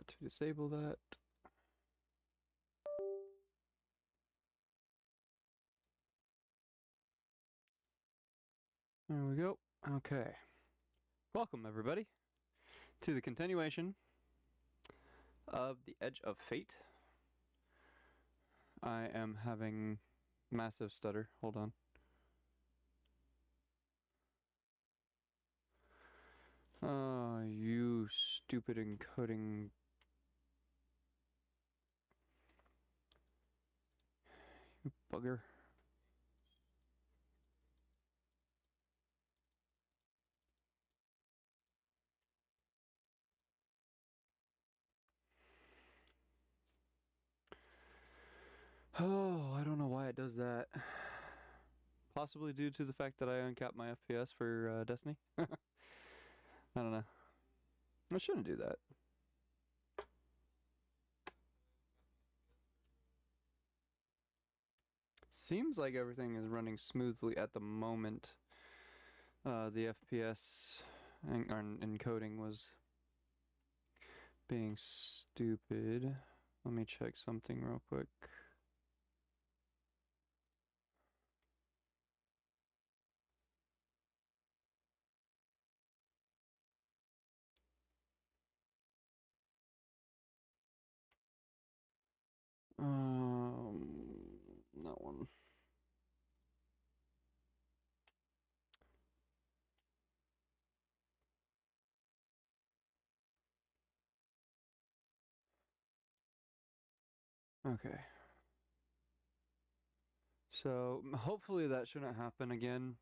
want to disable that. There we go. Okay. Welcome, everybody, to the continuation of The Edge of Fate. I am having massive stutter. Hold on. You stupid encoding. You bugger. Oh, I don't know why it does that. Possibly due to the fact that I uncapped my FPS for Destiny. I don't know. I shouldn't do that. Seems like everything is running smoothly at the moment. The FPS encoding was being stupid. Let me check something real quick. That one. Okay. So hopefully that shouldn't happen again.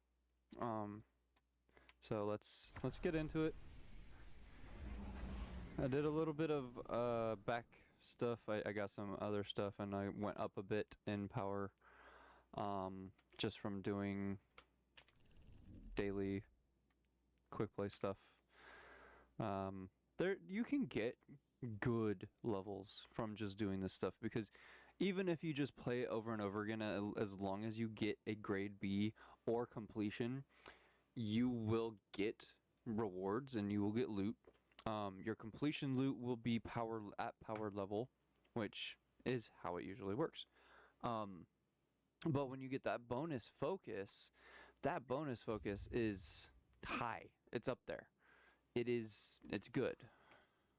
So let's get into it. I did a little bit of back stuff. I got some other stuff and I went up a bit in power. Just from doing daily quick play stuff. There you can get good levels from just doing this stuff because even if you just play it over and over again, as long as you get a grade B or completion, you will get rewards and you will get loot. Your completion loot will be at power level, which is how it usually works. But when you get that bonus focus is high. It's up there. It's good.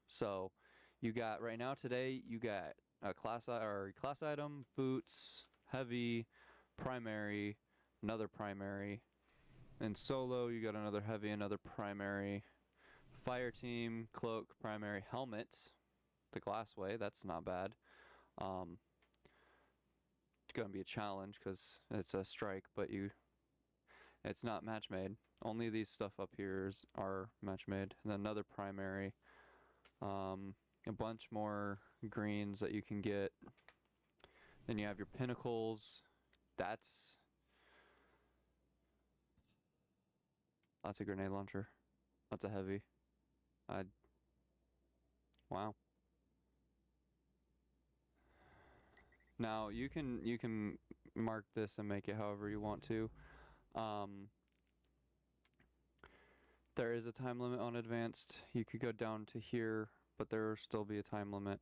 So you got right now today you got a class item, boots, heavy, primary, another primary. In solo you got another heavy, another primary. Fire team, cloak, primary, helmet, the glassway, that's not bad. It's gonna be a challenge because it's a strike, but it's not match made. Only these stuff up here are match made. And then another primary. A bunch more greens that you can get. Then you have your pinnacles. That's a grenade launcher. That's a heavy. Wow. Now you can mark this and make it however you want to. There is a time limit on advanced. You could go down to here, but there will still be a time limit.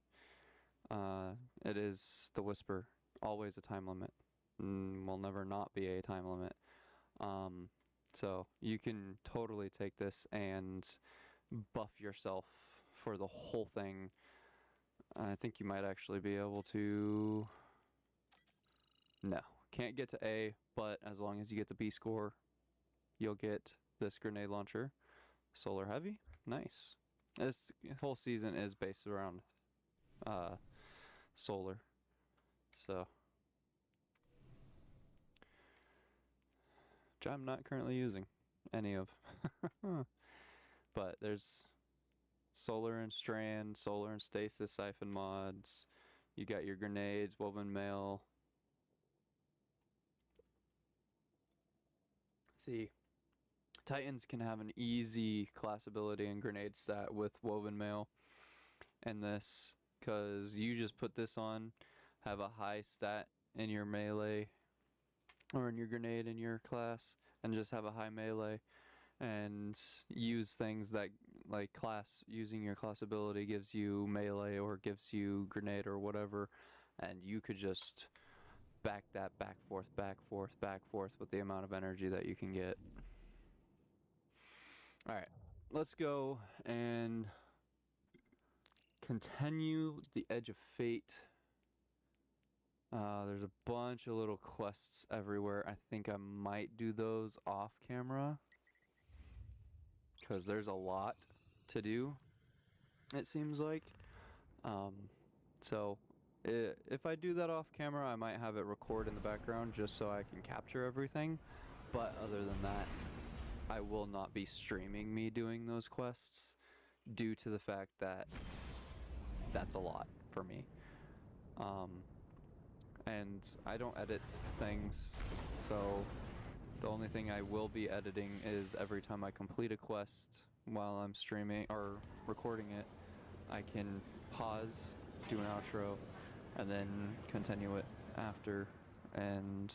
It is the whisper. Always a time limit. Will never not be a time limit. So you can totally take this and buff yourself for the whole thing. I think you might actually be able to... No, can't get to A, but as long as you get the B score, you'll get this grenade launcher. Solar heavy, nice. This whole season is based around solar, so which I'm not currently using any of. But there's solar and strand, solar and stasis siphon mods. You got your grenades, woven mail. See, Titans can have an easy class ability and grenade stat with woven mail and this, because you just put this on, have a high stat in your melee or in your grenade in your class, and just have a high melee and use things that like class, using your class ability gives you melee or gives you grenade or whatever, and you could just back that back forth with the amount of energy that you can get. Alright, let's go and continue the Edge of Fate. There's a bunch of little quests everywhere. I think I might do those off camera, because there's a lot to do, it seems like. So if I do that off camera, I might have it record in the background just so I can capture everything. But other than that, I will not be streaming me doing those quests, due to the fact that that's a lot for me. And I don't edit things, so the only thing I will be editing is every time I complete a quest while I'm streaming or recording it, I can pause, do an outro, and then continue it after, and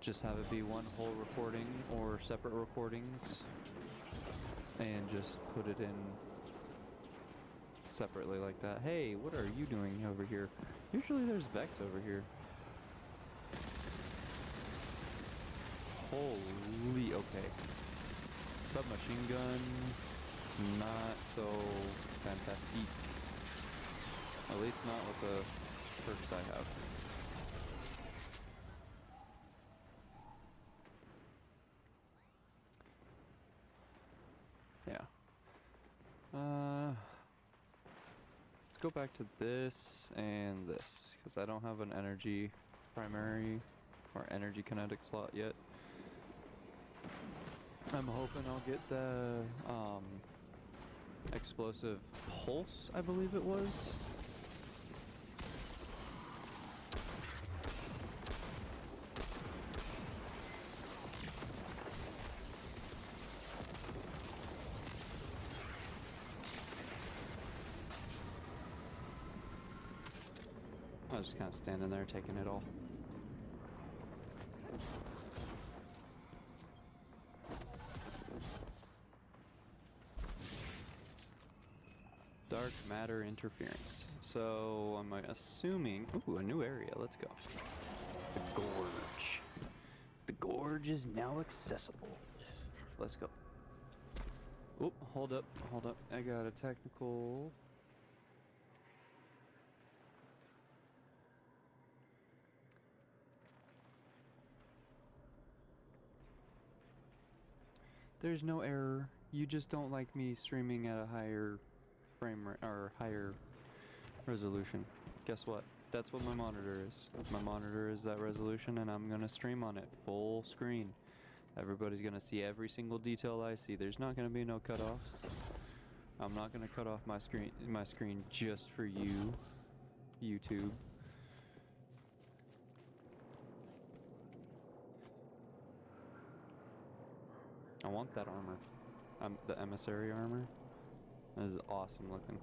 just have it be one whole recording or separate recordings, and just put it in separately like that. Hey, what are you doing over here? Usually there's Vex over here. Holy, okay. Submachine gun, not so fantastic. At least not with the perks I have. Yeah. Let's go back to this and this, because I don't have an energy primary or energy kinetic slot yet. I'm hoping I'll get the explosive pulse, I believe it was. I was just kind of standing there taking it all. Dark matter interference. So I'm assuming, ooh, a new area. Let's go. The Gorge. The Gorge is now accessible. Let's go. Oh, hold up. I got a technical. There's no error. You just don't like me streaming at a higher frame rate or higher resolution. Guess what? That's what my monitor is. My monitor is that resolution, and I'm gonna stream on it full screen. Everybody's gonna see every single detail I see. There's not gonna be no cutoffs. I'm not gonna cut off my screen just for you, YouTube. I want that armor. The emissary armor. That is awesome looking.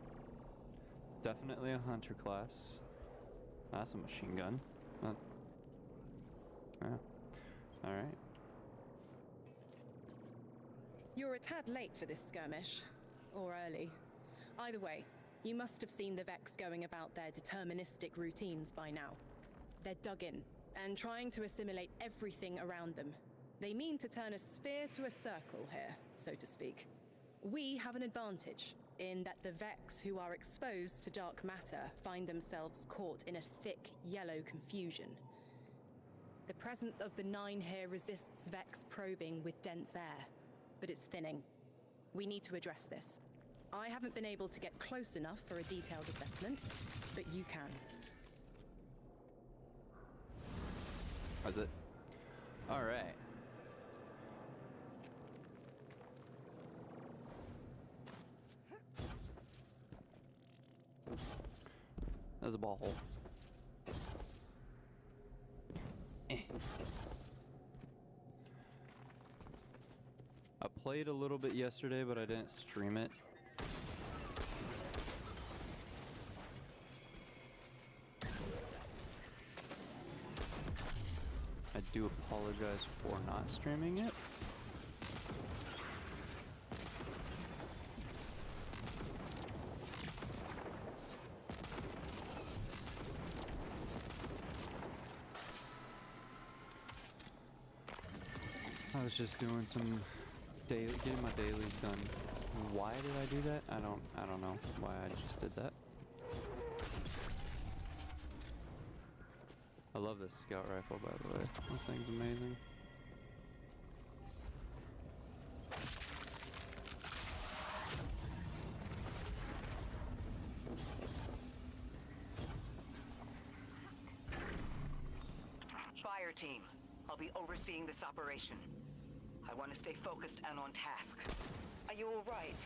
Definitely a hunter class. That's a machine gun. Yeah. Alright. You're a tad late for this skirmish. Or early. Either way, you must have seen the Vex going about their deterministic routines by now. They're dug in, and trying to assimilate everything around them. They mean to turn a sphere to a circle here, so to speak. We have an advantage, in that the Vex who are exposed to dark matter find themselves caught in a thick, yellow confusion. The presence of the Nine here resists Vex probing with dense air, but it's thinning. We need to address this. I haven't been able to get close enough for a detailed assessment, but you can. How's it? Alright. There's a ball hole. I played a little bit yesterday, but I didn't stream it. I do apologize for not streaming it. I was just doing some getting my dailies done. Why did I do that? I don't know why I just did that. I love this scout rifle, by the way. This thing's amazing. Fire team, I'll be overseeing this operation. I want to stay focused and on task. Are you all right?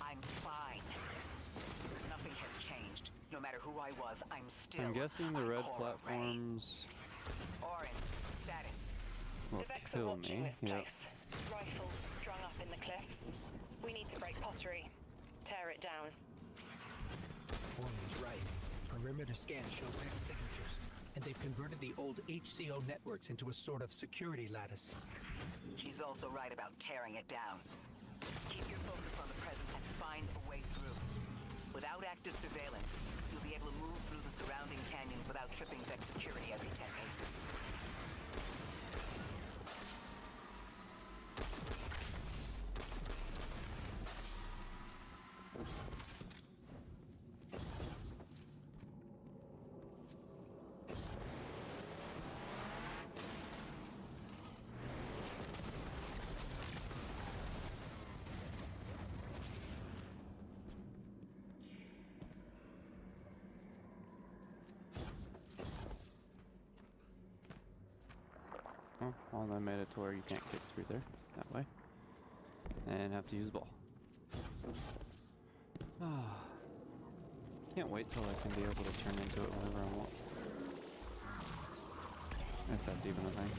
I'm fine. Nothing has changed. No matter who I was, I'm still. I'm guessing the on red Cora Ray. platforms Orin, status. will The Vex are kill watching me. this Yep. place. Rifles strung up in the cliffs. We need to break pottery. Tear it down. Orman's right. Perimeter scans show Vex signatures, and they've converted the old HCO networks into a sort of security lattice. She's also right about tearing it down. Keep your focus on the present and find a way through. Without active surveillance, you'll be able to move through the surrounding canyons without tripping Vex security every 10 paces. Oh, well, they made it to where you can't get through there that way. And have to use ball. Can't wait till I can be able to turn into it whenever I want. If that's even a thing.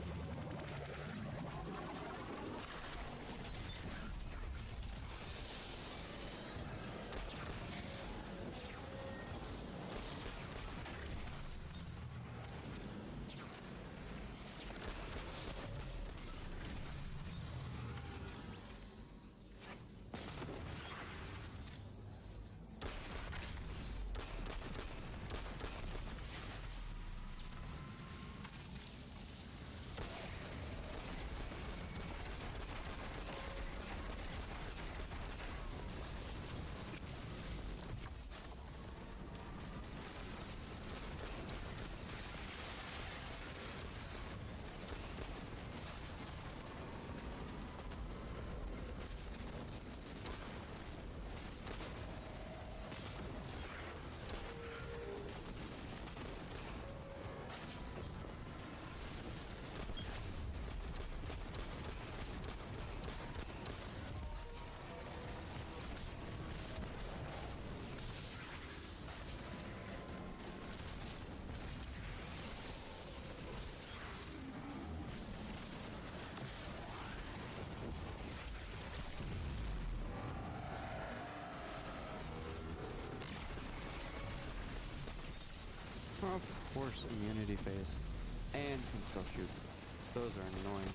Of course, immunity phase. And can still shoot. Those are annoying.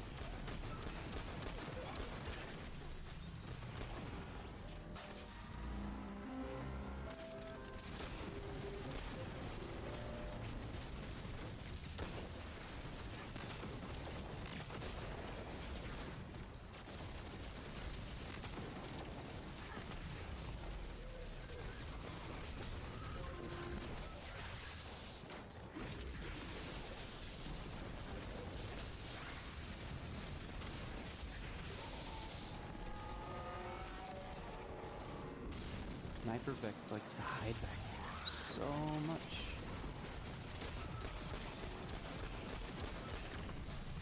Sniper Vex likes to hide back here so much.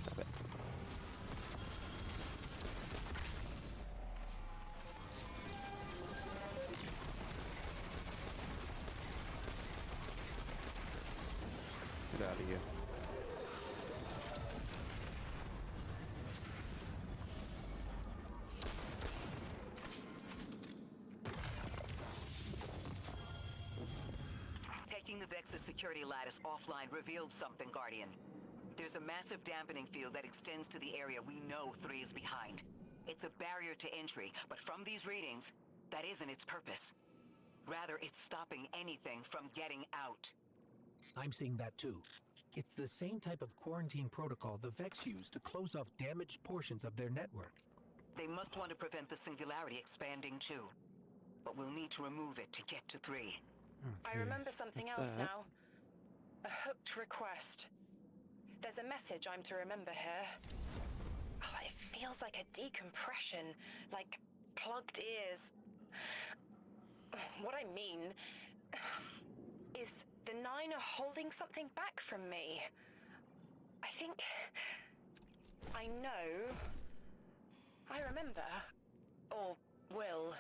Stop it. Get out of here. Taking the Vex's security lattice offline revealed something, Guardian. There's a massive dampening field that extends to the area we know 3 is behind. It's a barrier to entry, but from these readings, that isn't its purpose. Rather, it's stopping anything from getting out. I'm seeing that too. It's the same type of quarantine protocol the Vex use to close off damaged portions of their network. They must want to prevent the singularity expanding too. But we'll need to remove it to get to 3. I Okay, remember something with else that. now. A hooked request. There's a message I'm to remember here. Oh, it feels like a decompression, like plugged ears. What I mean is the Nine are holding something back from me. I think I know. I remember. Or will.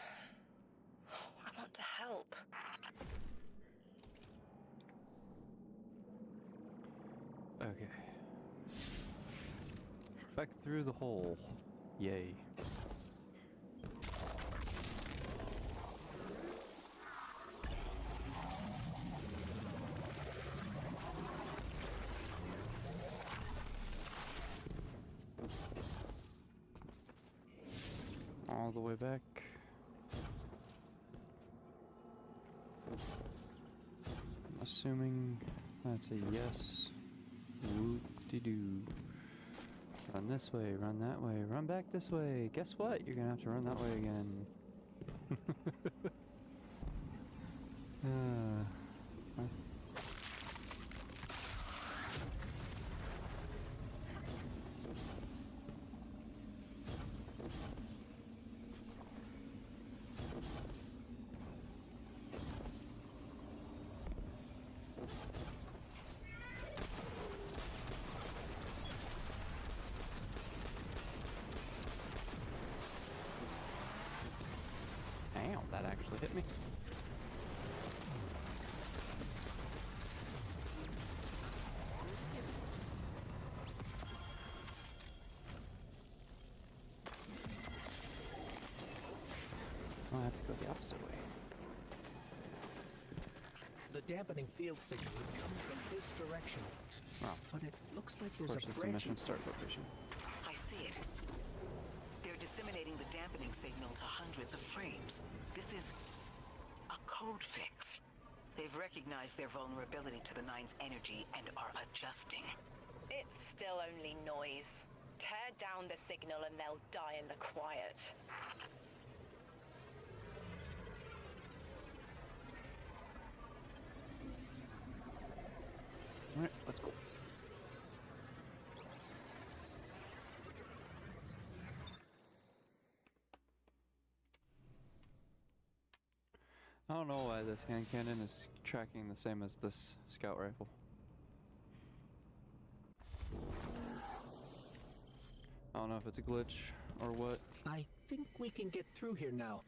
I want to help. Okay. Back through the hole. Yay. All the way back. I'm assuming that's a yes. Whoop-de-doo. Run this way, run that way, run back this way. Guess what? You're gonna have to run that way again. Huh. Ow, that actually hit me. I'll have to go the opposite way. The dampening field signal is coming from this direction. Oh, But it looks like of there's course, a it's the branching mission start location. I see it. They're disseminating the dampening signal to hundreds of frames. This is a code fix. They've recognized their vulnerability to the Nine's energy and are adjusting. It's still only noise. Tear down the signal and they'll die in the quiet. Alright, let's go. I don't know why this hand cannon is tracking the same as this scout rifle. I don't know if it's a glitch or what. I think we can get through here now.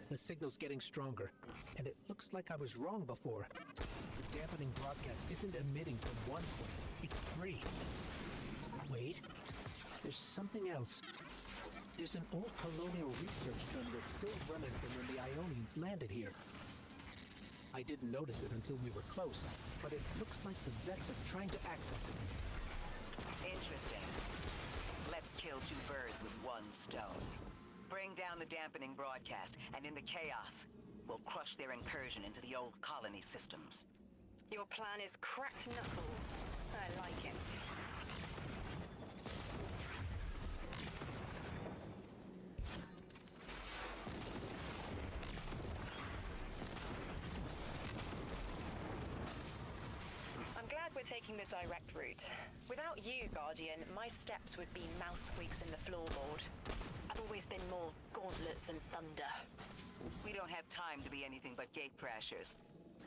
The signal's getting stronger, and it looks like I was wrong before. The dampening broadcast isn't emitting from one point, it's 3. Wait, there's something else. There's an old colonial research terminal still running from when the Ionians landed here. I didn't notice it until we were close, but it looks like the Vex are trying to access it. Interesting. Let's kill 2 birds with 1 stone. Bring down the dampening broadcast, and in the chaos, we'll crush their incursion into the old colony systems. Your plan is cracked knuckles. I like it. I'm glad we're taking the direct route. Without you, Guardian, my steps would be mouse squeaks in the floorboard. I've always been more gauntlets and thunder. We don't have time to be anything but gate crashers.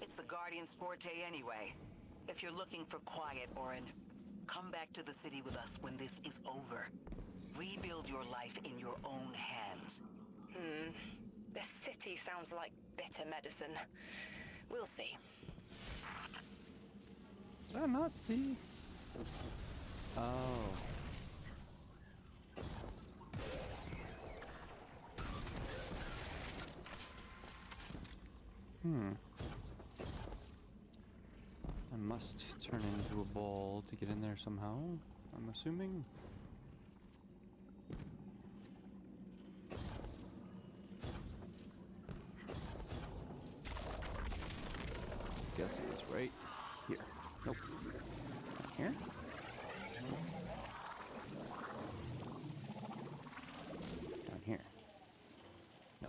It's the Guardian's forte anyway. If you're looking for quiet, Orin, come back to the city with us when this is over. Rebuild your life in your own hands. The city sounds like bitter medicine. We'll see. Did I not see? Oh. I must turn into a ball to get in there somehow, I'm assuming. right here. Nope. Down here. Down here. No.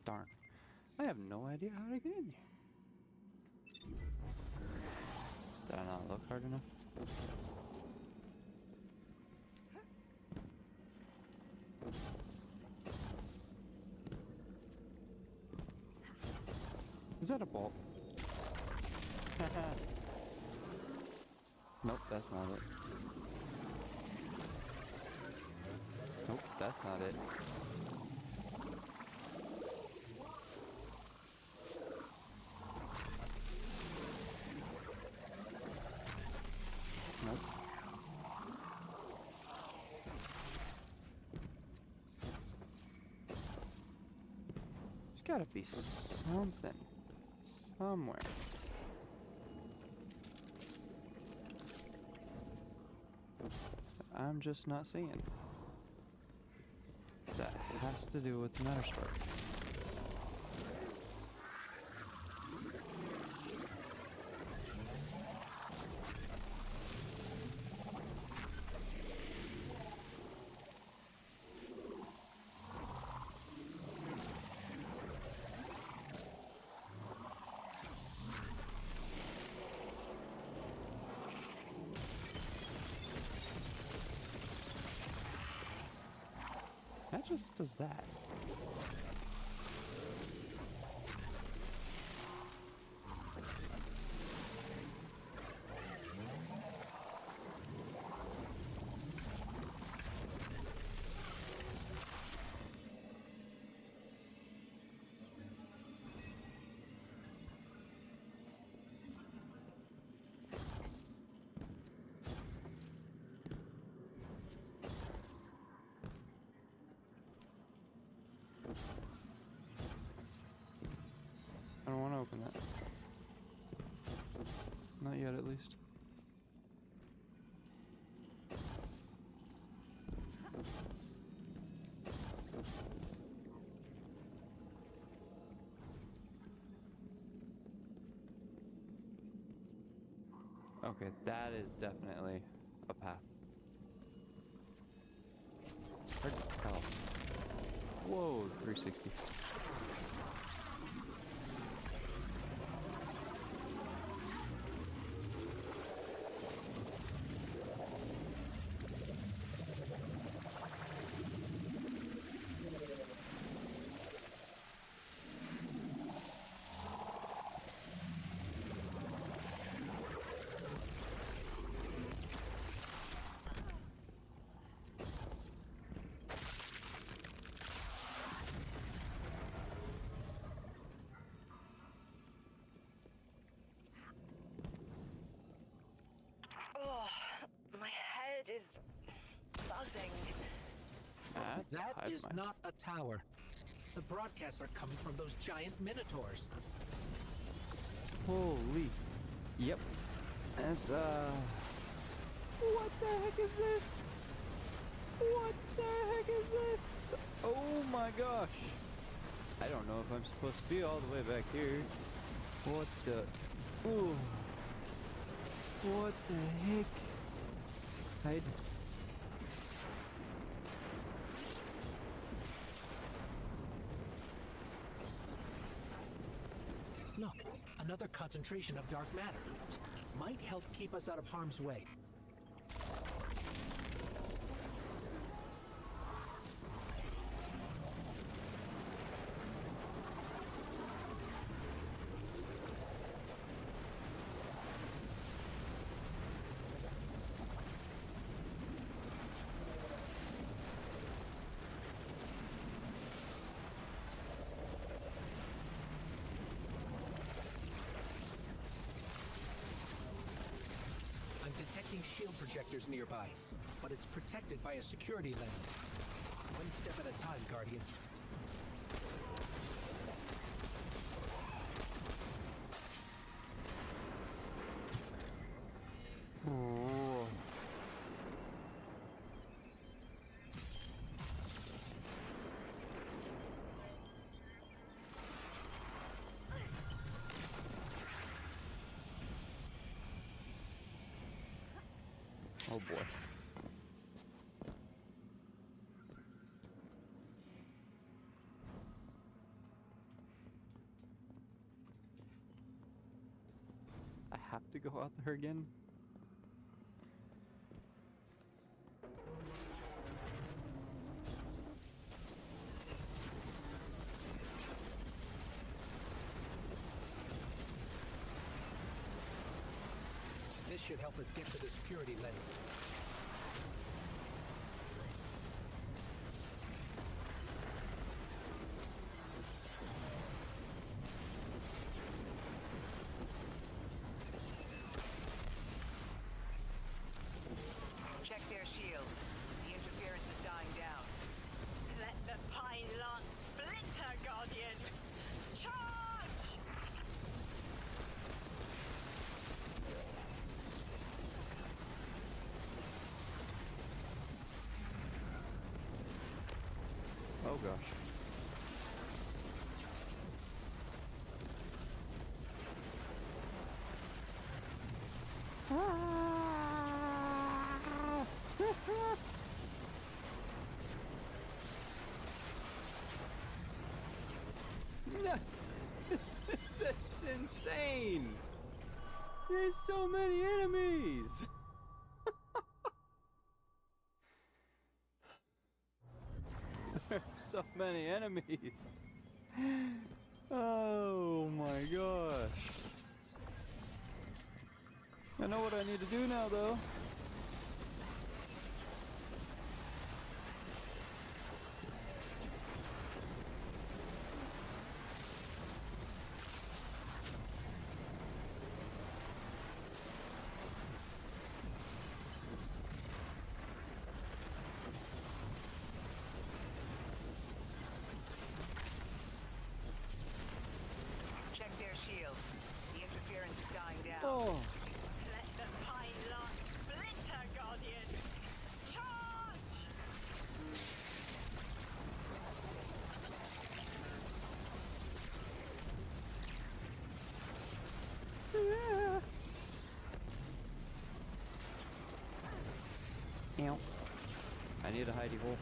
Darn. I have no idea how to get in here. Did I not look hard enough? Is that a bolt? Nope, that's not it. Nope, that's not it. Nope. There's gotta be something. Somewhere. I'm just not seeing. That has to do with the Nether Spark. That just does that. I don't want to open that. Not yet, at least. Okay, that is definitely a path. It's hard to tell. Whoa, 360. Oh, my head is buzzing. That hive is mind. not a tower. The broadcasts are coming from those giant minotaurs. Holy. Yep. That's, what the heck is this? What the heck is this? Oh my gosh. I don't know if I'm supposed to be all the way back here. What the... Ooh. What the heck? Hide. Look, another concentration of dark matter. Might help keep us out of harm's way. shield projectors nearby, but it's protected by a security lens. One step at a time, Guardian. Oh. Oh boy. I have to go out there again? This should help us get to the security lens. Check their shields. The interference is dying down. Let the Pine Lance splinter, Guardian! Charge! Oh gosh. This is insane! There's so many enemies! There's so many enemies! Oh my gosh! I know what I need to do now though. Check their shields. The interference is dying down. Oh! Let the Pine Lance splinter, Guardian! Charge! Yeah. Ow. I need a hidey hole.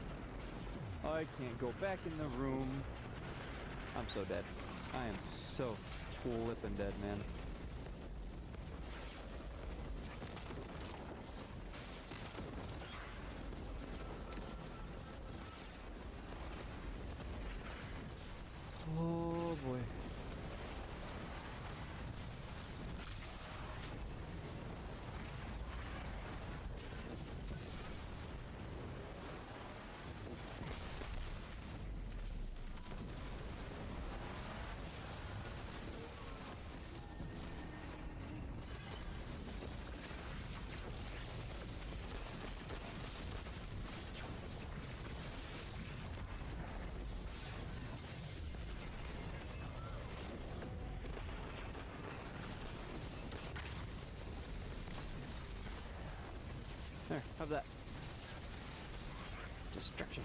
I can't go back in the room. I'm so dead. I am so flippin' dead, man. Oh boy. There, have that. Distraction.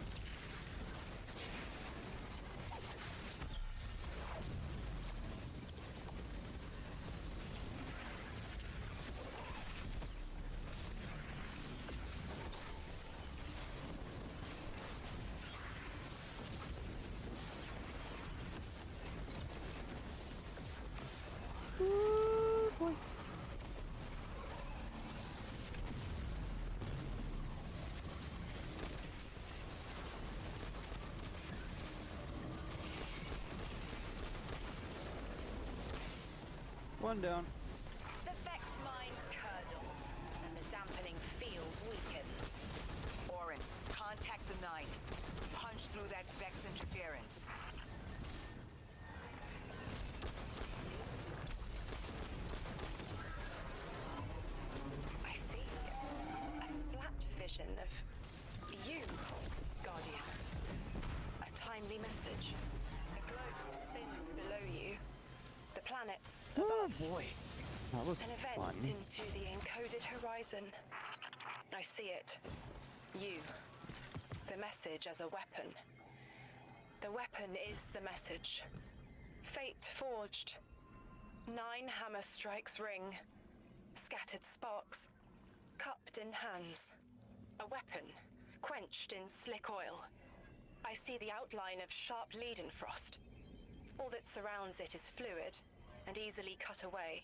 Ooh, boy. One down. The Vex mine curdles, and the dampening field weakens. Orin, contact the Nine. Punch through that Vex interference. I see. boy. That was An event fun. into the encoded horizon. I see it. You. The message as a weapon. The weapon is the message. Fate forged. 9 hammer strikes ring. Scattered sparks. Cupped in hands. A weapon. Quenched in slick oil. I see the outline of sharp Leadenfrost. All that surrounds it is fluid and easily cut away.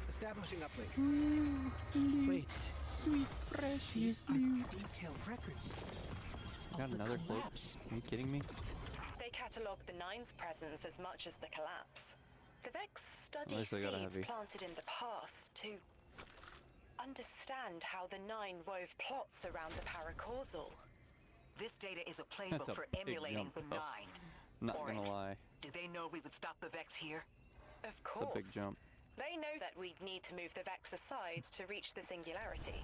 Establishing uplink. Wait, Sweet precious these are detailed records Got of the another quote. collapse. Are you kidding me? They catalogue the Nine's presence as much as the collapse. The Vex study least they got a seeds heavy. planted in the past to understand how the Nine wove plots around the paracausal. This data is a playbook That's a for big emulating jump, the though. Nine. Not Orin, gonna lie. Did they know we would stop the Vex here? Of It's course. a big jump. They know that we'd need to move the Vex aside to reach the singularity.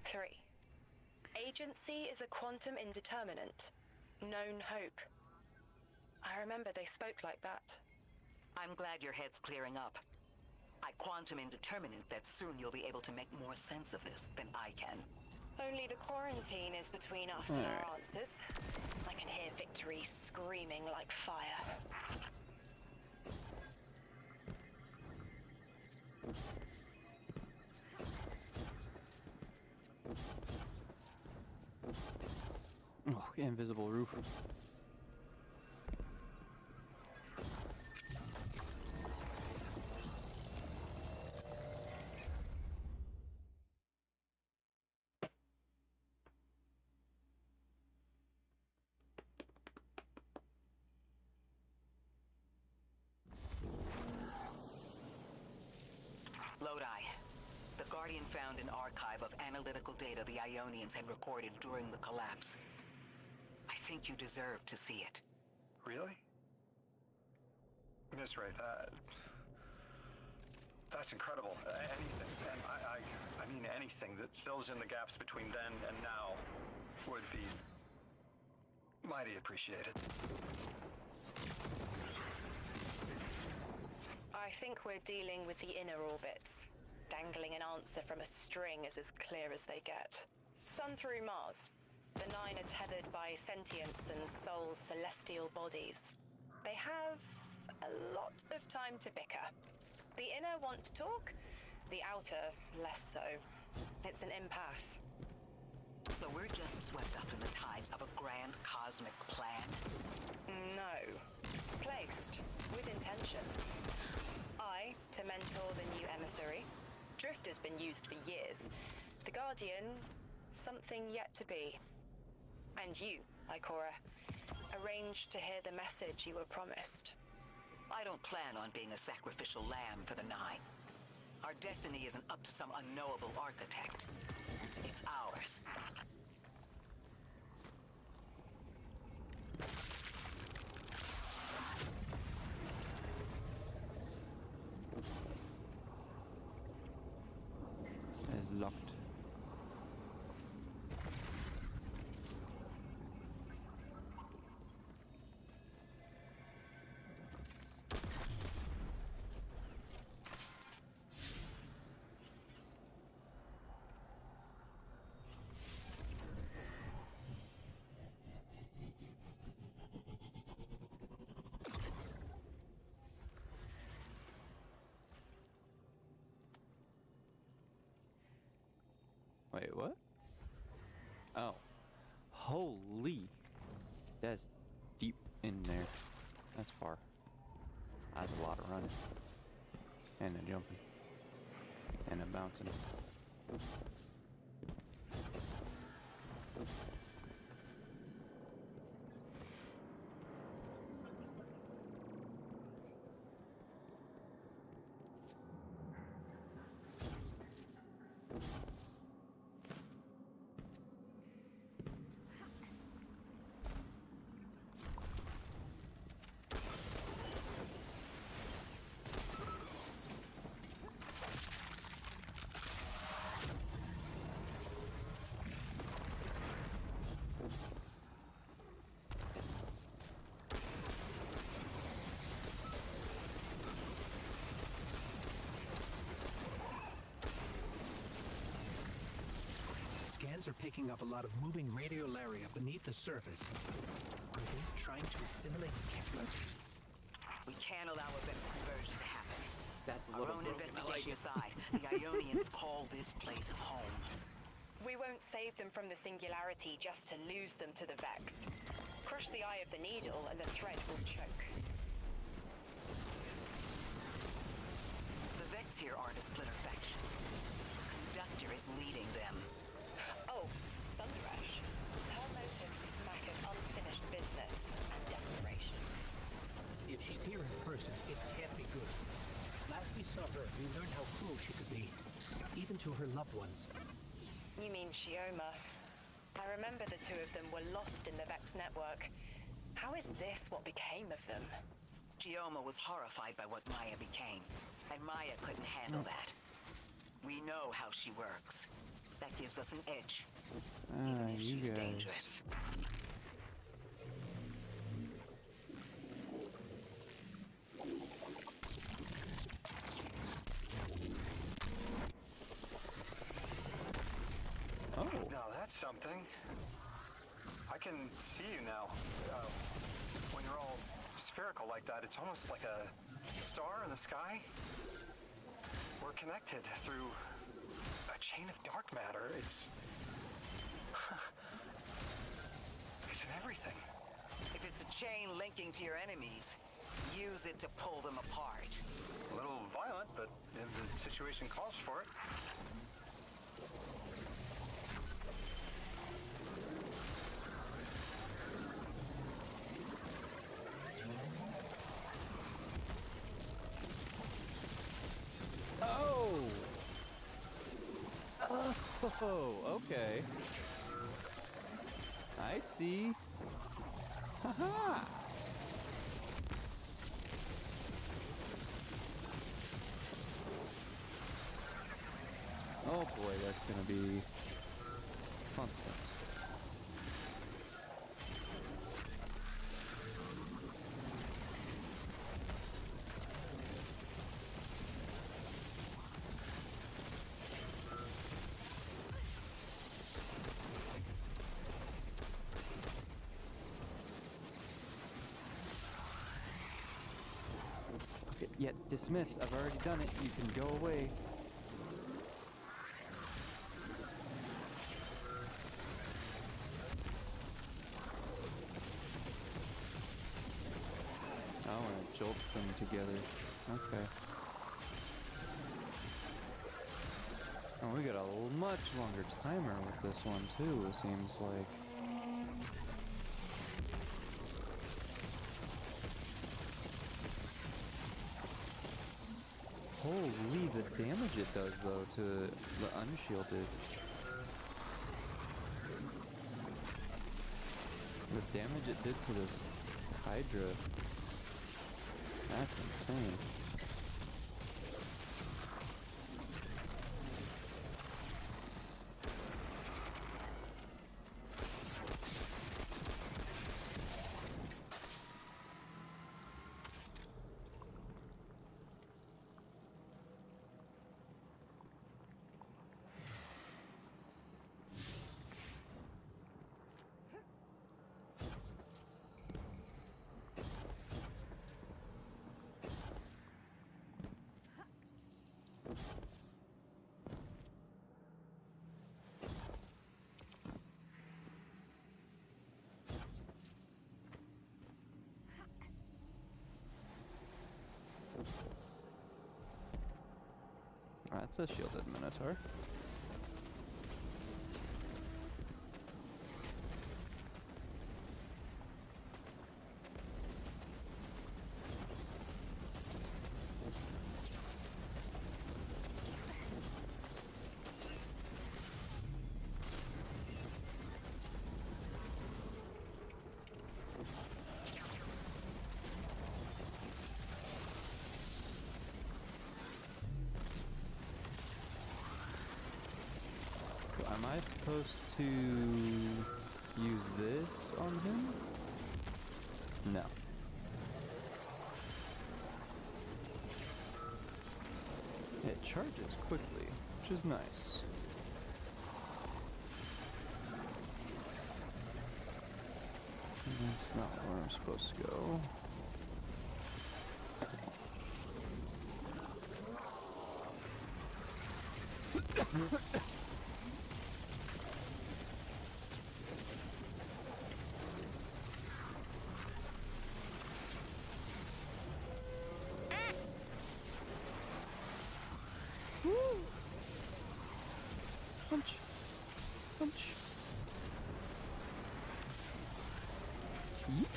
3. Agency is a quantum indeterminate. Known hope. I remember they spoke like that. I'm glad your head's clearing up. I quantum indeterminate that soon you'll be able to make more sense of this than I can. Only the quarantine is between us and our Alright. answers. I can hear victory screaming like fire. Oh, invisible roof. Lodi. The Guardian found an archive of analytical data the Ionians had recorded during the collapse. I think you deserve to see it. Really? Miss Ray, that's incredible. Anything, and I mean anything that fills in the gaps between then and now would be mighty appreciated. I think we're dealing with the inner orbits. Dangling an answer from a string is as clear as they get. Sun through Mars. The Nine are tethered by sentience and Sol's celestial bodies. They have a lot of time to bicker. The inner want to talk, the outer less so. It's an impasse. So we're just swept up in the tides of a grand cosmic plan? No. Placed. With intention. I, to mentor the new emissary. Drift has been used for years. The Guardian, something yet to be. And you, Ikora, arranged to hear the message you were promised. I don't plan on being a sacrificial lamb for the Nine. Our destiny isn't up to some unknowable architect. It's ours. Is locked. Wait, what? Oh. Holy. That's deep in there. That's far. That's a lot of running. And a jumping. And a bouncing. scans are picking up a lot of moving radiolaria beneath the surface. Are they trying to assimilate Kepler? We can't allow a Vex conversion to happen. That's a Our little own broken. I like investigation it. aside, the Ionians call this place home. We won't save them from the singularity just to lose them to the Vex. Crush the eye of the needle and the thread will choke. The Vex here aren't a splinter faction. Conductor is leading them. Oh, Sundrash. Her motives smack of unfinished business and desperation. If she's here in person, it can't be good. Last we saw her, we learned how cruel she could be, even to her loved ones. You mean Shioma? I remember the two of them were lost in the Vex network. How is this what became of them? Gioma was horrified by what Maya became, and Maya couldn't handle that. We know how she works. That gives us an edge, even if You she's guys. dangerous. Oh, Now that's something. I can see you now. When you're all spherical like that, it's almost like a star in the sky. We're connected through a chain of dark matter. It's in everything. If it's a chain linking to your enemies, use it to pull them apart. A little violent, but if the situation calls for it. oh, oh, okay. I see. Haha. Oh boy, that's gonna be fun stuff. Okay, yeah, dismiss. I've already done it. You can go away. Oh, and it jolts them together. Okay. Oh, we got a much longer timer with this one too, it seems like. Holy, the damage it does though to the unshielded. The damage it did to this Hydra. That's insane. That's a shielded Minotaur. Am I supposed to use this on him? No. It charges quickly, which is nice. It's not where I'm supposed to go. Punch. Punch. Yeet.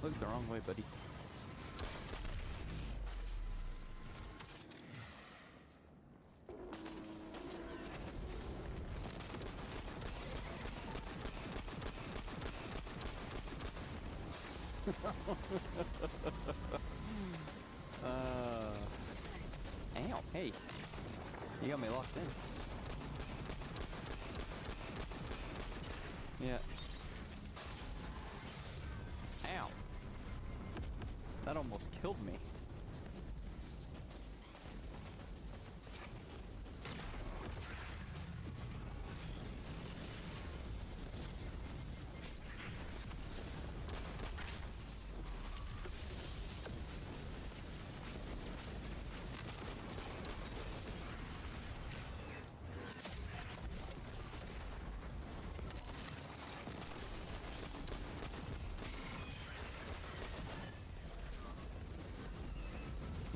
Look the wrong way, buddy. Ow, hey. You got me locked in. Yeah. Ow. That almost killed me.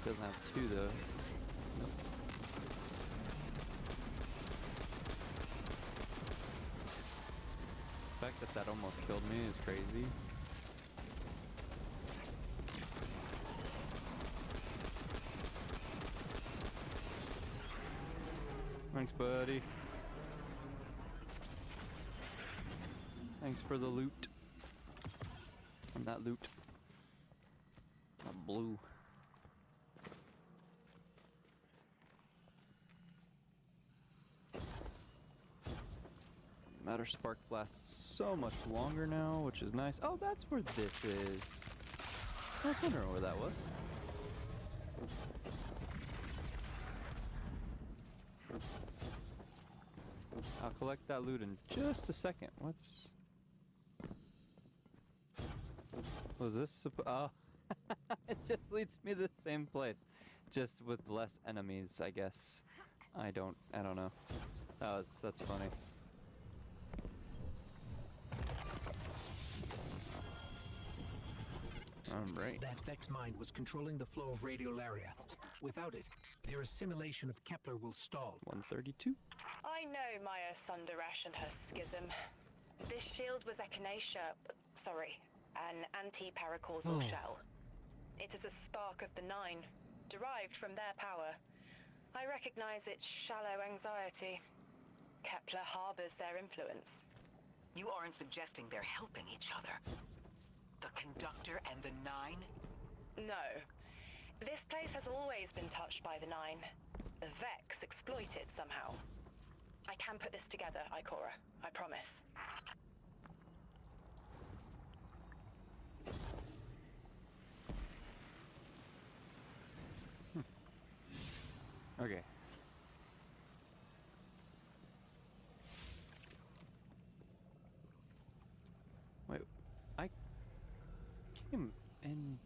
Doesn't have two though. Nope. The fact that that almost killed me is crazy. Thanks, buddy. Thanks for the loot. And that loot. That blue. Matter Spark lasts so much longer now, which is nice. Oh, that's where this is. I was wondering where that was. I'll collect that loot in just a second. What's... Was this oh. It just leads me to the same place. Just with less enemies, I guess. I don't know. That's funny. Right. That Vex mind was controlling the flow of radiolaria. Without it, their assimilation of Kepler will stall. 132. I know Maya Sundaresh and her schism. This shield was echinacea, sorry, an anti-paracausal shell. It is a spark of the Nine, derived from their power. I recognize its shallow anxiety. Kepler harbors their influence. You aren't suggesting they're helping each other? The Conductor and the Nine? No. This place has always been touched by the Nine. The Vex exploit it somehow. I can put this together, Ikora. I promise. Okay. Wait, I came in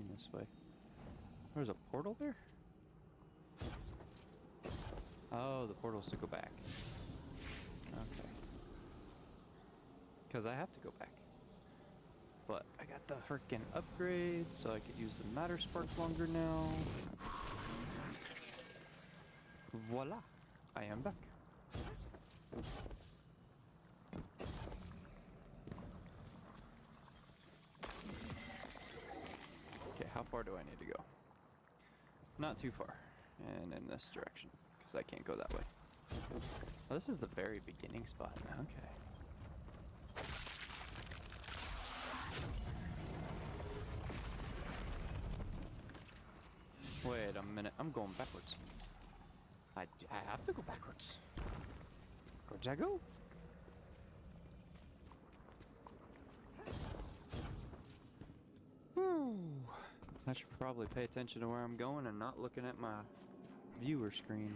this way. There's a portal there? Oh, the portal's to go back. Okay. Because I have to go back. But I got the frickin' upgrade, so I could use the Matter Spark longer now. Voila! I am back. Okay, how far do I need to go? Not too far. And in this direction, because I can't go that way. Oh, this is the very beginning spot. Okay. Wait a minute, I'm going backwards. I have to go backwards. Where'd I go? Whew. I should probably pay attention to where I'm going and not looking at my viewer screen.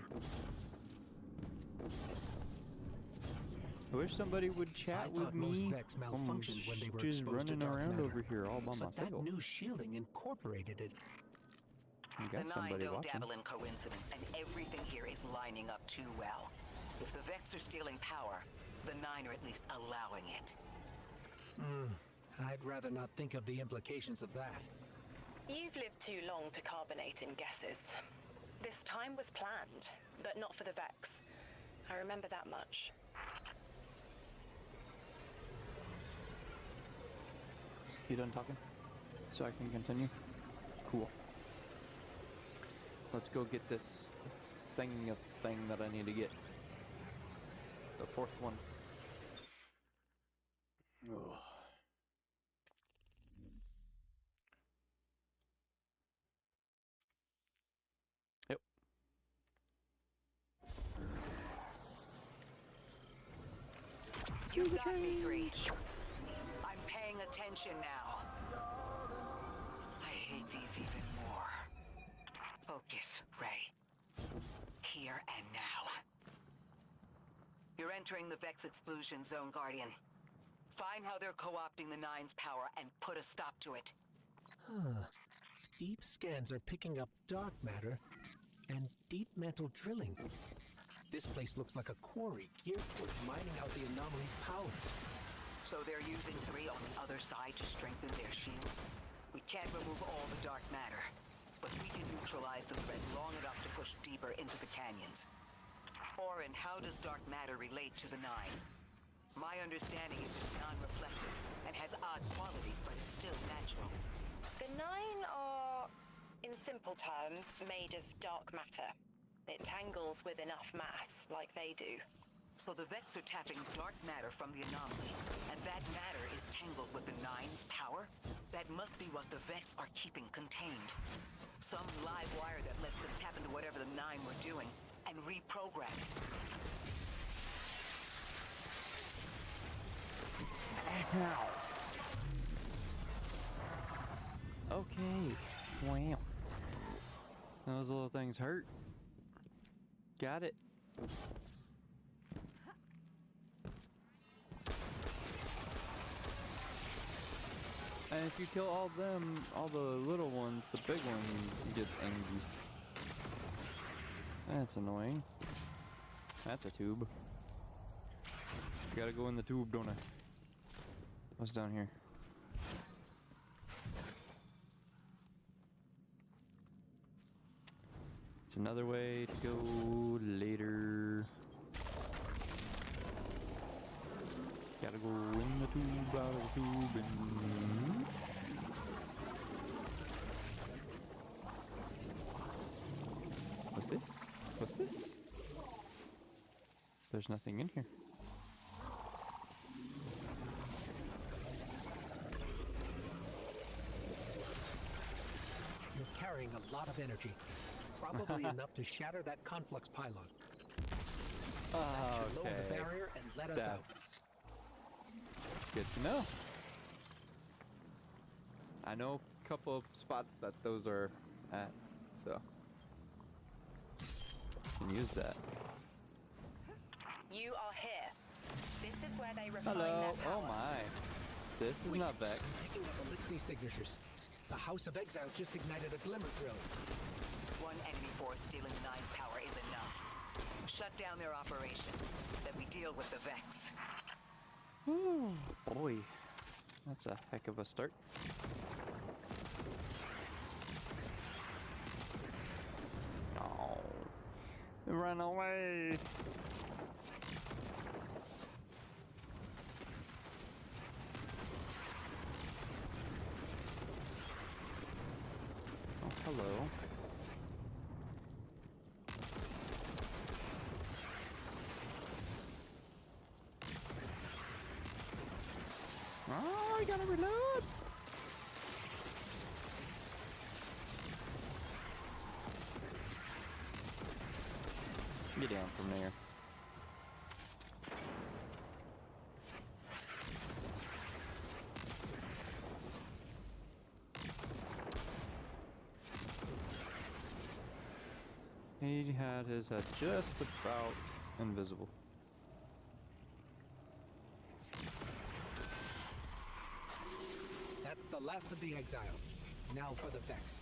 I wish somebody would chat I with thought most me. Vex malfunctioned when they were just exposed to running dark around matter. over here all by But that myself. new shielding incorporated it. You The got Nine somebody don't watching. dabble in coincidence, and everything here is lining up too well. If the Vex are stealing power, the Nine are at least allowing it. I'd rather not think of the implications of that. You've lived too long to carbonate in guesses. This time was planned, but not for the Vex. I remember that much. You done talking? So I can continue? Cool. Let's go get this thing that I need to get. The fourth one. Ugh. Yep. You got me, 3. I'm paying attention now. I hate these even more. Focus, Ray. Here and now. You're entering the Vex exclusion zone, Guardian. Find how they're co-opting the Nine's power and put a stop to it. Deep scans are picking up dark matter and deep metal drilling. This place looks like a quarry geared towards mining out the anomaly's power. So they're using 3 on the other side to strengthen their shields? We can't remove all the dark matter, but we can neutralize the threat long enough to push deeper into the canyons. Orin, how does dark matter relate to the Nine? My understanding is it's non-reflective and has odd qualities, but is still natural. The Nine are, in simple terms, made of dark matter. It tangles with enough mass, like they do. So the Vex are tapping dark matter from the anomaly, and that matter is tangled with the Nine's power? That must be what the Vex are keeping contained. Some live wire that lets them tap into whatever the Nine were doing, and reprogram it. Okay. Wow. Those little things hurt. Got it. And if you kill all them, all the little ones, the big one gets angry. That's annoying. That's a tube. Gotta go in the tube, don't I? What's down here? It's another way to go later. Gotta go in the tube, out of the tube, and... What's this? What's this? There's nothing in here. You're carrying a lot of energy. Probably enough to shatter that conflux pylon. That should lower the barrier and let us out. Good to know. I know a couple of spots that those are at, so can use that. You are here. This is where they refine Hello. their power. Oh my. This is Wait, not Vex. I'm picking up Elixir signatures. The House of Exile just ignited a glimmer drill. One enemy force stealing the Nine's power is enough. Shut down their operation. Then we deal with the Vex. Ooh, boy. That's a heck of a start. Oh. Run away. Oh, hello. Oh, I gotta reload! Get down from there. He had his head just about invisible. That's the last of the exiles. Now for the Vex.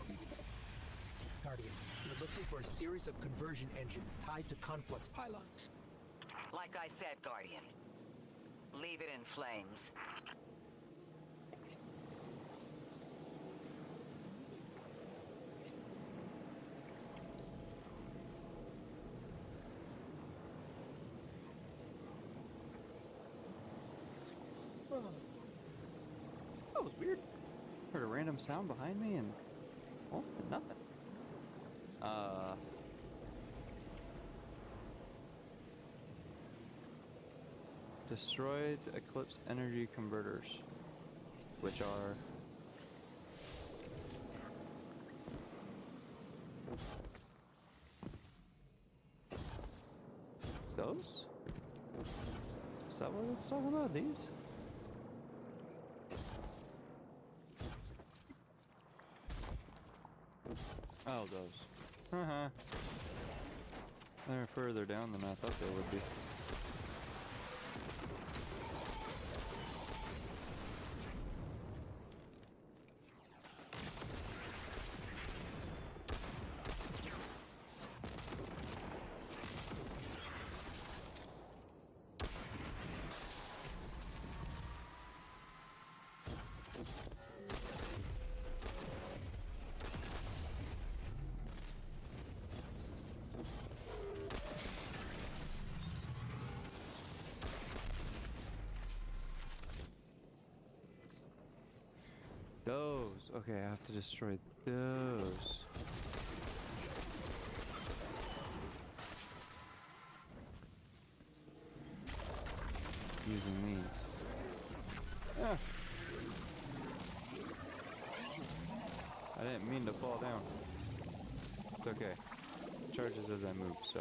Guardian, you're looking for a series of conversion engines tied to conflux pylons. Like I said, Guardian. Leave it in flames. That was weird. Heard a random sound behind me and nothing. Destroyed Eclipse energy converters, which are those? Is that what it's talking about? These? Oh, those. Haha. They're further down than I thought they would be. Those. Okay, I have to destroy those. Using these. Ah. I didn't mean to fall down. It's okay. Charges as I move, so.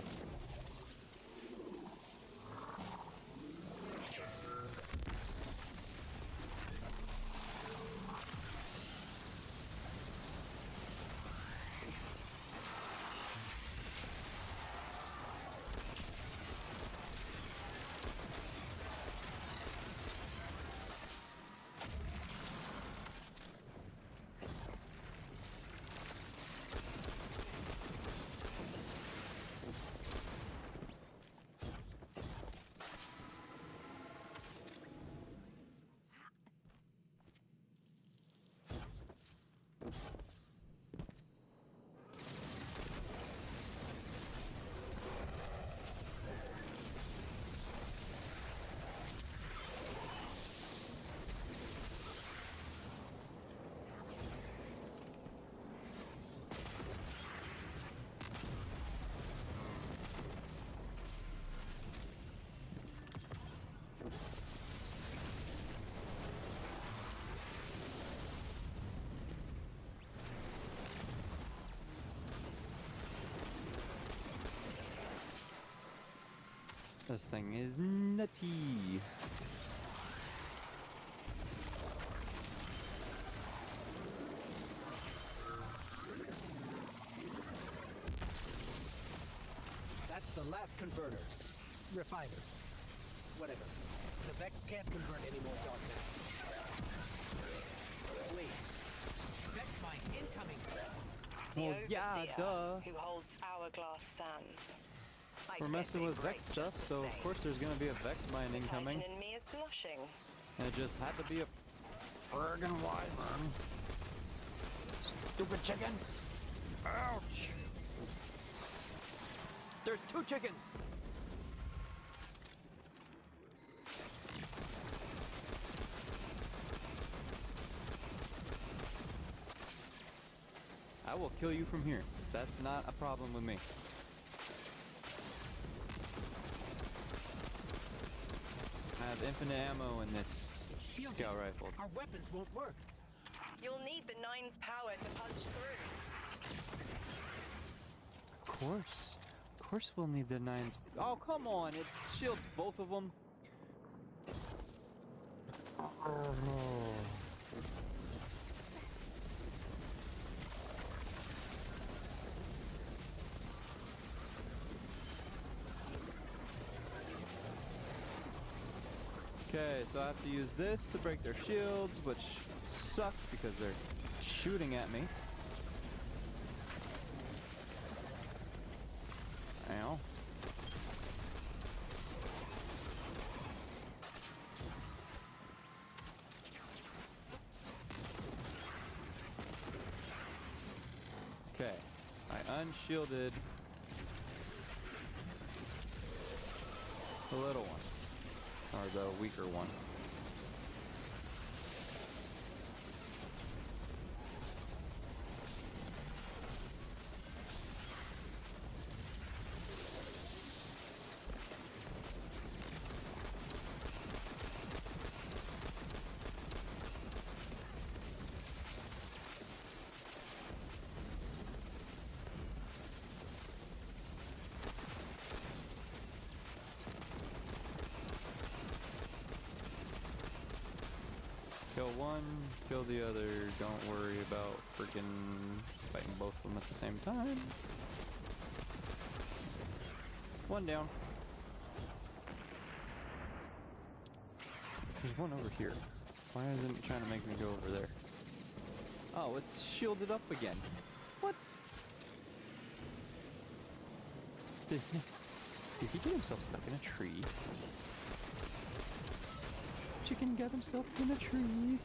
This thing is nutty. That's the last converter. Refiner. Whatever. The Vex can't convert any more dark matter. Please. Vex mine incoming. The Well, yeah, Overseer, duh. who holds Hourglass Sands. I We're bet messing they with Vex break stuff, just the so same. of course there's gonna be a Vex mine incoming. Titan in me is blushing. And it just had to be a friggin' wyvern. Stupid chickens! Ouch! There's 2 chickens! I will kill you from here. That's not a problem with me. I have infinite ammo in this Shielded. scout rifle. Our weapons won't work. You'll need the Nine's power to punch through. Of course we'll need the 9s. Oh, come on, it shields both of them. Okay, so I have to use this to break their shields, which sucks because they're shooting at me. Ow. Okay, I unshielded the little one, or the weaker one. Kill one, kill the other. Don't worry about freaking fighting both of them at the same time. One down. There's one over here. Why isn't it trying to make me go over there? Oh, it's shielded up again. What? Did he get himself stuck in a tree? Chicken got himself in a tree.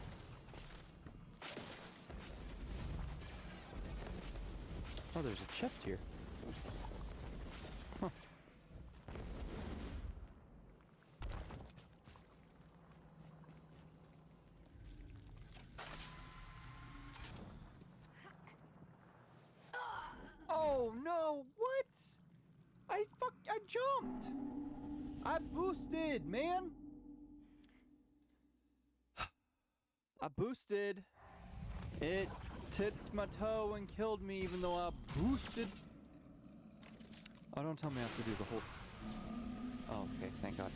Oh, there's a chest here. Huh. Oh no, what? I jumped! I boosted, man! I boosted. It tipped my toe and killed me even though I boosted. Oh, don't tell me I have to do the whole... Oh, okay, thank God.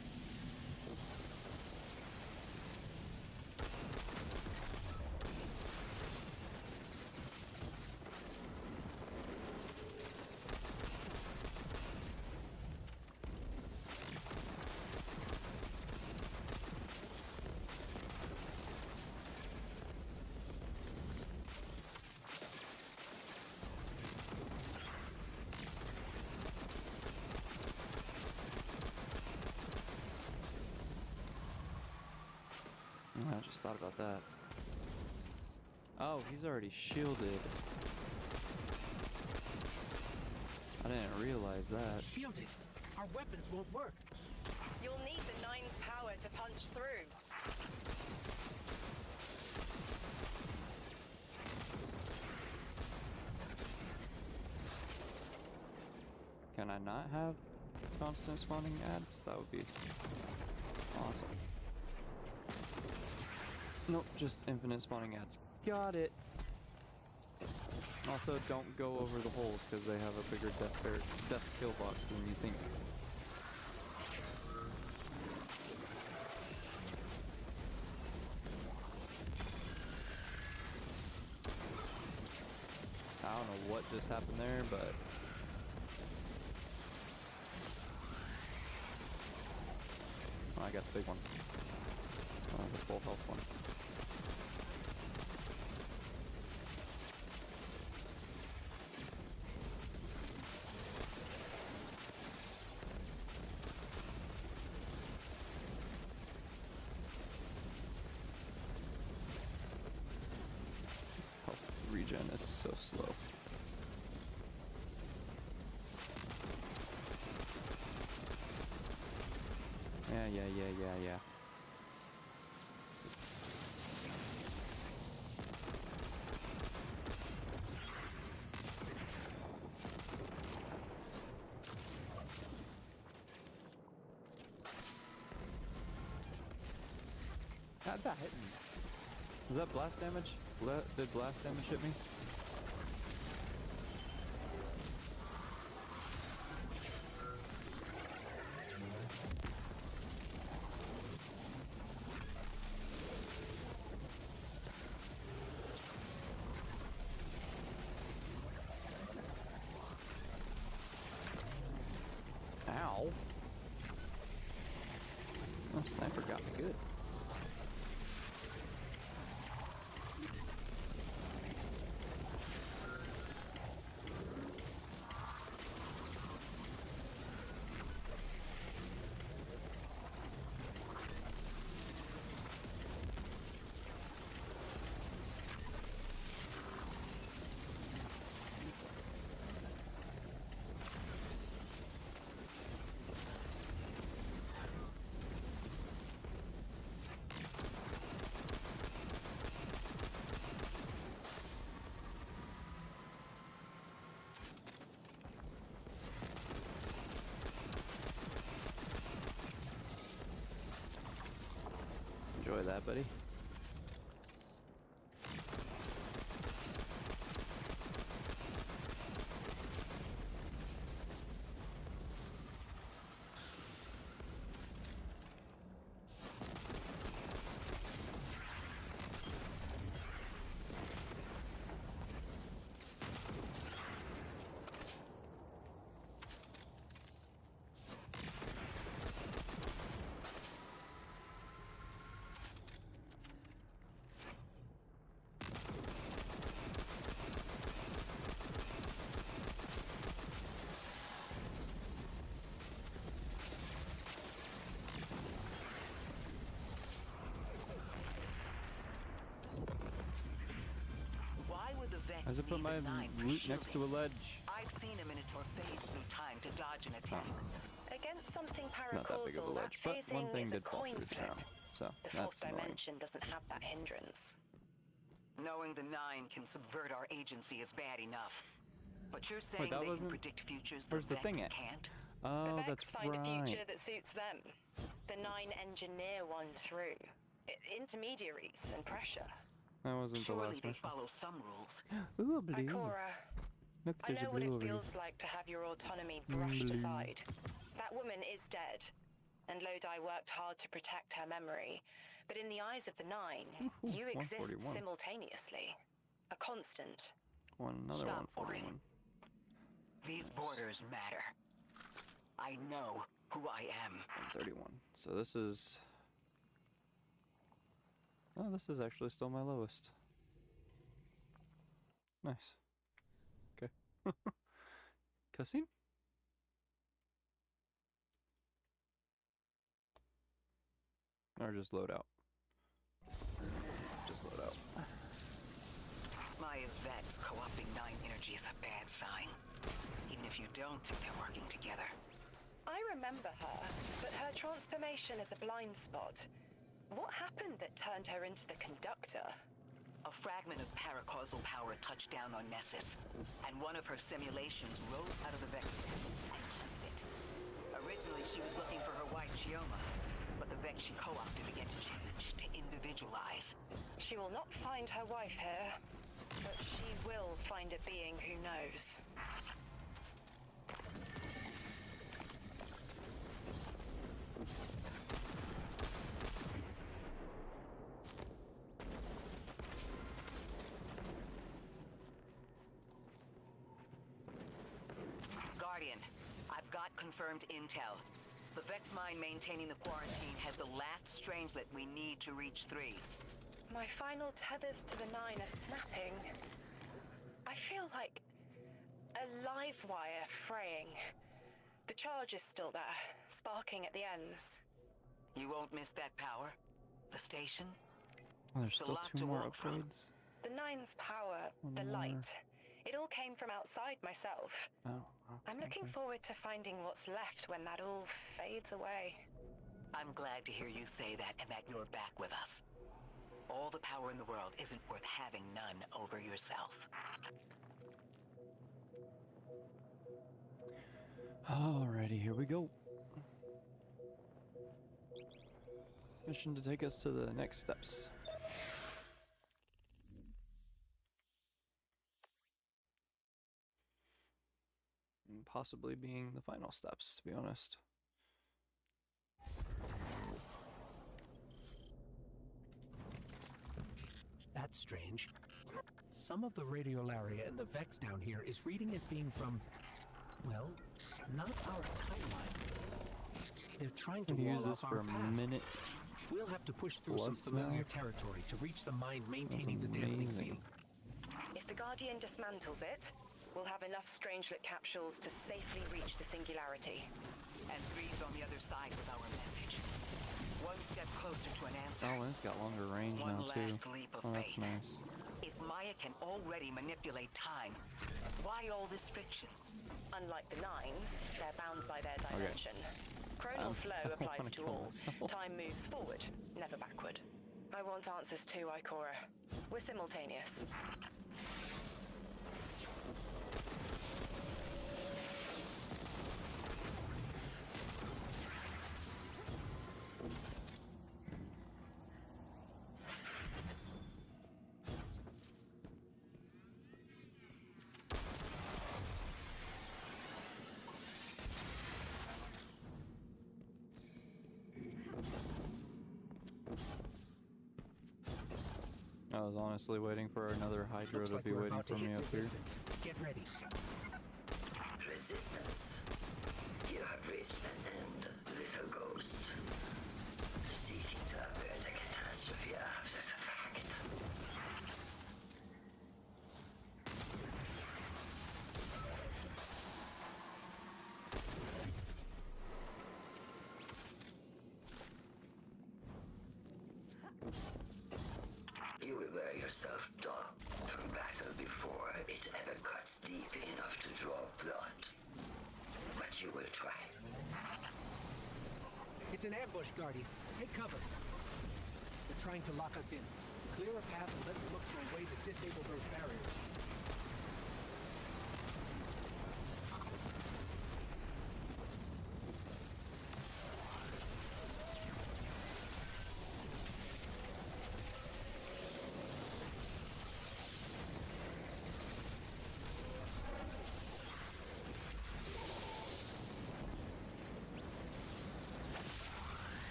I just thought about that. Oh, he's already shielded. I didn't realize that. Shielded. Our weapons won't work. You'll need the Nine's power to punch through. Can I not have constant spawning ads? That would be awesome. Nope, just infinite spawning ads. Got it. Also, don't go over the holes because they have a bigger death kill box than you think. I don't know what just happened there, but oh, I got the big one. Oh, the full health one. Health regen is so slow. Yeah. How'd that hit me? Was that blast damage? Did blast damage hit me? Ow. Oh, sniper got me good. Enjoy that, buddy. Why would the Vex As I put need my the 9 for loot next to a shielding? ledge. I've seen a Minotaur phase through time to dodge an attack. Against something Not that big of a paracausal, that ledge, but one phasing thing is a did fall coin through flip. town. So The fourth that's annoying. dimension doesn't have that hindrance. Knowing the 9 can subvert our agency is bad enough. But you're saying that they can wasn't- predict futures the where's the Vex thing at? can't? Oh, The Vex that's find right. a future that suits them. The 9 engineer one through. Intermediaries and pressure. That wasn't the Surely last they mission. follow some rules. Ooh, a blue. Ikora, Look, I there's know a what blue it over here. feels like to have your autonomy brushed Blue. aside. That woman is dead, and Lodi worked hard to protect her memory. But in the eyes of the 9, Ooh, you exist 141. simultaneously. A constant. Another Stop 141. These borders matter. I know who I am. 131. So this is... Oh, this is actually still my lowest. Nice. Okay. Cussing? Or just load out? Just load out. Maya's Vex co-opting 9 energy is a bad sign. Even if you don't think they're working together. I remember her, but her transformation is a blind spot. What happened that turned her into the conductor? A fragment of paracausal power touched down on Nessus, and one of her simulations rose out of the Vex and claimed it. Originally, she was looking for her wife, Chioma, but the Vex she co-opted began to change, to individualize. She will not find her wife here, but she will find a being who knows. Guardian, I've got confirmed intel. The Vex mine maintaining the quarantine has the last strangelet we need to reach 3. My final tethers to the 9 are snapping. I feel like a live wire fraying. The charge is still there, sparking at the ends. You won't miss that power. The station? Oh, there's It's a still lot 2 to more work from. upgrades. The 9's power, One the more. light, it all came from outside myself. Oh, I'm looking forward to finding what's left when that all fades away. I'm glad to hear you say that and that you're back with us. All the power in the world isn't worth having none over yourself. Alrighty, here we go. Mission to take us to the next steps. And possibly being the final steps, to be honest. That's strange. Some of the radiolaria in the Vex down here is reading as being from, well, not our timeline. They're trying to Can use wall this off for our a path. minute. We'll have to push through some Blood familiar smell. territory to reach the mine maintaining the dampening amazing. field. If the Guardian dismantles it, we'll have enough Strangelet capsules to safely reach the Singularity. And Three's on the other side with our message. One step closer to an answer. Oh, and it's got longer range One now too. last leap of Oh, that's faith. nice. If Maya can already manipulate time, why all this friction? Unlike the Nine, they're bound by their dimension. Chronal flow I applies wanna to kill all. myself. Time moves forward, never backward. I want answers too, Ikora. We're simultaneous. I was honestly waiting for another Hydra Looks to like be we're waiting about for to me hit up here. resistance. Get ready. Resistance. You have reached an end, little ghost. Seeking to avert a catastrophe after the fact. You will wear yourself dull from battle before it ever cuts deep enough to draw blood. But you will try. It's an ambush, Guardian. Take cover. They're trying to lock us in. Clear a path and let them look for a way to disable those barriers.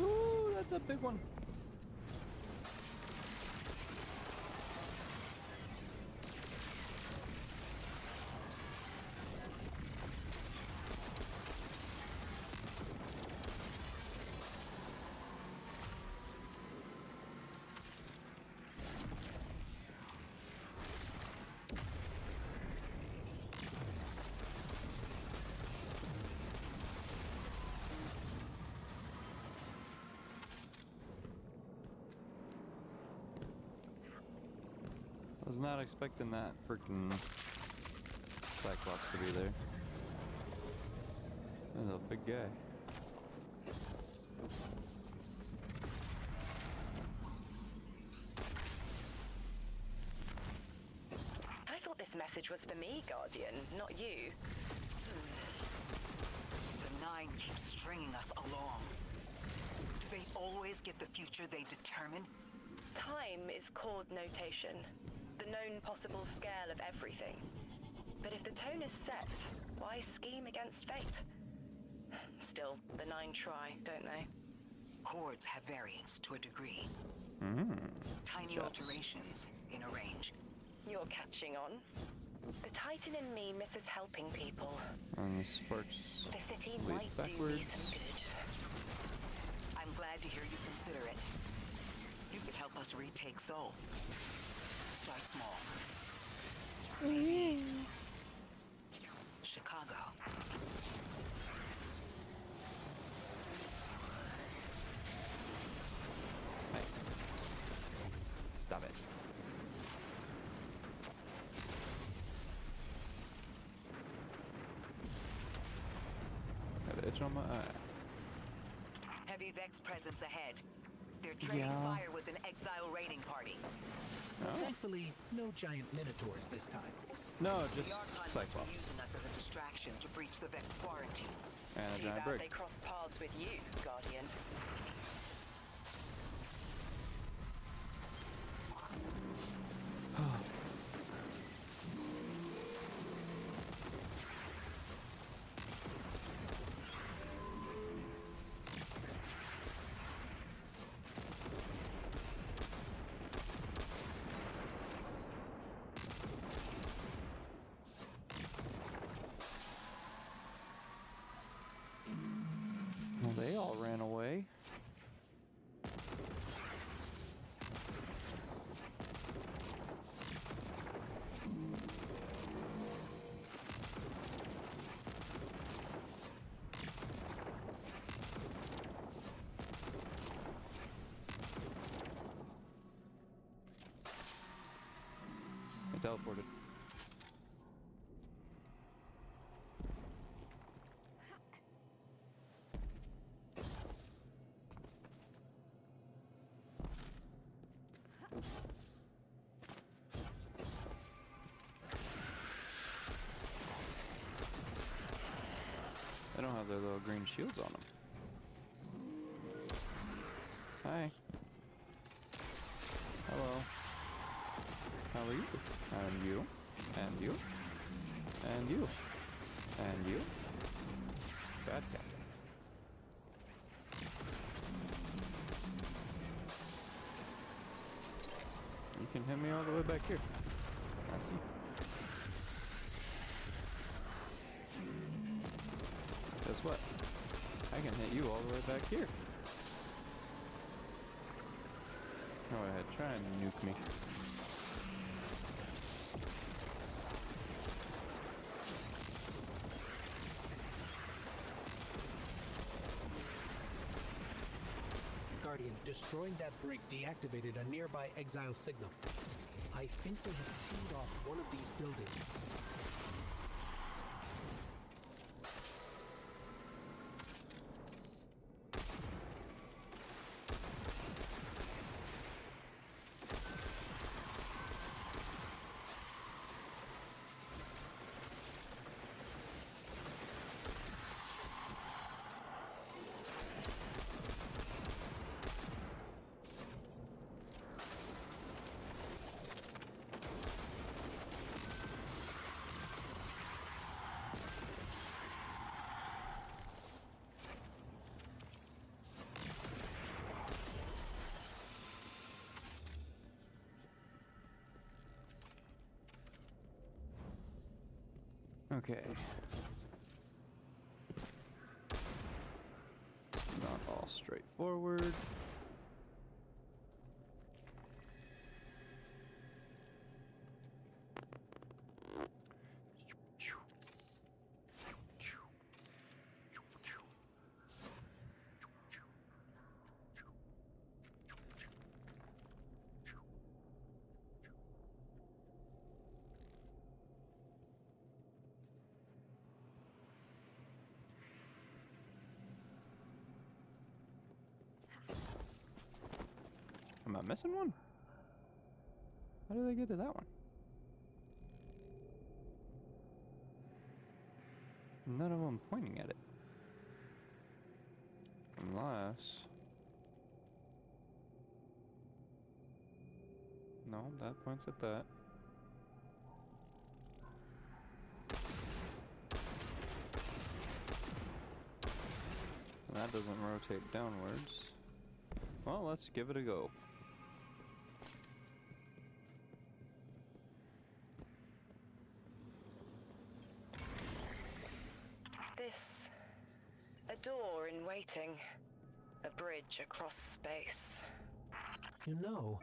Ooh, that's a big one. I was not expecting that freaking Cyclops to be there. That's a big guy. I thought this message was for me, Guardian, not you. The Nine keeps stringing us along. Do they always get the future they determine? Time is chord notation, the known possible scale of everything. But if the tone is set, why scheme against fate? Still, the Nine try, don't they? Chords have variance to a degree. Tiny Yes. alterations in a range. You're catching on. The Titan in me misses helping people. And the sparks The city lead might do me backwards. some good. I'm glad to hear you consider it. You could help us retake Seoul. Start small. Maybe Chicago. Hey. Stop it. Got an itch on my eye. Heavy Vex presence ahead. They're trading Yeah. fire with an exile raiding party. Oh. Thankfully, no giant minotaurs this time. No, just The Archon must Cyclops. be using us as a distraction to breach the Vex quarantine. And a Too giant bad brick. they crossed paths with you, Guardian. teleported. They don't have their little green shields on them. Hi. Hello. How are you? And you? And you? And you? And you? Bad captain. You can hit me all the way back here. I see. Guess what? I can hit you all the way back here. Go ahead, try and nuke me. Guardian, destroying that brig deactivated a nearby exile signal. I think they had sealed off one of these buildings. Okay. Not all straightforward. Am I missing one? How did they get to that one? None of them pointing at it. Unless... No, that points at that. That doesn't rotate downwards. Well, let's give it a go. This... a door in waiting. A bridge across space. You know,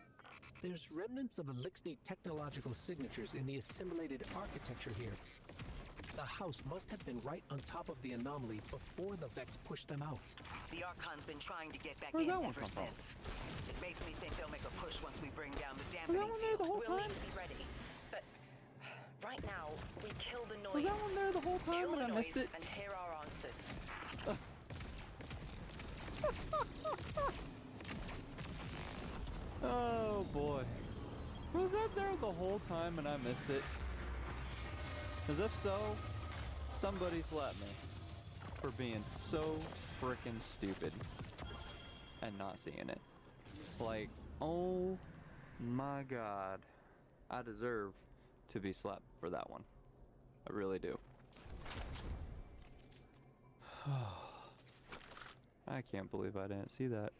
there's remnants of Elixir technological signatures in the assimilated architecture here. The house must have been right on top of the anomaly before the Vex pushed them out. The Archon's been trying to get back Where'd in that one ever come from? since. It makes me think they'll make a push once we bring down the Was dampening that one there the field. whole We'll time? need to be ready. But right now, we kill the noise. Was that one there the whole time Kill and the I missed noise it? and hear our answers. Oh boy. Was that there the whole time and I missed it? As if so, somebody slapped me for being so frickin' stupid and not seeing it. Like, oh my god. I deserve to be slapped for that one. I really do. I can't believe I didn't see that.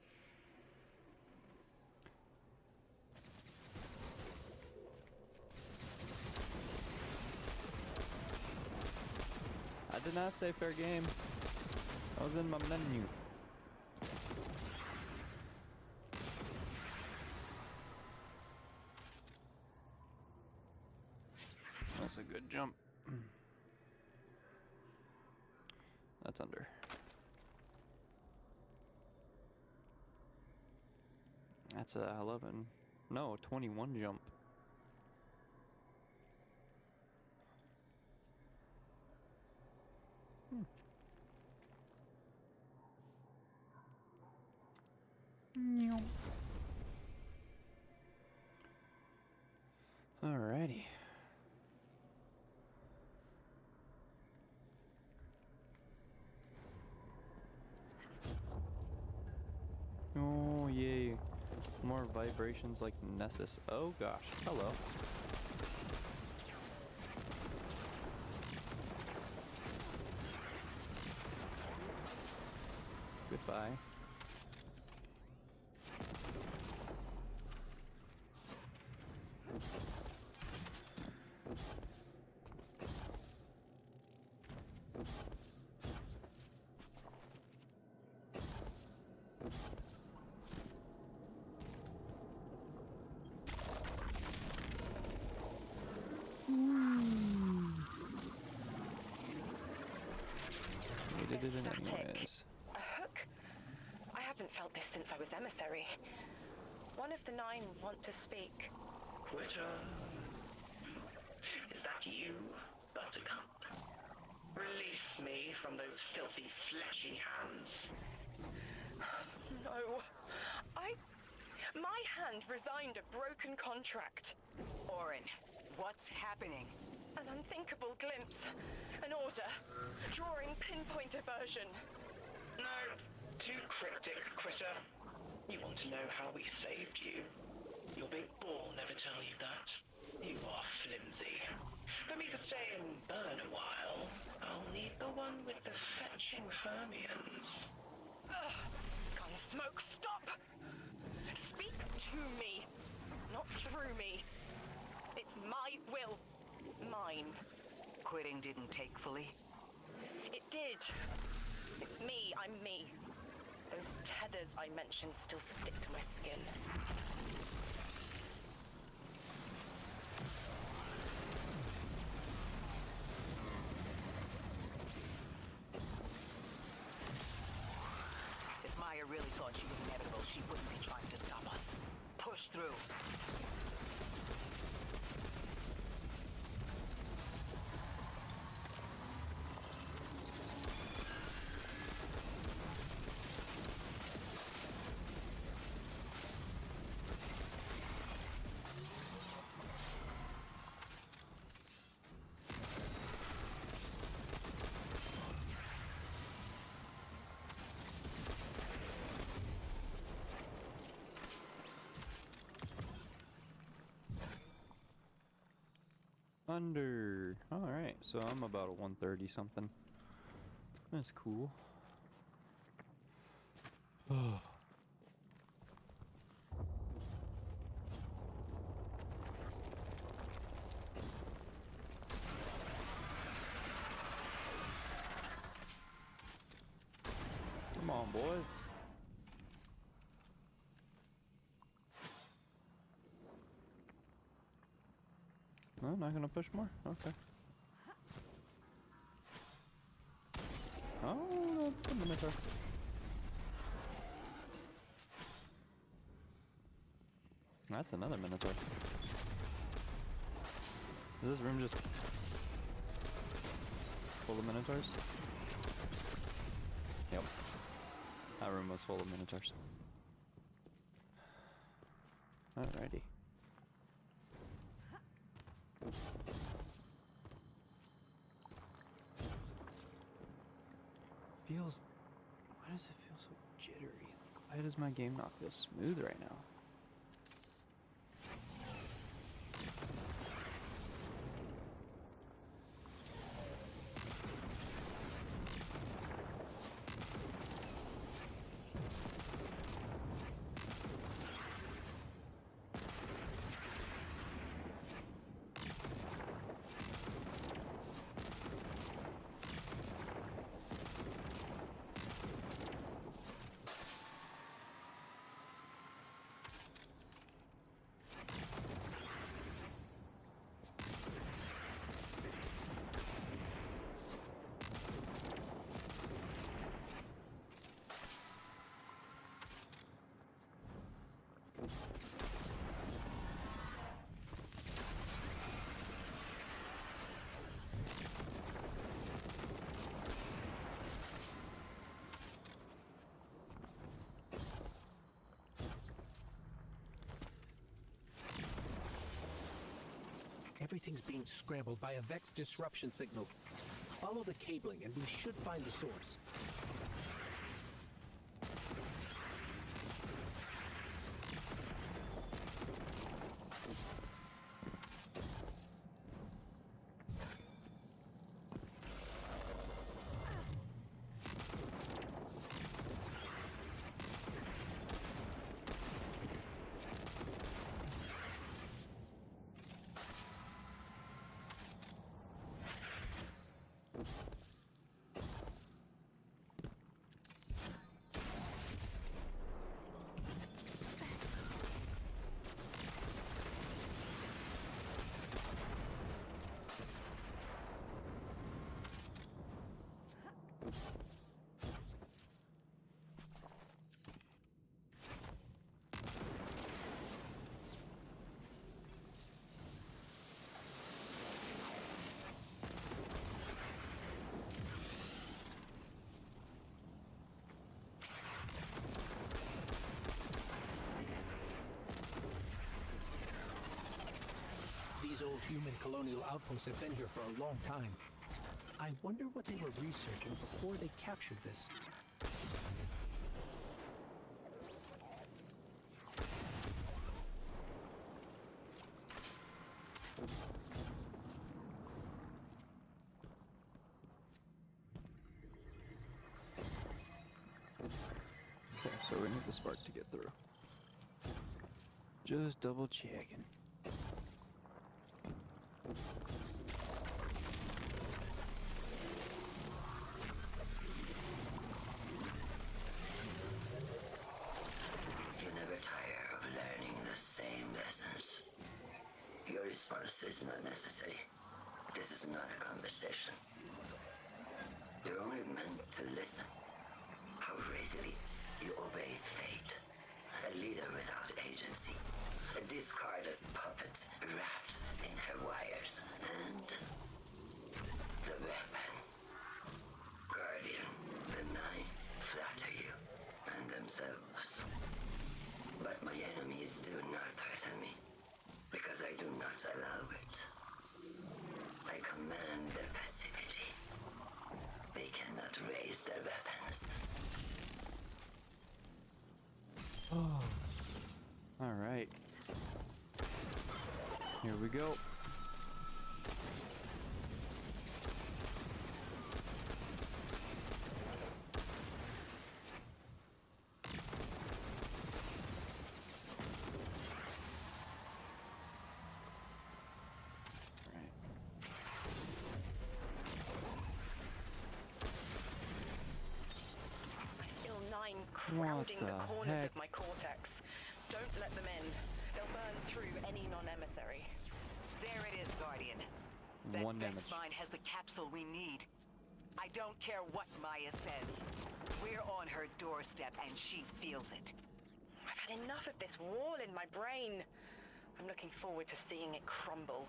I did not say fair game. I was in my menu. That's a good jump. That's under. That's a 11. No, 21 jump. Alrighty. Oh, yay. More vibrations like Nessus. Oh gosh. Hello. Goodbye. We did it Static. anyways. A hook? I haven't felt this since I was emissary. One of the 9 want to speak. Quitter. Is that you, Buttercup? Release me from those filthy, fleshy hands. No. My hand resigned a broken contract. Orin, what's happening? An unthinkable glimpse. An order. Drawing pinpoint aversion. No, too cryptic, Quitter. You want to know how we saved you? Your big ball never tell you that. You are flimsy. For me to stay and burn a while, I'll need the one with the fetching fermions. Ugh. Gunsmoke, stop! Speak to me, not through me. It's my will. Mine. Quitting didn't take fully? It did. It's me, I'm me. Those tethers I mentioned still stick to my skin. If Maya really thought she was inevitable, she wouldn't be trying to stop us. Push through. Under. Alright, so I'm about a 130 something. That's cool. Come on, boys. No, not gonna push more? Okay. Oh, that's a Minotaur. That's another Minotaur. Is this room just full of Minotaurs? Yep. That room was full of Minotaurs. Alrighty. Feels. Why does it feel so jittery? Like, why does my game not feel smooth right now? Everything's being scrambled by a Vex disruption signal. Follow the cabling and we should find the source. These old human colonial outposts have been here for a long time. I wonder what they were researching before they captured this. Okay, so we need the spark to get through. Just double checking. You never tire of learning the same lessons. Your response is not necessary. This is not a conversation. You're only meant to listen. How readily you obey fate. A leader without agency. A discarded puppet wrapped in her wires. And the weapon. Guardian, the Nine flatter you and themselves. But my enemies do not threaten me, because I do not allow it. I command their passivity. They cannot raise their weapons. Oh. Alright. Here we go. I feel 9 crowding What the the corners heck? of my cortex. Don't let them in. They'll burn through any non-emissary. There it is, Guardian. That One Vex damage. mine has the capsule we need. I don't care what Maya says. We're on her doorstep and she feels it. I've had enough of this wall in my brain. I'm looking forward to seeing it crumble.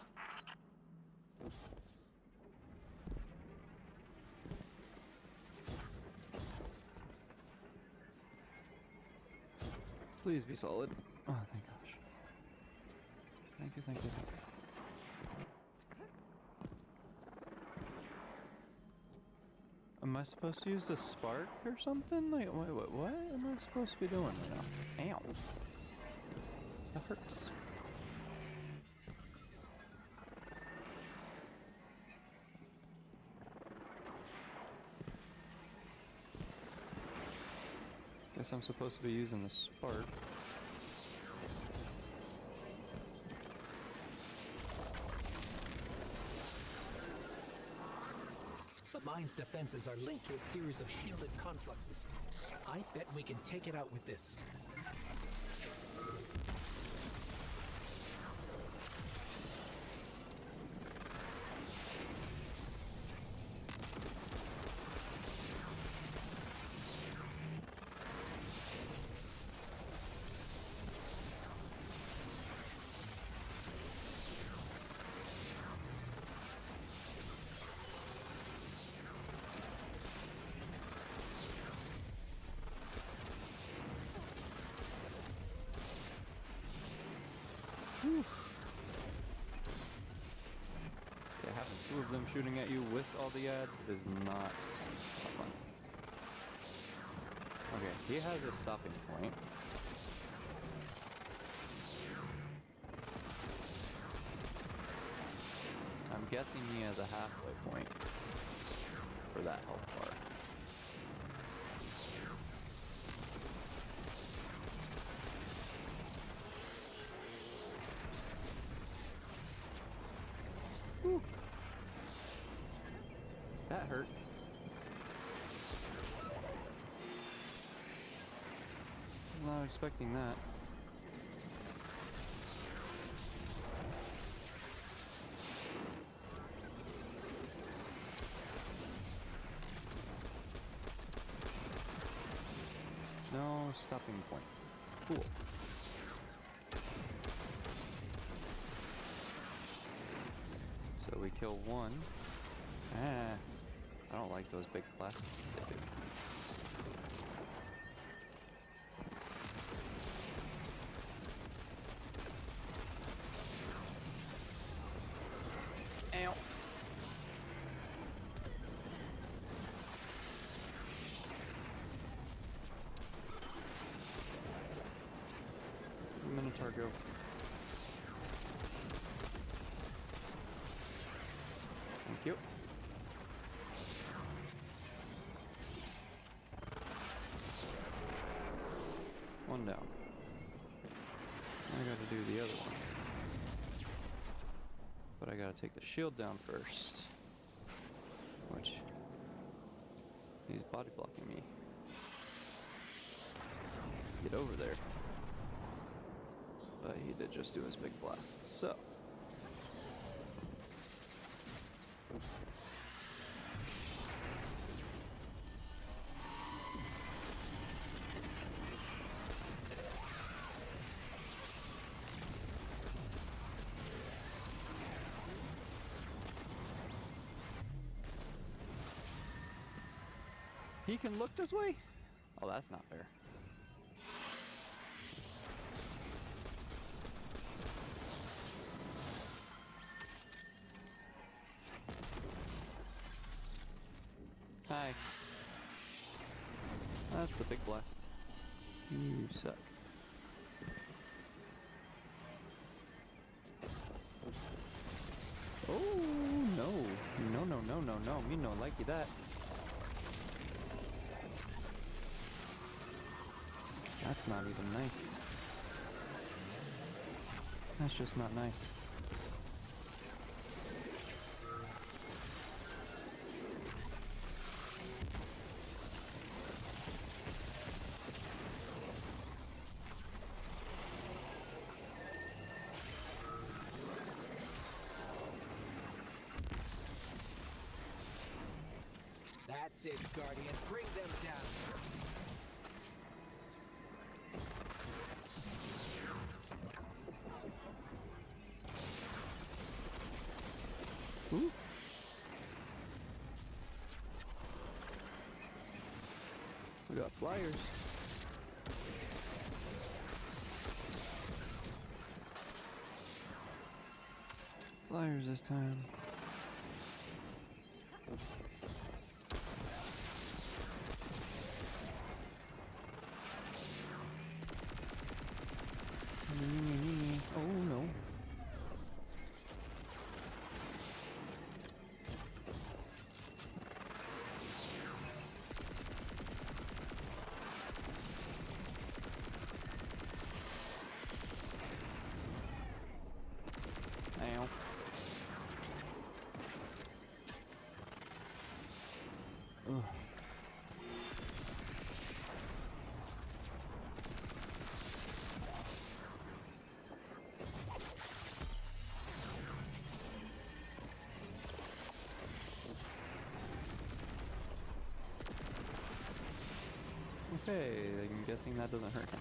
Please be solid. Oh, thank gosh. Thank you, thank you, thank you. Am I supposed to use the spark or something? Like, what am I supposed to be doing right now? Ow. That hurts. Guess I'm supposed to be using the spark. The mine's defenses are linked to a series of shielded confluxes. I bet we can take it out with this. two of them shooting at you with all the ads is not fun. Okay, he has a stopping point. I'm guessing he has a halfway point for that health bar. Whew. That hurt. Not expecting that. No stopping point. Cool. So we kill one. I don't like those big blasts they do. Ow. Minotaur go. Thank you. One down. I gotta do the other one. But I gotta take the shield down first. Which he's body blocking me. Get over there. But he did just do his big blast, so. He can look this way? Oh, that's not fair. Hi. That's the big blast. You suck. Oh, no. No, no, no, no, no. Me no likey that. That's not even nice. That's just not nice. That's it, Guardian. Bring them down. Ooh. We got flyers. Flyers this time. Oh no. Ow. Ugh. Okay, I'm guessing that doesn't hurt him.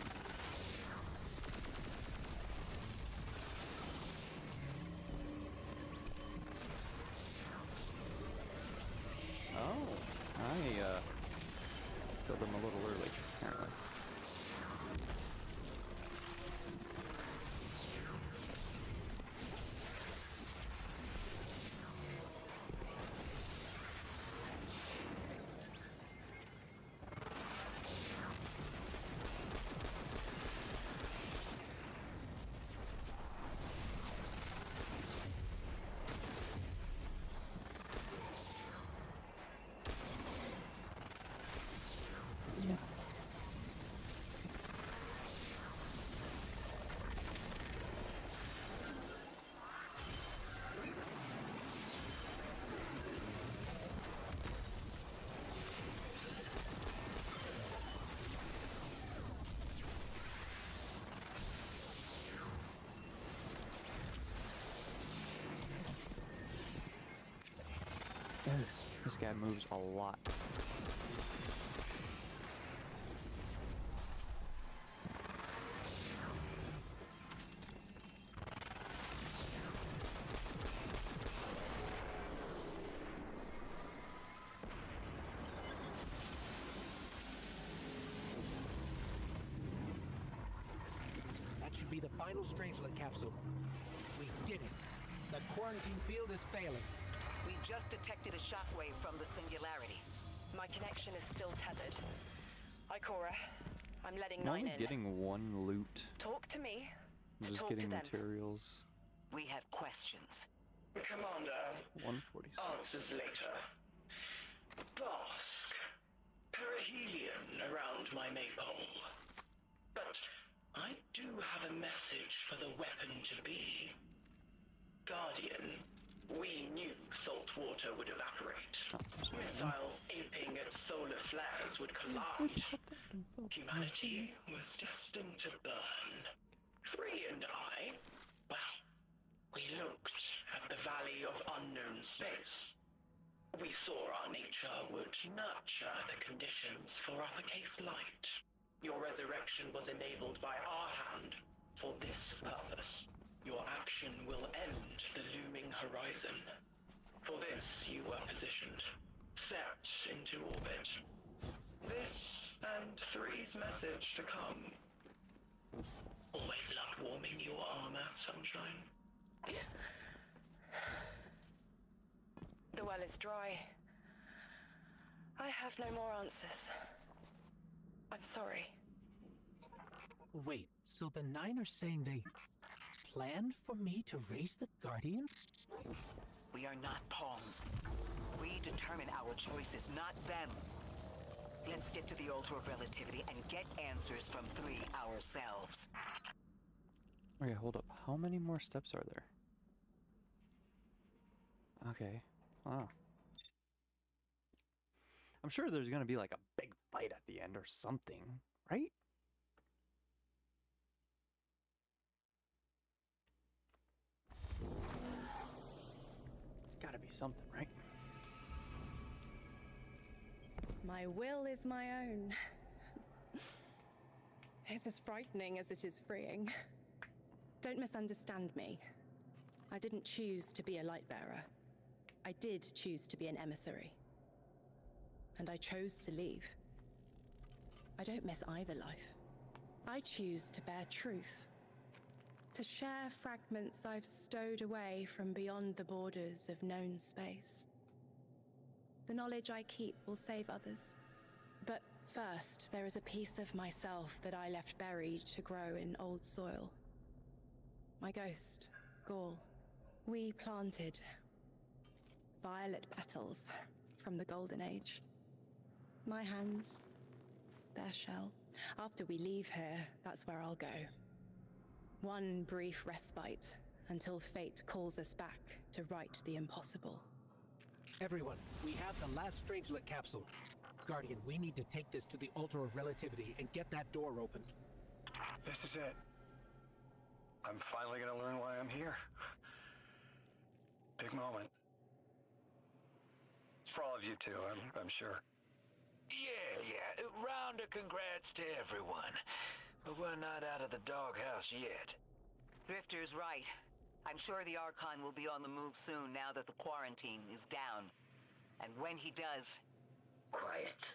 Oh, I killed him a little early, apparently. Ugh, this guy moves a lot. That should be the final Strangelet capsule. We did it. The quarantine field is failing. We just detected a shockwave from the singularity. My connection is still tethered. Ikora, I'm letting I'm Nine only in. getting one loot. Talk to me. I'm To just talk to getting them. materials. We have questions. Commander, 146. answers later. Bask. Perihelion around my maypole. But I do have a message for the weapon to be. Guardian, we knew salt water would evaporate. Missiles aping at solar flares would collide. Humanity was destined to burn. Free and I, well, we looked at the Valley of Unknown Space. We saw our nature would nurture the conditions for uppercase light. Your resurrection was enabled by our hand for this purpose. Your action will end the looming horizon. For this, you were positioned, set into orbit. This and Three's message to come. Always loved warming your armor, Sunshine. The well is dry. I have no more answers. I'm sorry. Wait, so the Nine are saying they planned for me to raise the Guardian? We are not pawns. We determine our choices, not them. Let's get to the Altar of Relativity and get answers from Three ourselves. Okay, hold up. How many more steps are there? Okay. Wow. I'm sure there's gonna be like a big fight at the end or something, right? There's gotta be something, right? My will is my own. It's as frightening as it is freeing. Don't misunderstand me. I didn't choose to be a light bearer. I did choose to be an emissary. And I chose to leave. I don't miss either life. I choose to bear truth. To share fragments I've stowed away from beyond the borders of known space. The knowledge I keep will save others. But first, there is a piece of myself that I left buried to grow in old soil. My ghost, Gaul. We planted violet petals from the Golden Age. My hands, their shell. After we leave here, that's where I'll go. One brief respite until fate calls us back to right the impossible. Everyone, we have the last Strangelet capsule. Guardian, we need to take this to the Altar of Relativity and get that door open. This is it. I'm finally gonna learn why I'm here. Big moment. It's for all of you too, I'm sure. Yeah. Round of congrats to everyone. But we're not out of the doghouse yet. Drifter's right. I'm sure the Archon will be on the move soon now that the quarantine is down. And when he does... Quiet.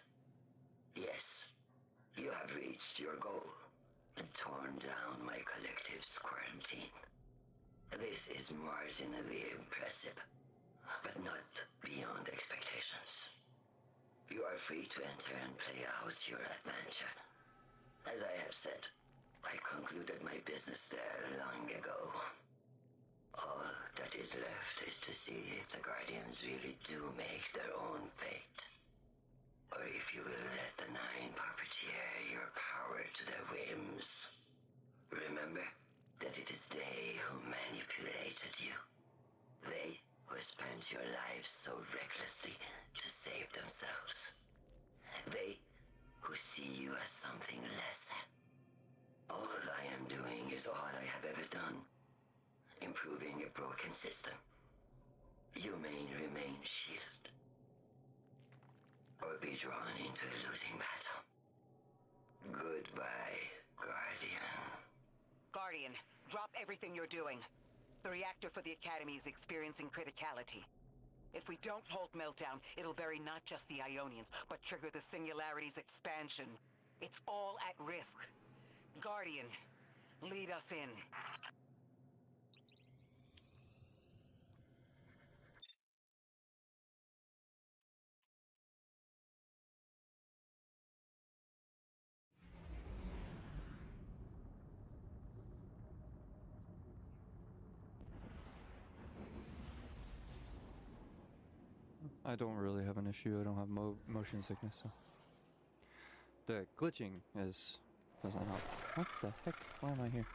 Yes, you have reached your goal and torn down my collective's quarantine. This is marginally impressive, but not beyond expectations. You are free to enter and play out your adventure. As I have said, I concluded my business there long ago. All that is left is to see if the Guardians really do make their own fate. Or if you will let the Nine puppeteer your power to their whims. Remember that it is they who manipulated you. They who spent your lives so recklessly to save themselves. They who see you as something less than. All I am doing is all I have ever done. Improving a broken system. You may remain shielded, or be drawn into a losing battle. Goodbye, Guardian. Guardian, drop everything you're doing. The reactor for the Academy is experiencing criticality. If we don't hold Meltdown, it'll bury not just the Ionians, but trigger the Singularity's expansion. It's all at risk. Guardian, lead us in. I don't really have an issue. I don't have motion sickness, so. The glitching doesn't help. What the heck? Why am I here?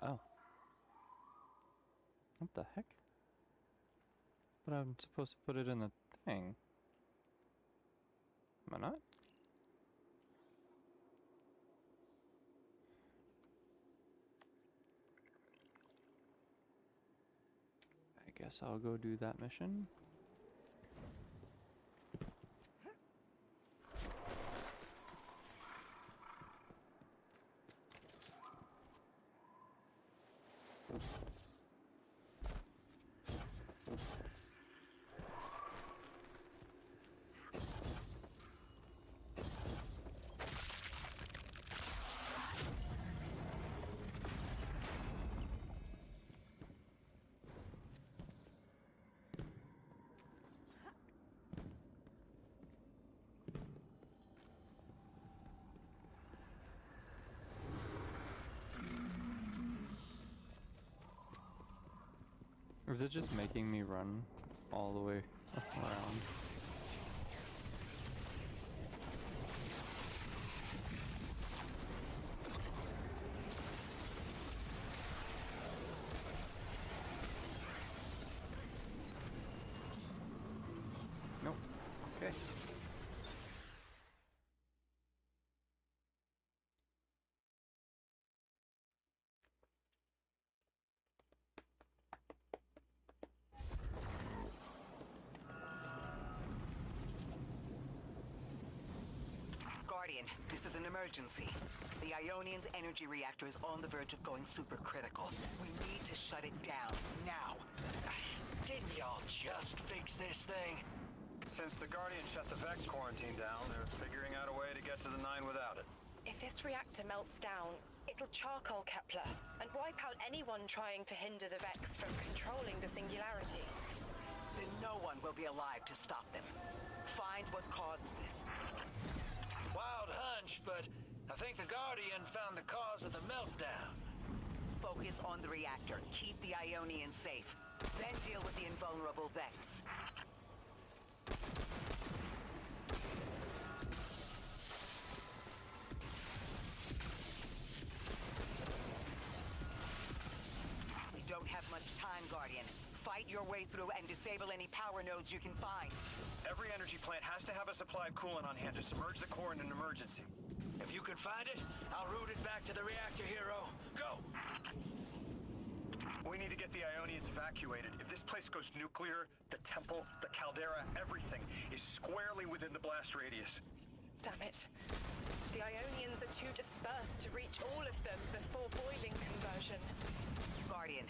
Oh. What the heck? But I'm supposed to put it in the thing. Am I not? I guess I'll go do that mission. Is it just making me run all the way around? Nope. Okay. Guardian, this is an emergency. The Ionian's energy reactor is on the verge of going supercritical. We need to shut it down, now. Didn't y'all just fix this thing? Since the Guardian shut the Vex quarantine down, they're figuring out a way to get to the 9 without it. If this reactor melts down, it'll charcoal Kepler and wipe out anyone trying to hinder the Vex from controlling the Singularity. Then no one will be alive to stop them. Find what caused this. Wild hunch, but I think the Guardian found the cause of the meltdown. Focus on the reactor. Keep the Ionians safe. Then deal with the invulnerable Vex. We don't have much time, Guardian. Fight your way through and disable any power nodes you can find. Every energy plant has to have a supply of coolant on hand to submerge the core in an emergency. If you can find it, I'll route it back to the reactor, Hero. Go! We need to get the Ionians evacuated. If this place goes nuclear, the temple, the caldera, everything is squarely within the blast radius. Damn it. The Ionians are too dispersed to reach all of them before boiling conversion. Guardian,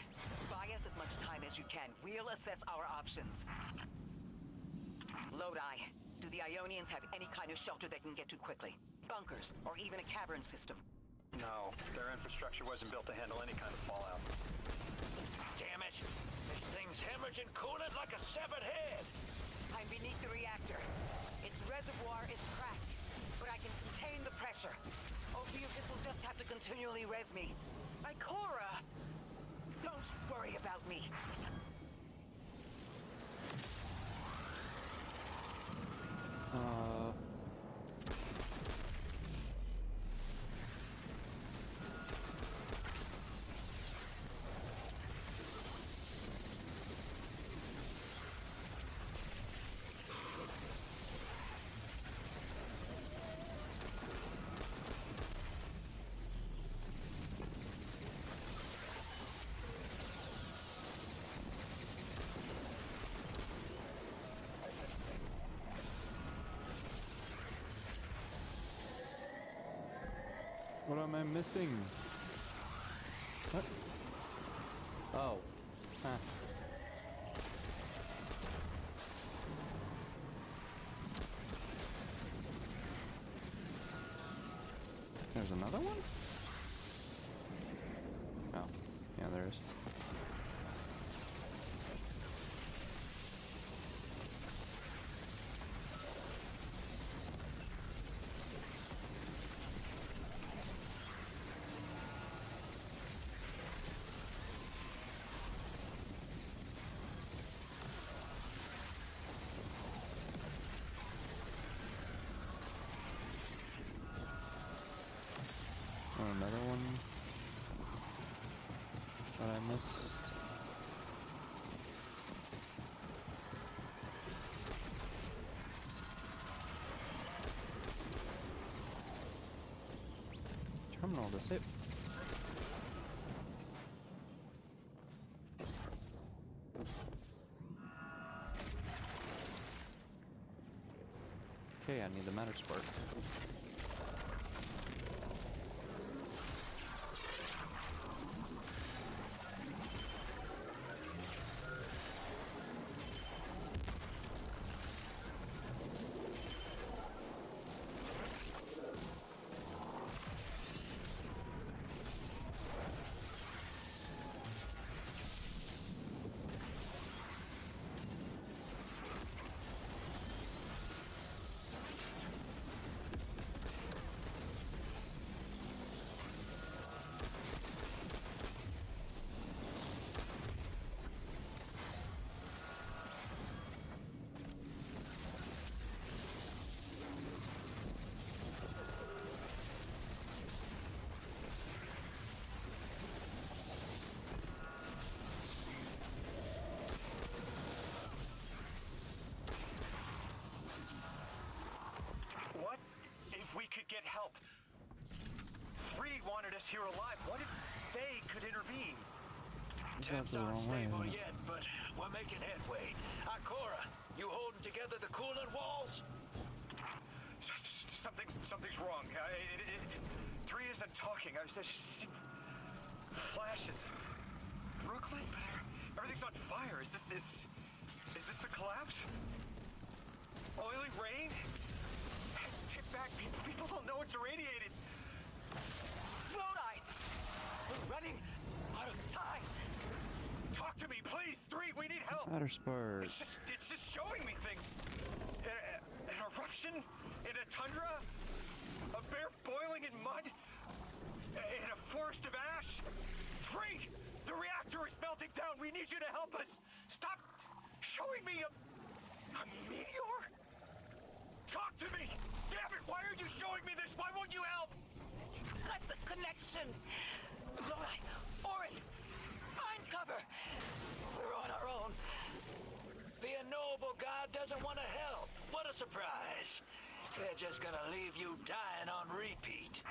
buy us as much time as you can. We'll assess our options. Lodi, do the Ionians have any kind of shelter they can get to quickly? Bunkers, or even a cavern system? No, their infrastructure wasn't built to handle any kind of fallout. Damn it! This thing's hemorrhaging coolant like a severed head! I'm beneath the reactor. Its reservoir is cracked, but I can contain the pressure. Ophiuchus will just have to continually res me. Ikora! Don't worry about me. What am I missing? What? Oh. Huh. There's another one? Oh. Yeah, there is. Oh, another one that I missed. Terminal to save. Okay, I need the matter spark. What if we could get help? 3 wanted us here alive. What if they could intervene? Temps the aren't wrong way, stable isn't it? yet, but we're making headway. Ikora, you holding together the coolant walls? Something's wrong. 3 isn't talking. I just see flashes. Brooklyn, but everything's on fire. Is this the collapse? Oily rain? Heads tip back. People don't know it's irradiated. Lodi! We're running out of time. Talk to me, please. 3, we need help. Matter spark. It's just showing me things. An eruption in a tundra, a bear boiling in mud, in a forest of ash. 3, the reactor is melting down. We need you to help us. Stop showing me a meteor. Talk to me. Damn it! Why are you showing me this? Why won't you help? Cut the connection! Lodi, Orin, find cover! We're on our own. The ennoble god doesn't want to help. What a surprise. They're just gonna leave you dying on repeat.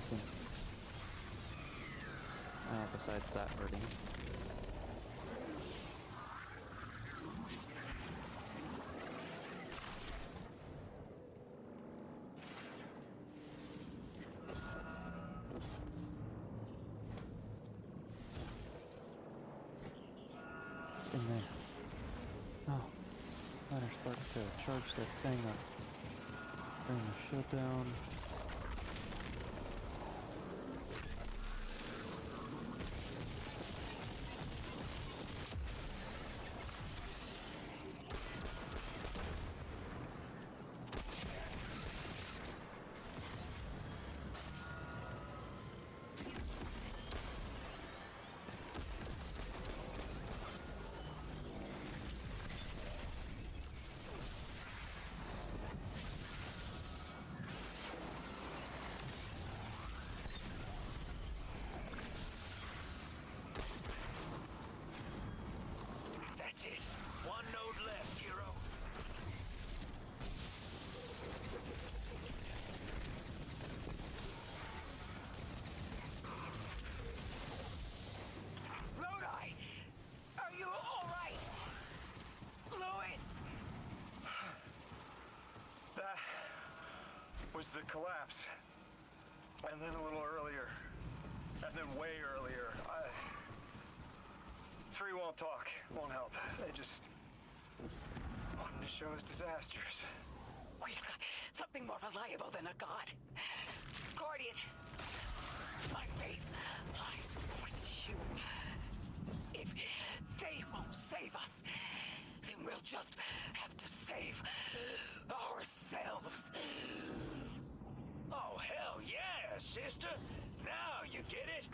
missing? Besides that hurting. What's in there? Oh, better start to charge that thing up. Bring the shield down. That's it. One node left, hero. Lodi! Are you alright? Louis! That was the collapse. And then a little earlier. And then way earlier. Three won't talk, won't help. They just wanted to show us disasters. We've got something more reliable than a god. Guardian, my faith lies with you. If they won't save us, then we'll just have to save ourselves. Oh, hell yeah, sister! Now you get it?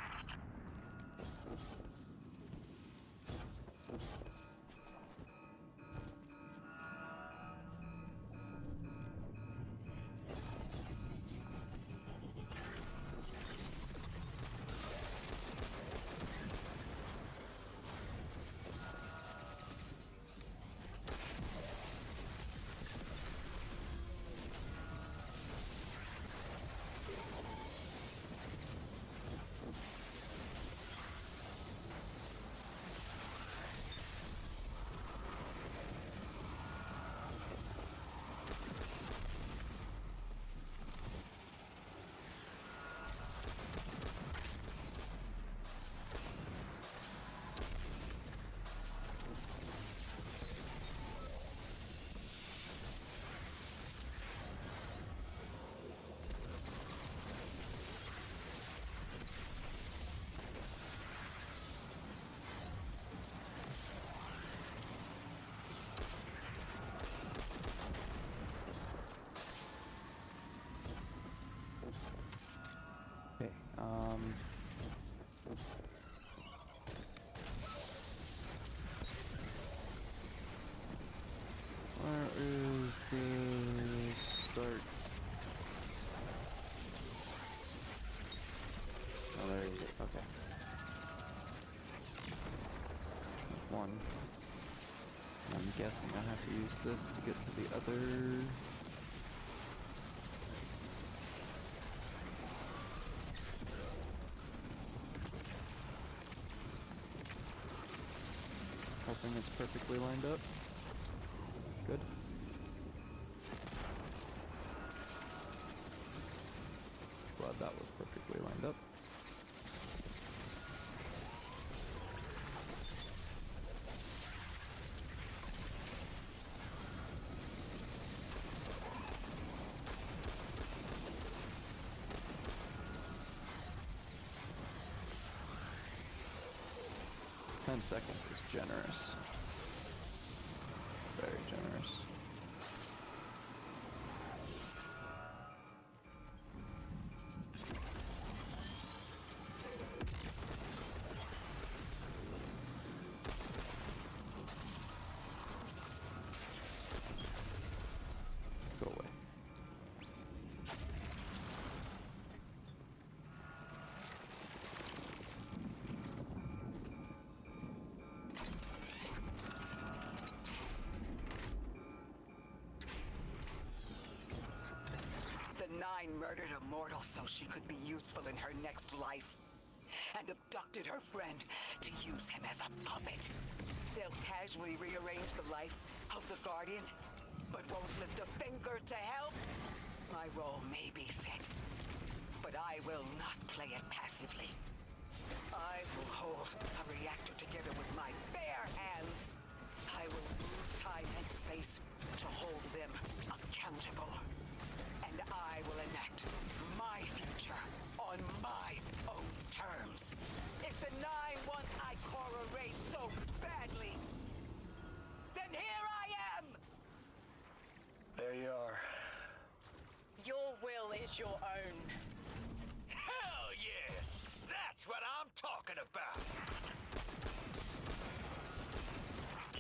Okay, where is the start? Oh, there is it. Okay. One. I'm guessing I have to use this to get to the other. Hoping it's perfectly lined up. Good. Glad that was perfectly lined up. Ten seconds is generous. Very generous. Go away. Nine murdered a mortal so she could be useful in her next life, and abducted her friend to use him as a puppet. They'll casually rearrange the life of the Guardian, but won't lift a finger to help. My role may be set, but I will not play it passively. I will hold a reactor together with my bare hands. I will move time and space to hold them accountable. And I will enact my future on my own terms. If the Nine want Ikora race so badly, then here I am! There you are. Your will is your own. Hell yes! That's what I'm talking about!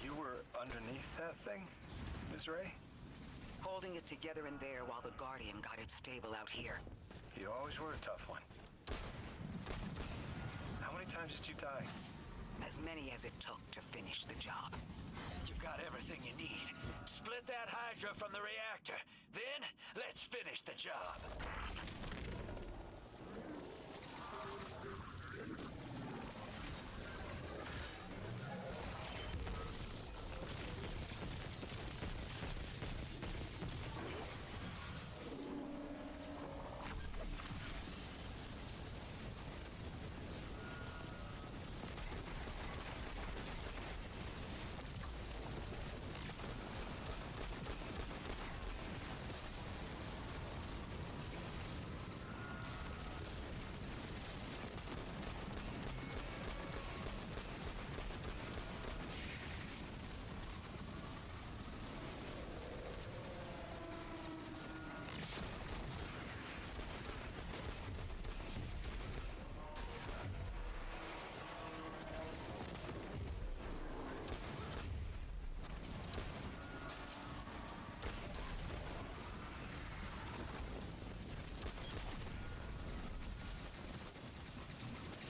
You were underneath that thing, Ms. Ray? Holding it together in there while the Guardian got it stable out here. You always were a tough one. How many times did you die? As many as it took to finish the job. You've got everything you need. Split that Hydra from the reactor. Then, let's finish the job.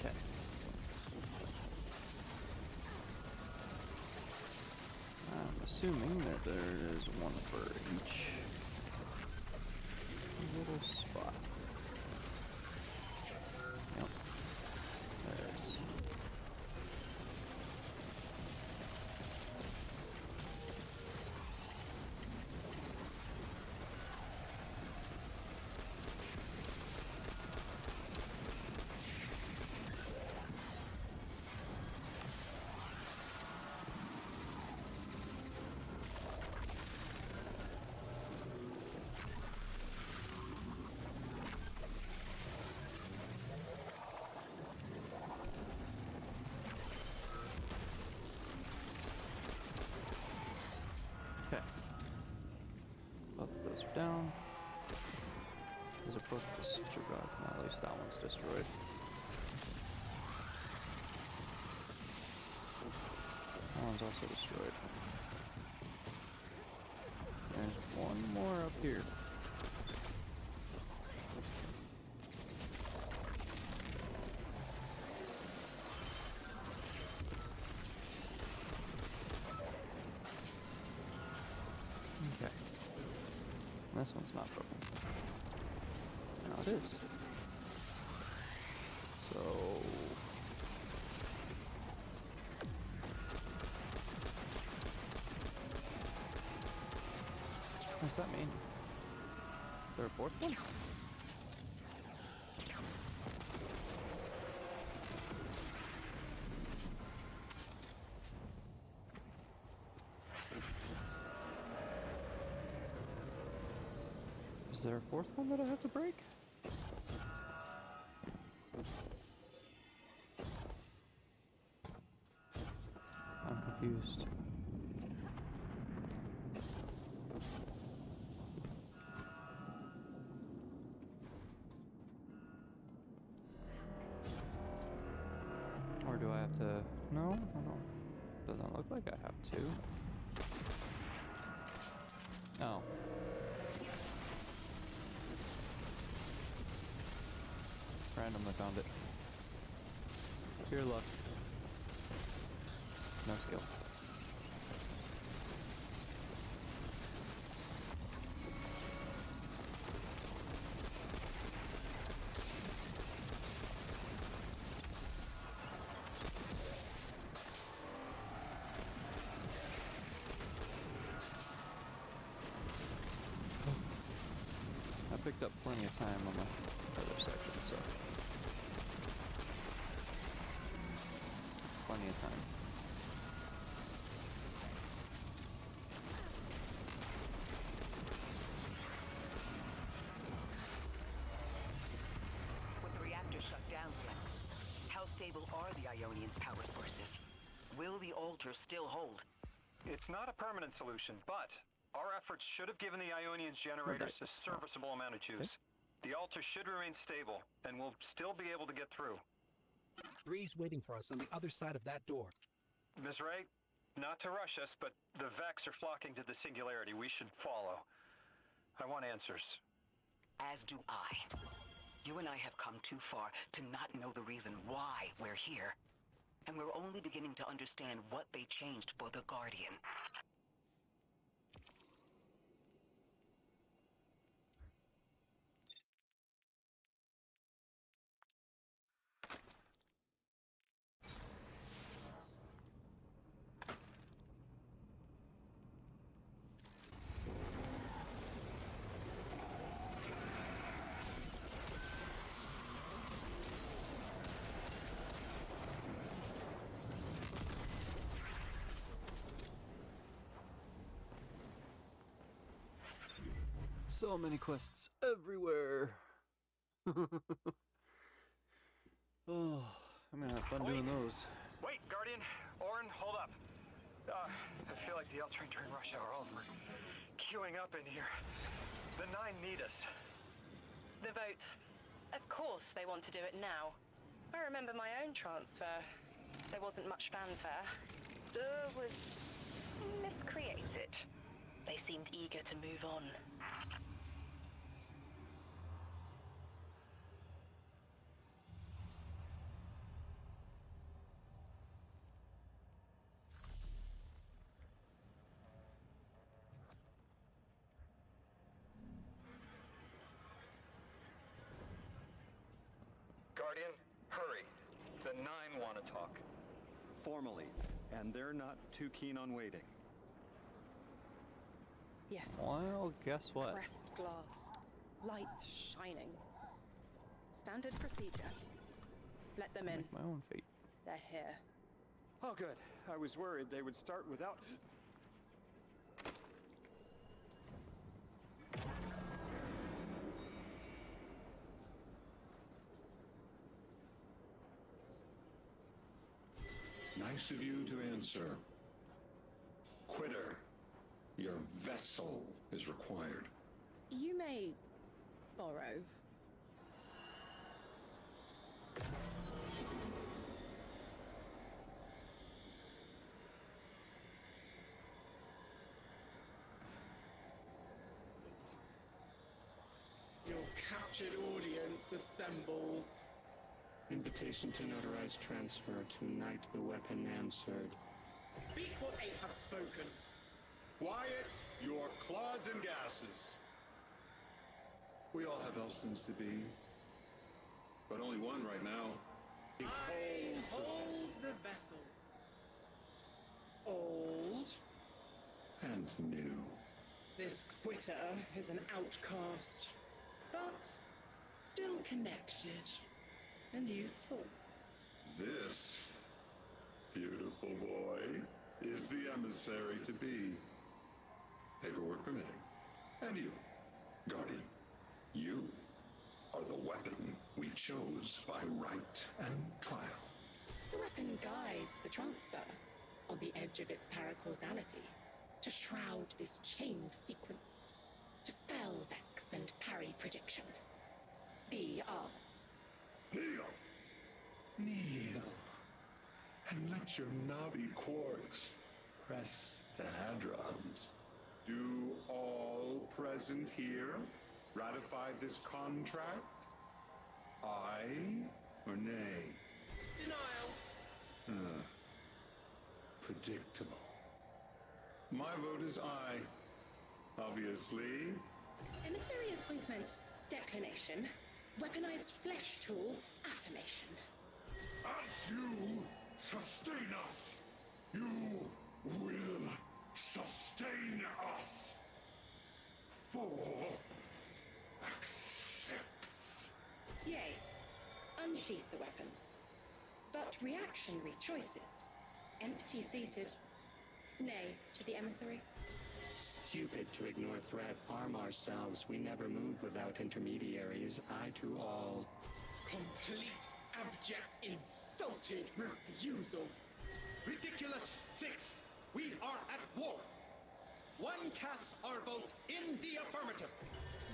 Okay. I'm assuming that there is one for each little spot. Yep. There is. Okay. Both of those are down. Those are both destroyed. No, at least that one's destroyed. That one's also destroyed. There's one more up here. Okay. This one's not broken. Now it is. So... what does that mean? Is there a fourth one? Is there a fourth one that I have to break? I'm confused. Or do I have to... No, no. Doesn't look like I have to. Oh. Randomly found it. Pure luck. No skill. picked up plenty of time on the other section, so plenty of time. With the reactor shut down, Flynn, how stable are the Ionians' power sources? Will the altar still hold? It's not a permanent solution, but our efforts should have given the Ionians generators a serviceable amount of juice. The altar should remain stable, and we'll still be able to get through. 3's waiting for us on the other side of that door. Ms. Ray, not to rush us, but the Vex are flocking to the Singularity. We should follow. I want answers. As do I. You and I have come too far to not know the reason why we're here. And we're only beginning to understand what they changed for the Guardian. So many quests everywhere. Oh, I'm gonna have fun doing those. Wait, Guardian. Orin, hold up. I feel like the L train during rush hour. All of them are queuing up in here. The 9 need us. The vote. Of course they want to do it now. I remember my own transfer. There wasn't much fanfare. So it was miscreated. They seemed eager to move on. Guardian, hurry. The 9 want to talk. Formally, and they're not too keen on waiting. Yes. Well, guess what? Pressed glass. Light shining. Standard procedure. Let them in. Make my own fate. They're here. Oh, good. I was worried they would start without... Nice of you to answer. Quitter, your vessel is required. You may borrow. Your captured audience assembles. Invitation to notarize transfer. Tonight the weapon answered. Speak what eight have spoken. Quiet your clods and gases. We all have else things to be. But only one right now. I hold the vessel. Old. And new. This quitter is an outcast, but still connected and useful. This beautiful boy is the emissary to be. Paperwork permitting. And you, Guardian, you are the weapon we chose by right and trial. The weapon guides the transfer on the edge of its paracausality to shroud this chained sequence, to fell Vex and parry prediction. Be ours. Kneel! Kneel. And let your knobby quarks press the hadrons. Do all present here ratify this contract? Aye or nay? Denial. Predictable. My vote is aye. Obviously. Emissary appointment, declination. Weaponized flesh tool, affirmation. As you sustain us, you will sustain us. For unsheath the weapon. But reactionary choices, empty-seated, nay to the emissary. Stupid to ignore threat, arm ourselves. We never move without intermediaries, eye to all. Complete, abject, insulted refusal. Ridiculous! 6! We are at war! One casts our vote in the affirmative!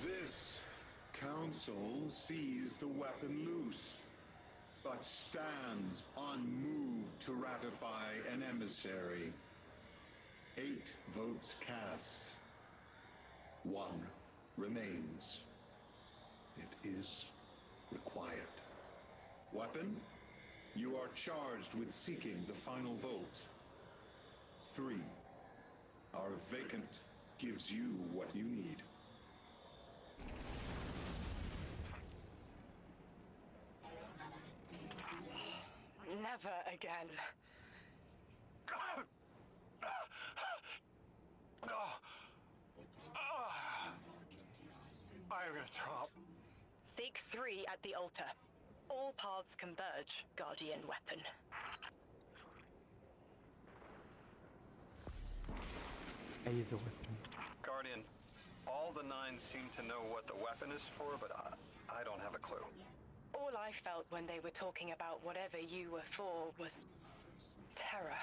This council sees the weapon loosed, but stands unmoved to ratify an emissary. 8 votes cast. 1 remains. It is required. Weapon, you are charged with seeking the final vote. 3. Our vacant gives you what you need. Never again. I'm gonna throw up. Seek 3 at the altar. All paths converge, Guardian weapon. Aza weapon. Guardian, all the 9 seem to know what the weapon is for, but I don't have a clue. All I felt when they were talking about whatever you were for was terror.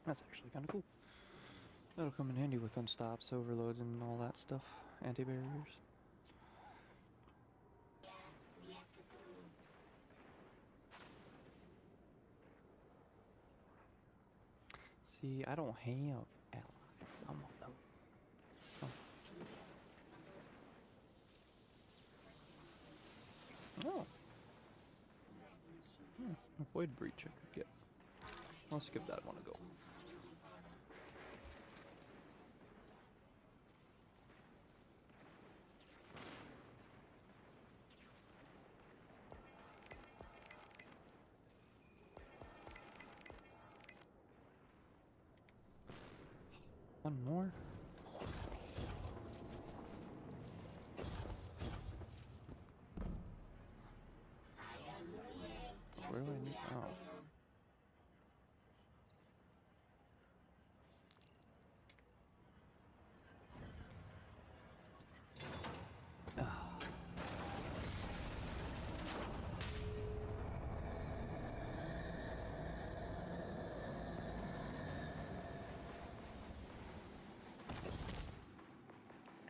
That's actually kind of cool. That'll come in handy with unstops, overloads, and all that stuff. Anti-barriers. See, I don't have allies. I'm one of them. Oh. A void breach I could get. Let's give that one a go. One more. Where do I need? Oh.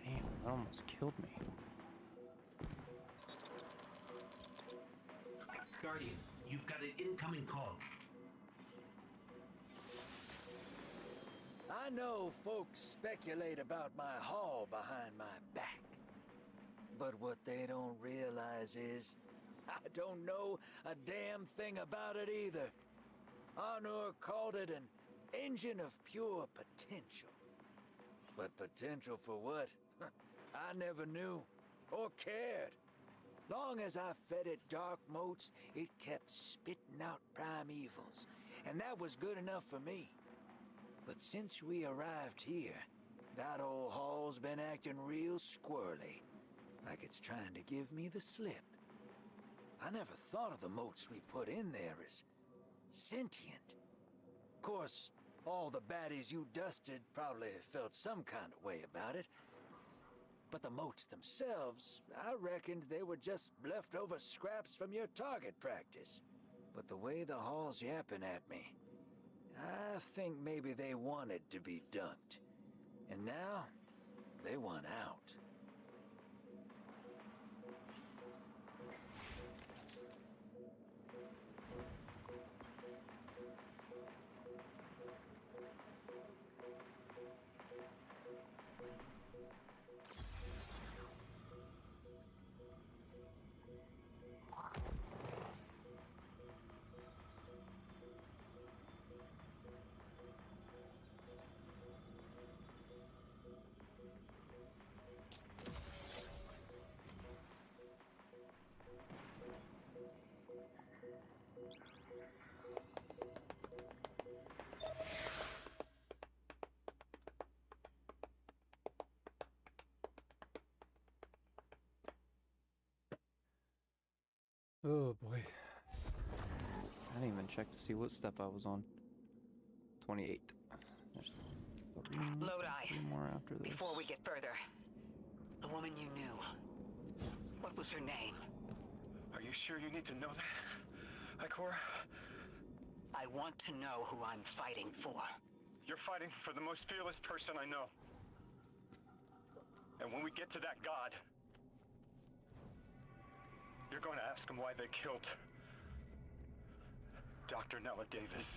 Damn, that almost killed me. Guardian, you've got an incoming call. I know folks speculate about my haul behind my back. But what they don't realize is, I don't know a damn thing about it either. Arnor called it an engine of pure potential. But potential for what? I never knew, or cared. Long as I fed it dark motes, it kept spitting out primevals, and that was good enough for me. But since we arrived here, that old hall's been acting real squirrely, like it's trying to give me the slip. I never thought of the motes we put in there as sentient. Of course, all the baddies you dusted probably felt some kind of way about it. But the motes themselves, I reckoned they were just leftover scraps from your target practice. But the way the hall's yapping at me, I think maybe they wanted to be dunked. And now, they want out. Oh boy. I didn't even check to see what step I was on. 28. There's Lodi, three more after this. before we get further, the woman you knew, what was her name? Are you sure you need to know that, Ikora? I want to know who I'm fighting for. You're fighting for the most fearless person I know. And when we get to that god, you're going to ask him why they killed Dr. Nella Davis.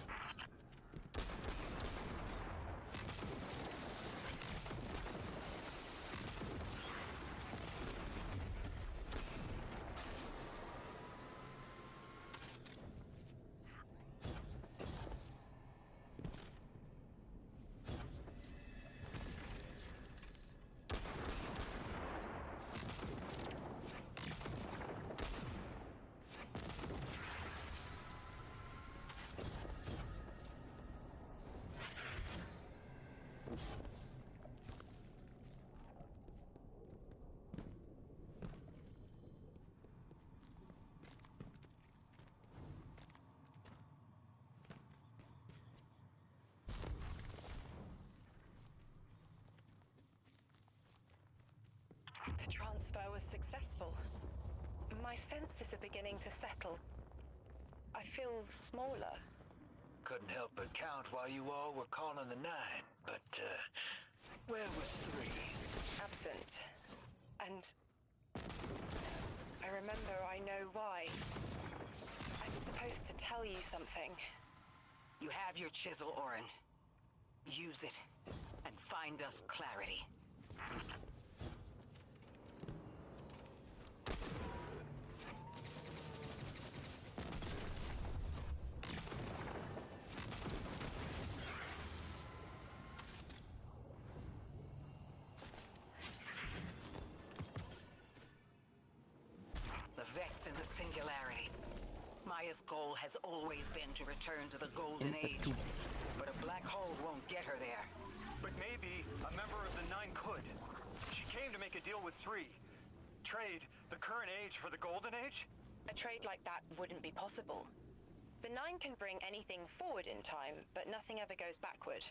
The transfer was successful. My senses are beginning to settle. I feel smaller. Couldn't help but count while you all were calling the 9, but, where was 3? Absent. And I remember I know why. I'm supposed to tell you something. You have your chisel, Orin. Use it, and find us clarity. The Vex and the Singularity. Maya's goal has always been to return to the Golden Age. But a black hole won't get her there. But maybe a member of the 9 could. She came to make a deal with 3. Trade the current age for the Golden Age? A trade like that wouldn't be possible. The 9 can bring anything forward in time, but nothing ever goes backward.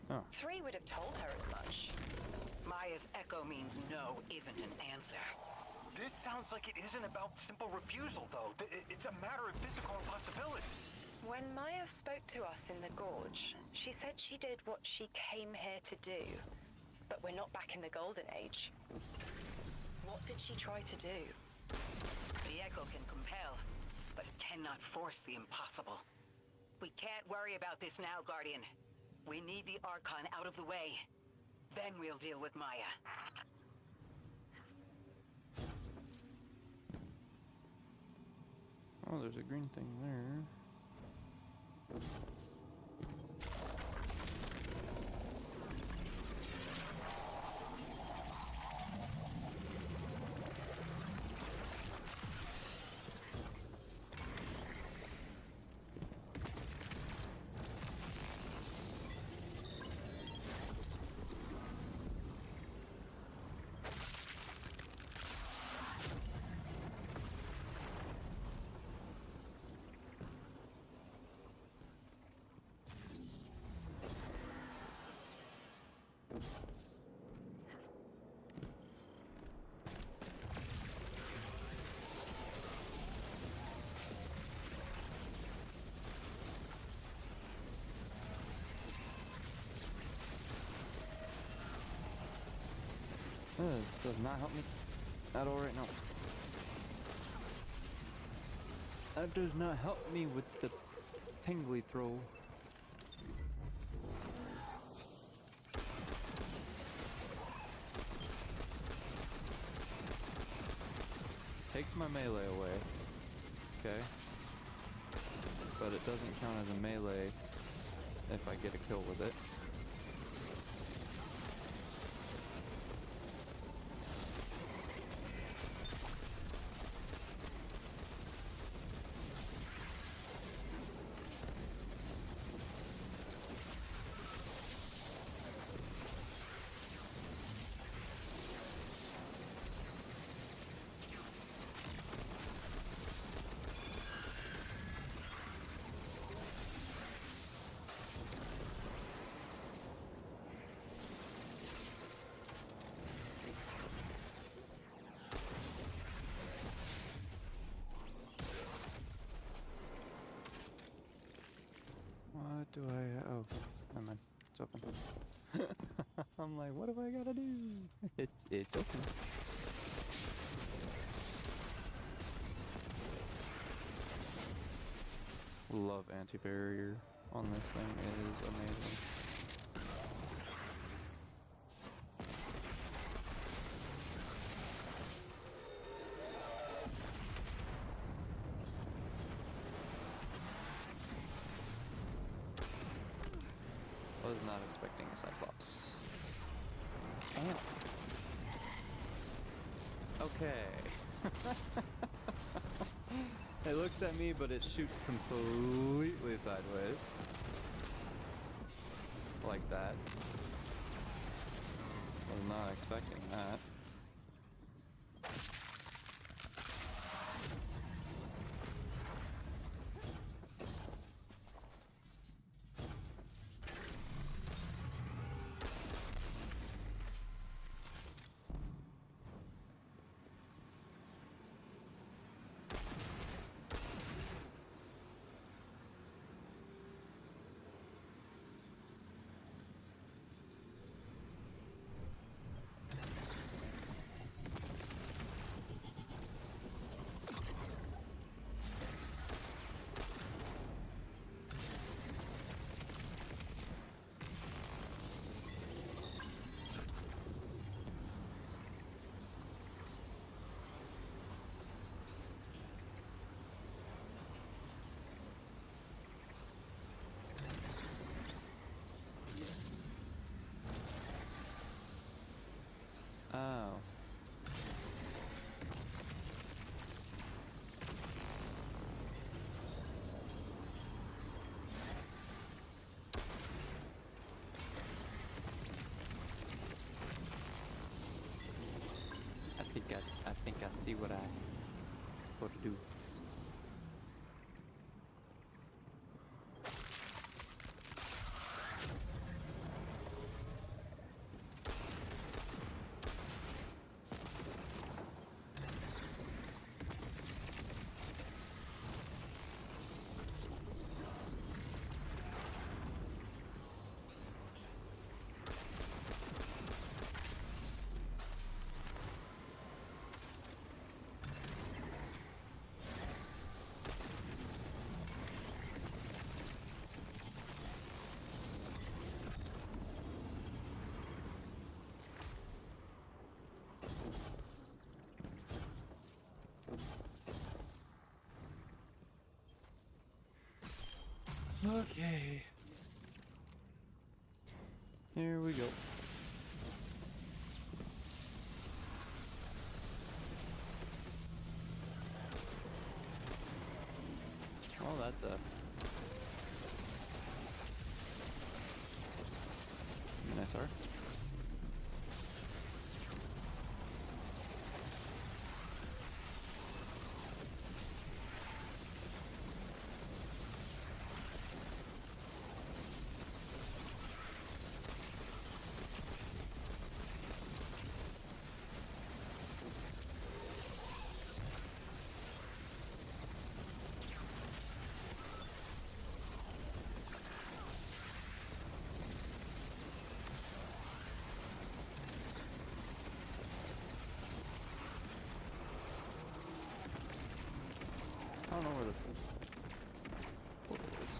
Oh. 3 would have told her as much. Maya's echo means no isn't an answer. This sounds like it isn't about simple refusal, though. It's a matter of physical impossibility. When Maya spoke to us in the Gorge, she said she did what she came here to do. But we're not back in the Golden Age. What did she try to do? The echo can compel, but it cannot force the impossible. We can't worry about this now, Guardian. We need the Archon out of the way. Then we'll deal with Maya. Oh, there's a green thing there. Does not help me at all right now. That does not help me with the tingly throw. Takes my melee away. Okay. But it doesn't count as a melee if I get a kill with it. I'm like, what do I gotta do? It's open. Love anti-barrier on this thing. It is amazing. Was not expecting a Cyclops. Ow. Okay. It looks at me, but it shoots completely sideways. Like that. Was not expecting that. Oh. I think I see what I supposed to do. Okay. Here we go. Oh, that's a Minotaur. I don't know where the portal is.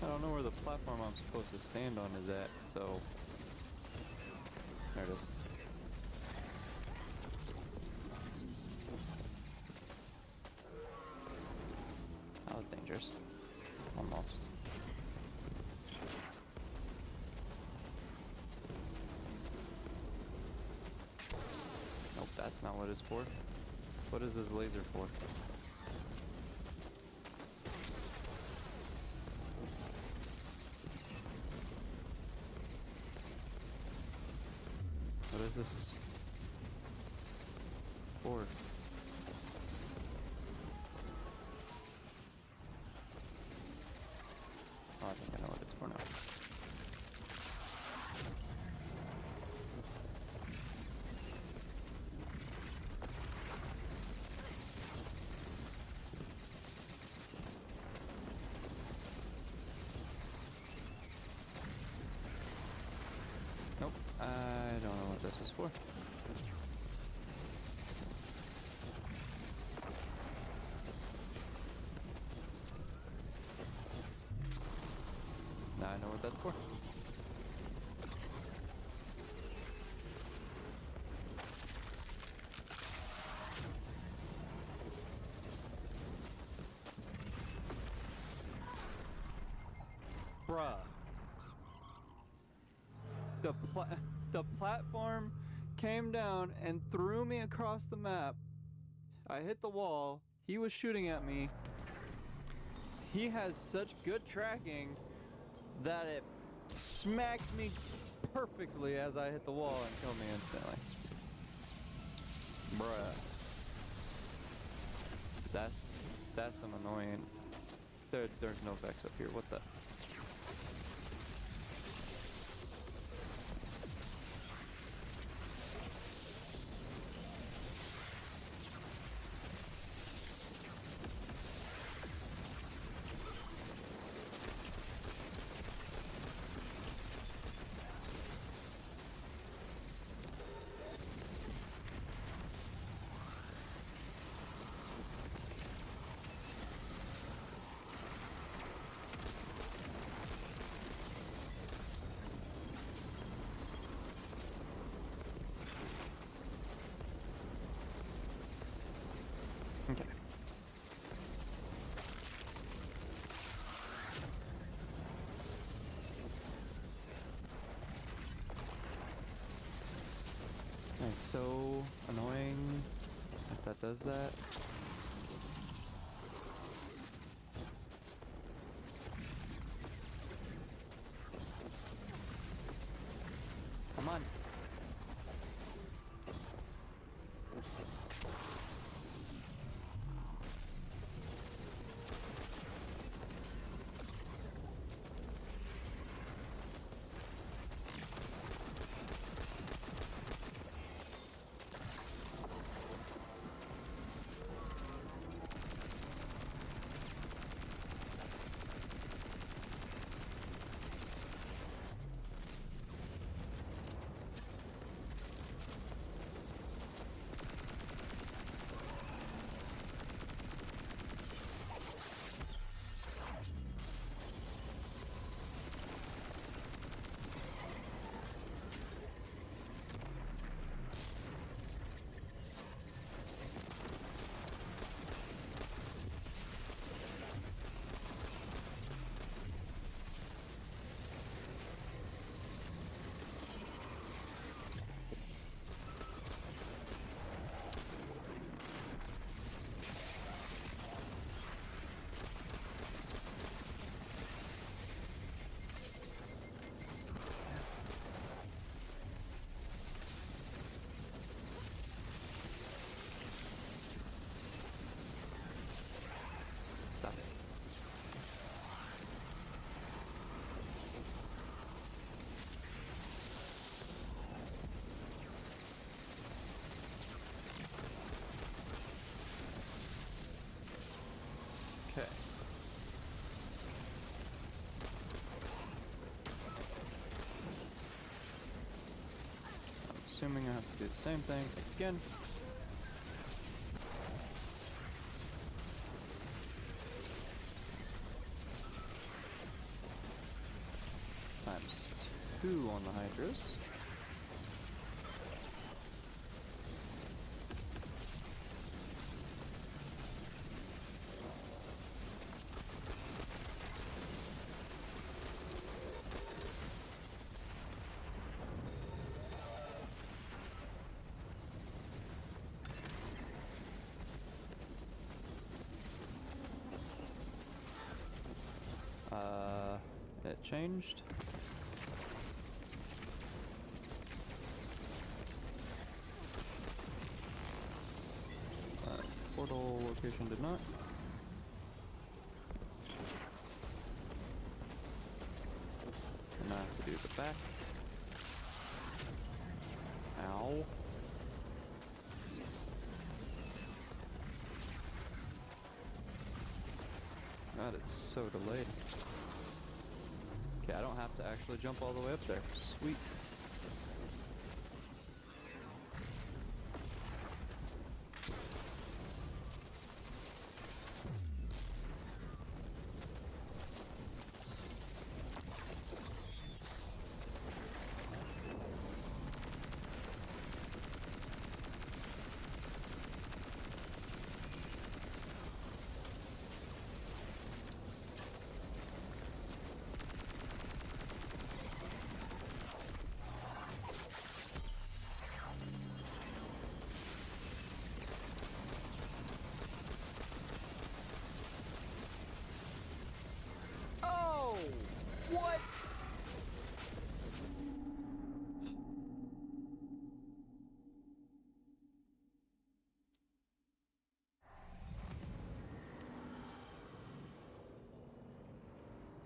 I don't know where the platform I'm supposed to stand on is at, so there it is. That was dangerous. Almost. Nope, that's not what it's for. What is this laser for? What is this for? Oh, I think I know what it's for now. don't know what this is for. Now I know what that's for. Bruh. The platform came down and threw me across the map. I hit the wall. He was shooting at me. He has such good tracking that it smacked me perfectly as I hit the wall and killed me instantly. Bruh. That's some annoying. There's no Vex up here. What the? Okay. It's so annoying if that does that. Come on. Okay. I'm assuming I have to do the same thing again. Times 2 on the Hydras. It changed. Portal location did not. And I have to do the back. Ow. God, it's so delayed. Okay, I don't have to actually jump all the way up there. Sweet.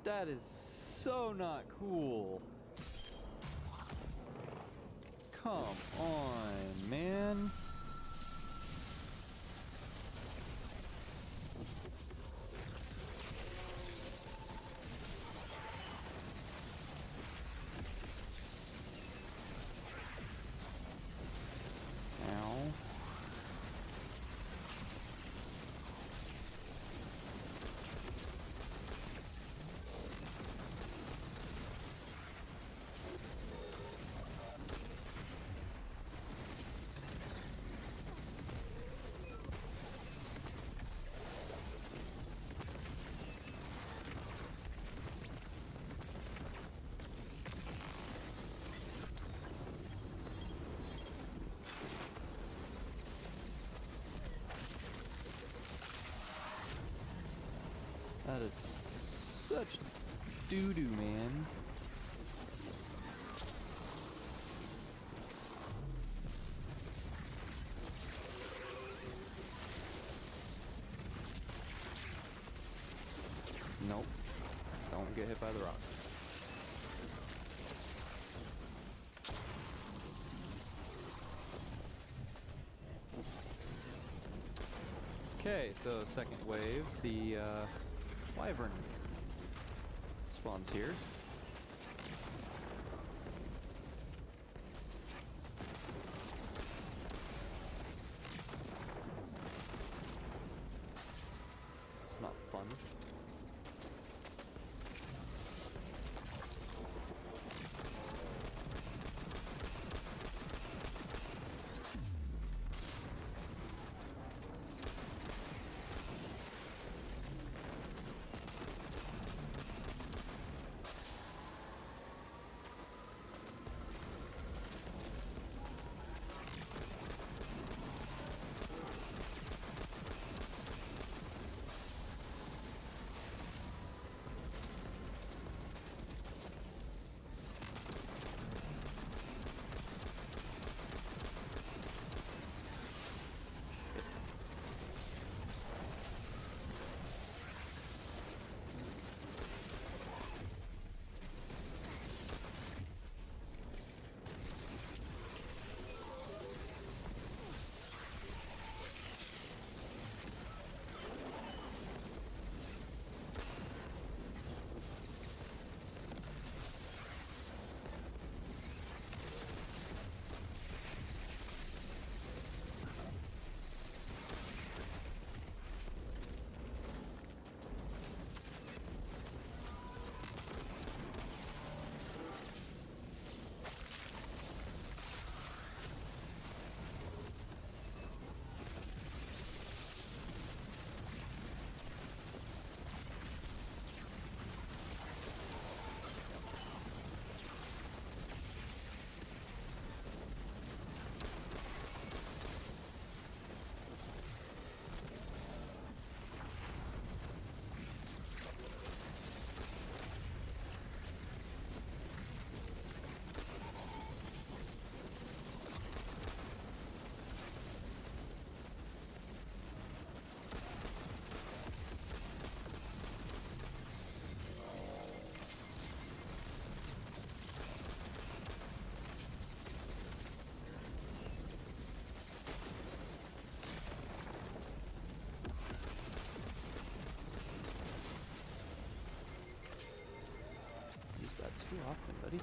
That is so not cool. Come on, man. Ow. That is such doo-doo, man. Nope. Don't get hit by the rock. Okay, so second wave, the wyvern spawns here. It's not fun. Too often, buddy.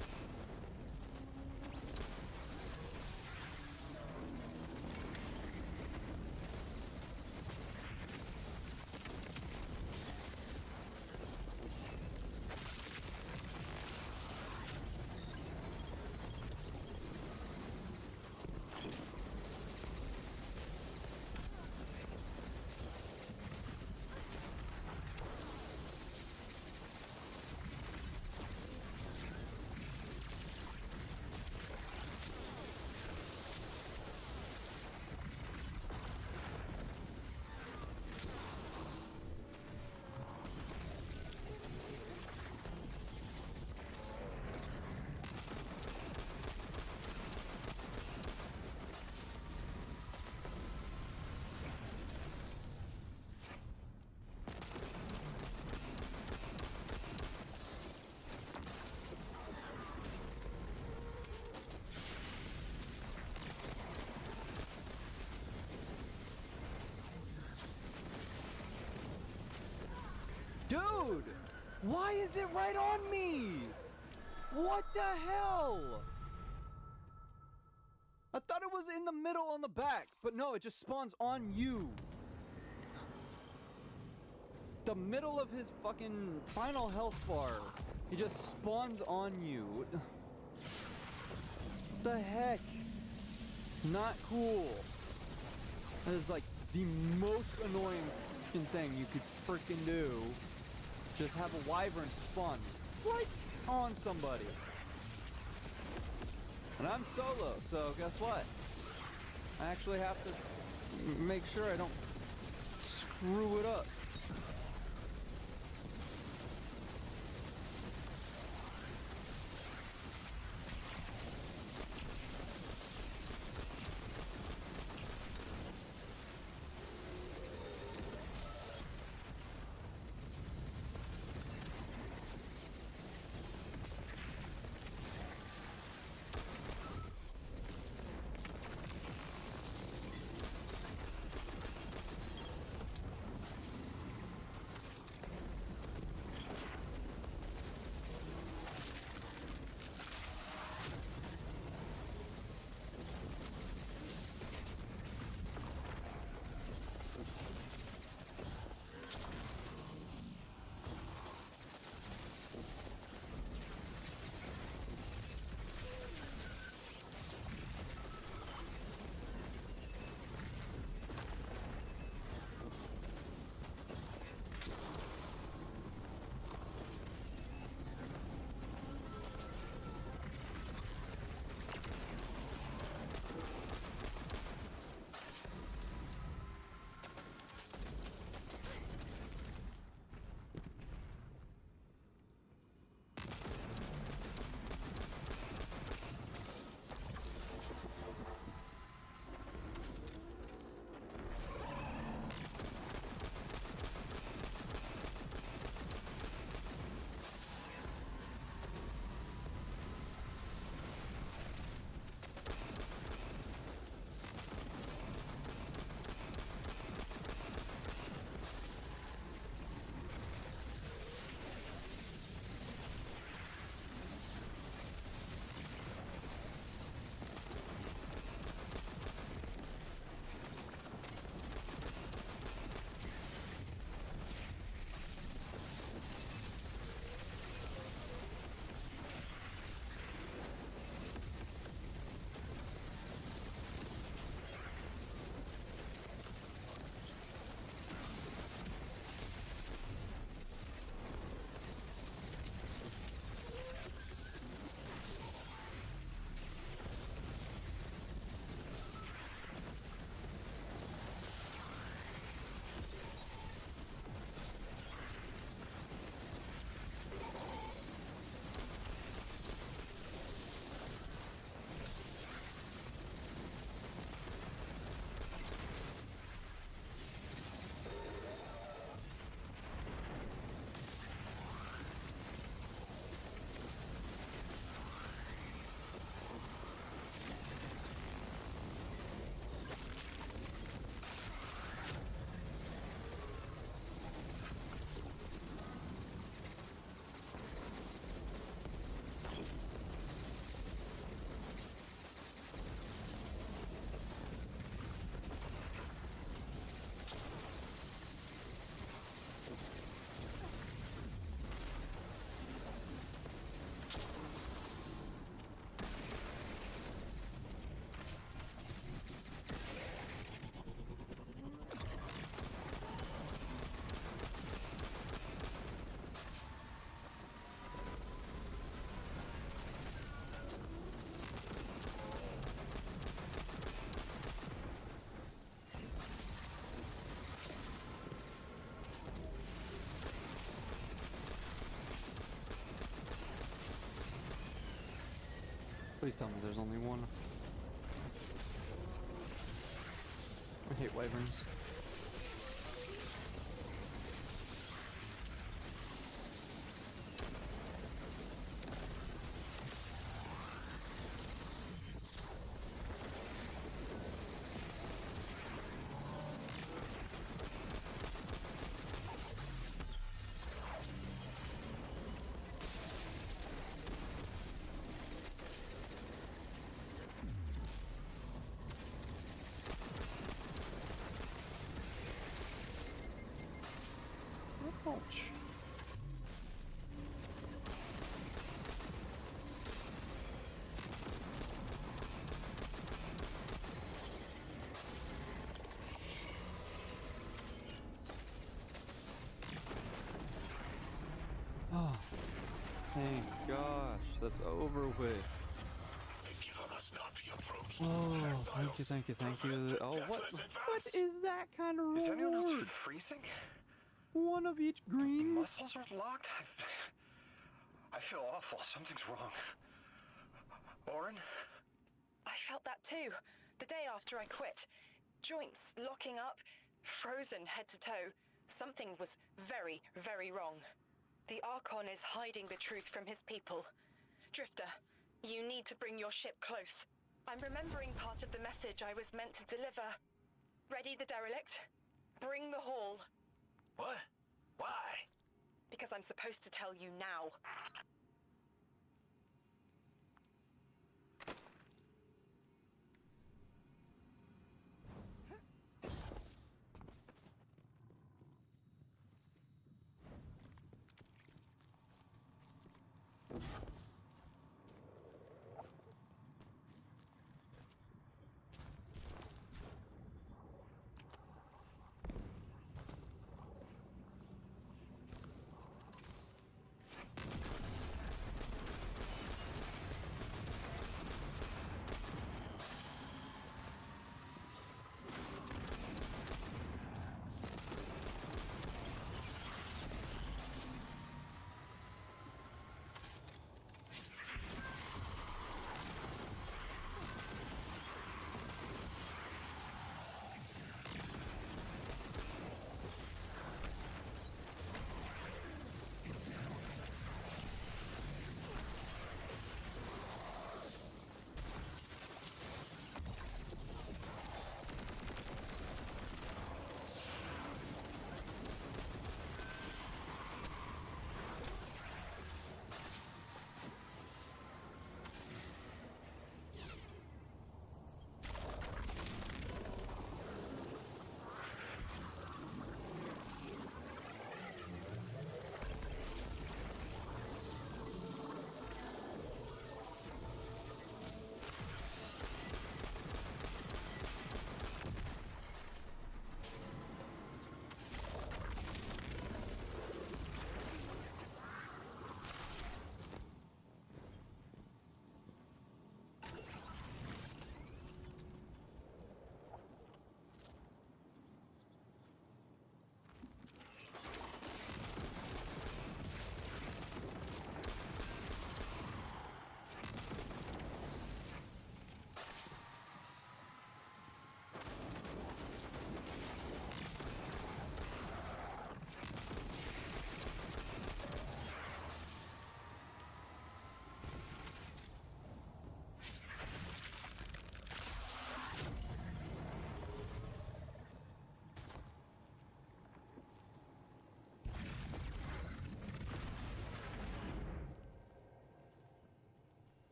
Dude! Why is it right on me? What the hell? I thought it was in the middle on the back, but no, it just spawns on you. The middle of his fucking final health bar. He just spawns on you. What the heck? Not cool. That is like the most annoying fucking thing you could freaking do. Just have a wyvern spawn right on somebody. And I'm solo, so guess what? I actually have to make sure I don't screw it up. Please tell me there's only one. I hate wyverns. Ouch. Oh, thank gosh, that's over with. Oh, thank you. Oh, what is that kind of reward? Is anyone else freezing? One of each green? Muscles are locked? I feel awful. Something's wrong. Orin? I felt that too. The day after I quit. Joints locking up, frozen head to toe. Something was very, very wrong. The Archon is hiding the truth from his people. Drifter, you need to bring your ship close. I'm remembering part of the message I was meant to deliver. Ready the derelict? Bring the haul. What? Why? Because I'm supposed to tell you now.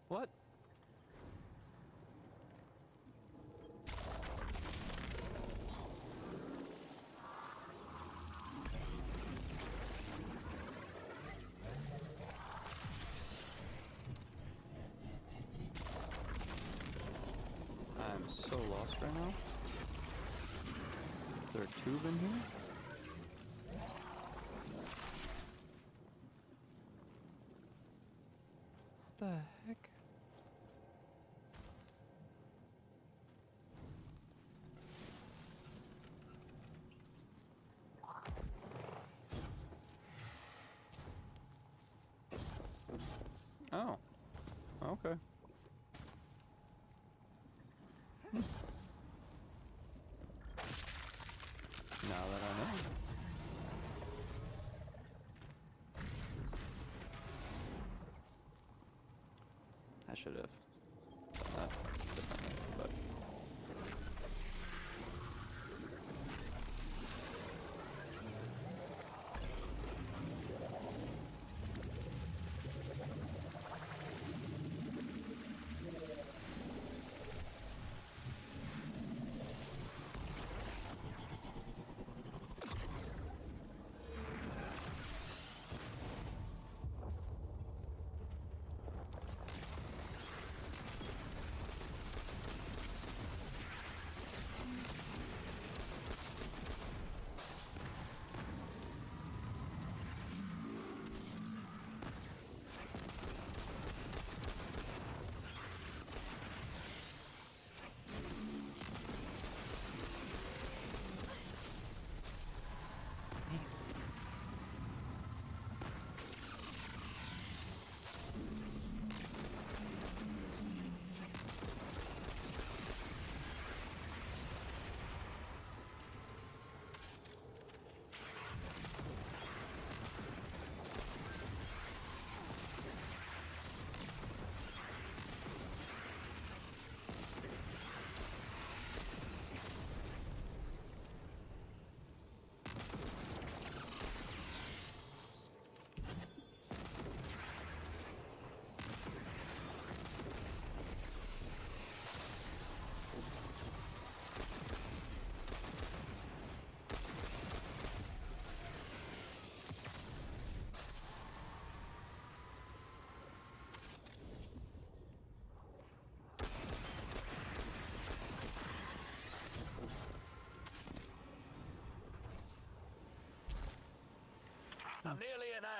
What? I'm so lost right now. Is there a tube in here? What the heck? Oh. Okay. Now that I know. I should have done that differently, but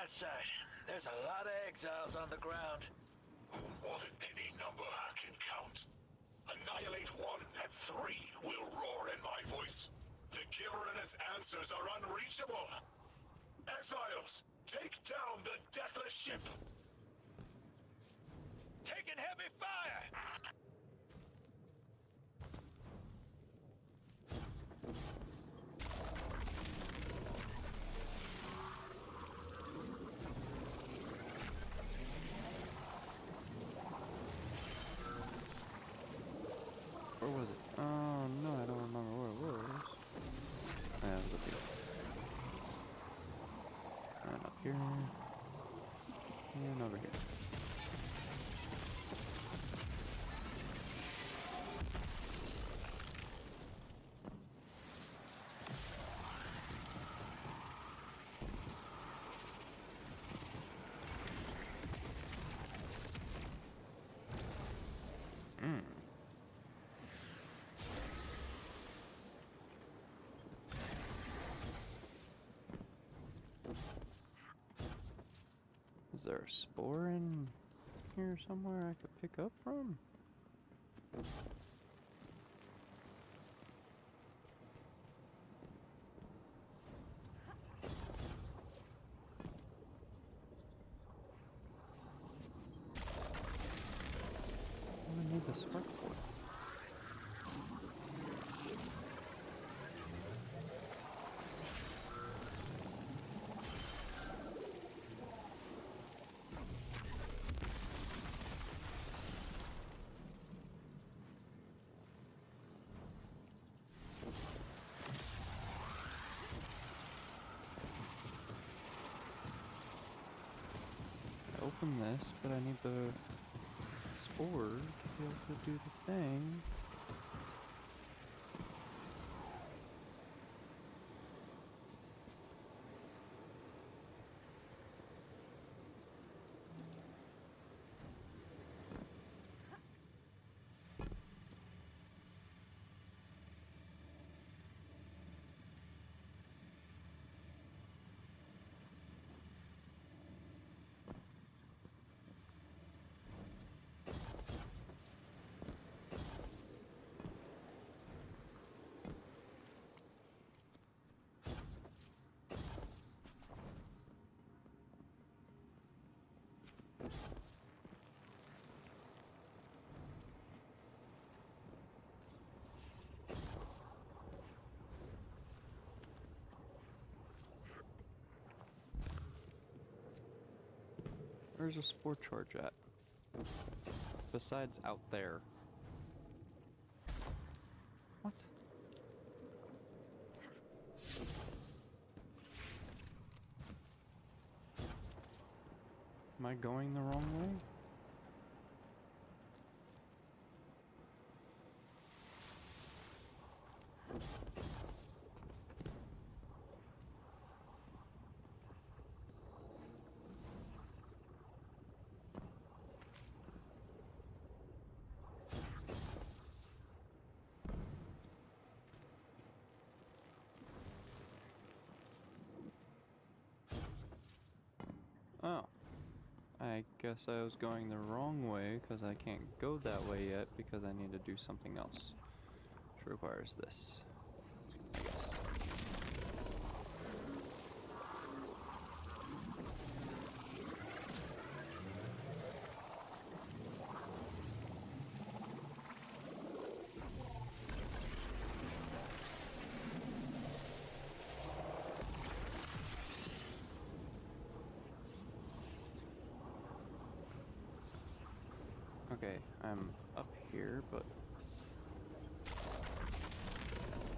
side. There's a lot of exiles on the ground. More than any number can count. Annihilate 1 and 3 will roar in my voice. The Giver and his answers are unreachable. Exiles, take down the Deathless Ship. Taking heavy fire! Where was it? Oh no, I don't remember where it was. Yeah, it was up here. And up here. And over here. Is there a spore in here somewhere I could pick up from? What do I need the spark for? Open this, but I need the spore to be able to do the thing. Where's a spore charge at? Besides out there. What? Am I going the wrong way? Oh, I guess I was going the wrong way because I can't go that way yet because I need to do something else, which requires this, I guess. Okay, I'm up here, but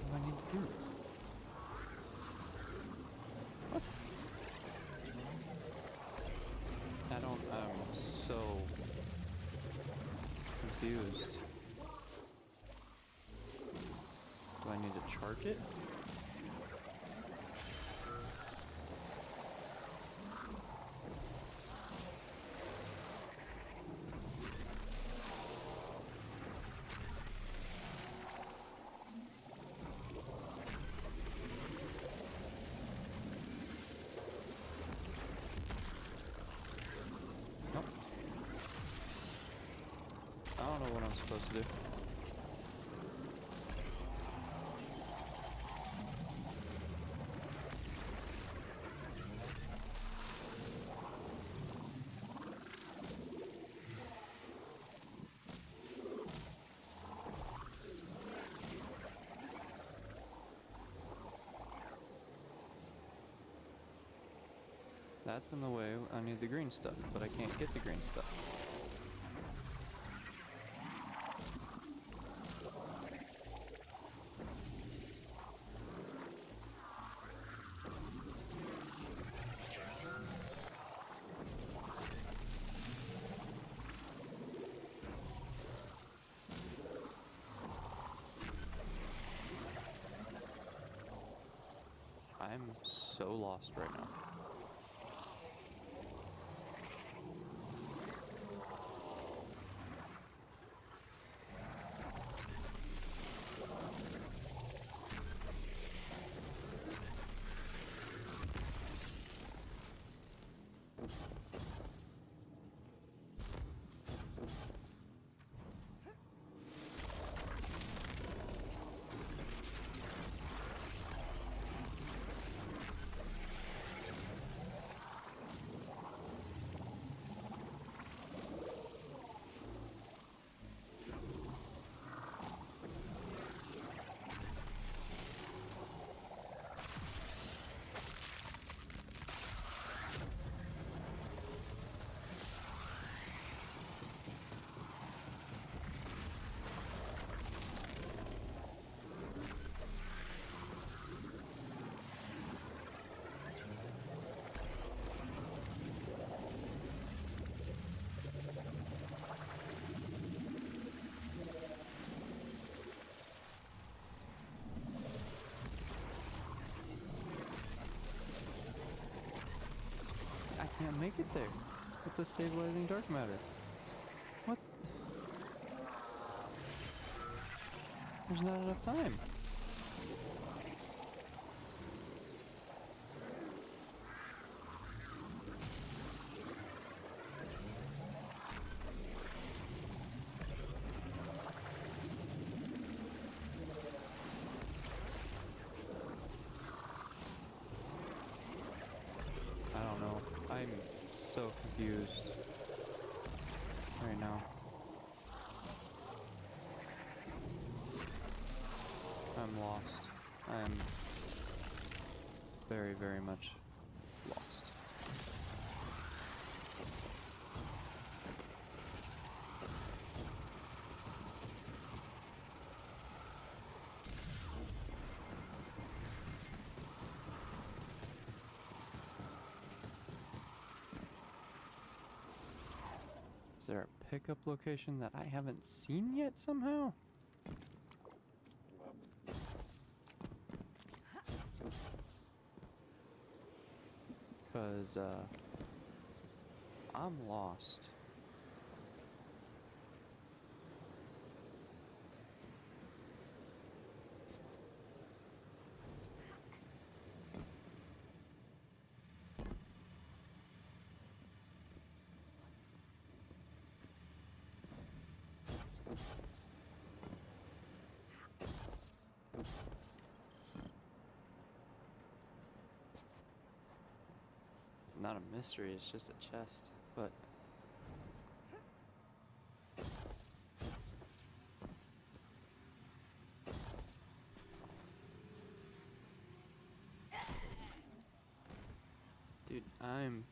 what do I need to do? What? I'm so confused. Do I need to charge it? know what I'm supposed to do. That's in the way. I need the green stuff, but I can't get the green stuff. I'm so lost right now. I can't make it there with the stabilizing dark matter. What? There's not enough time. I don't know. I'm so confused right now. I'm lost. I'm very, very much lost. Is there a pickup location that I haven't seen yet somehow? Because, I'm lost. Not a mystery, it's just a chest, but... Dude, I'm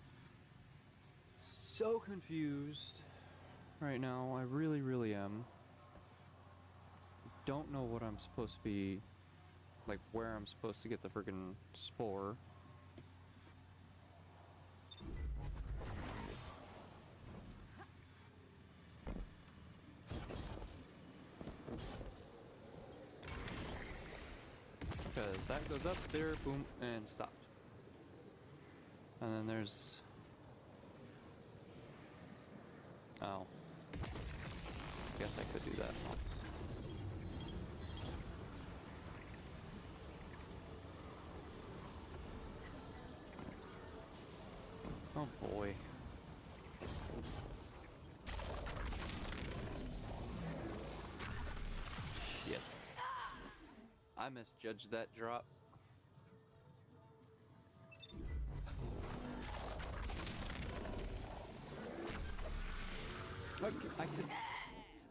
so confused right now. I really, really am. Don't know what I'm supposed to be, like where I'm supposed to get the friggin' spore. Because that goes up there, boom, and stopped. And then there's... Oh. Guess I could do that. Oh boy. I misjudged that drop.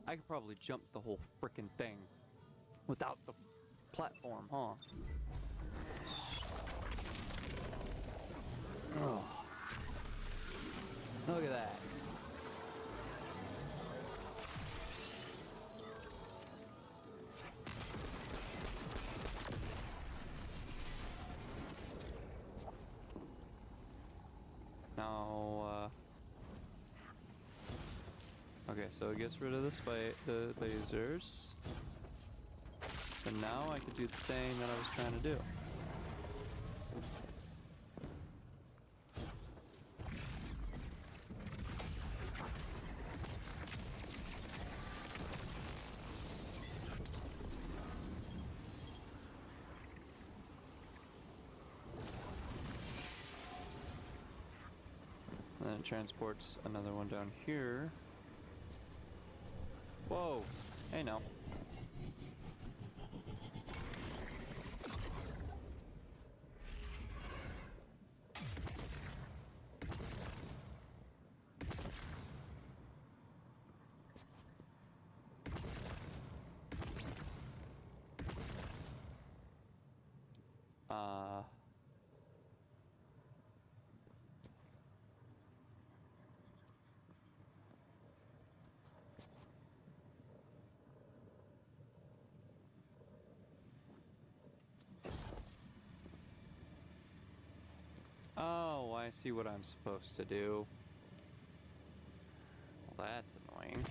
I could probably jump the whole frickin' thing without the platform, huh? Oh. Look at that. Now, okay, so it gets rid of the lasers. So now I can do the thing that I was trying to do. And then it transports another one down here. Whoa! Hey now. Oh, I see what I'm supposed to do. Well, that's annoying.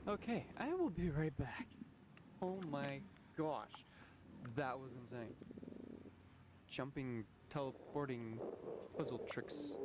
Okay, I will be right back. Oh my gosh, that was insane. Jumping, teleporting puzzle tricks.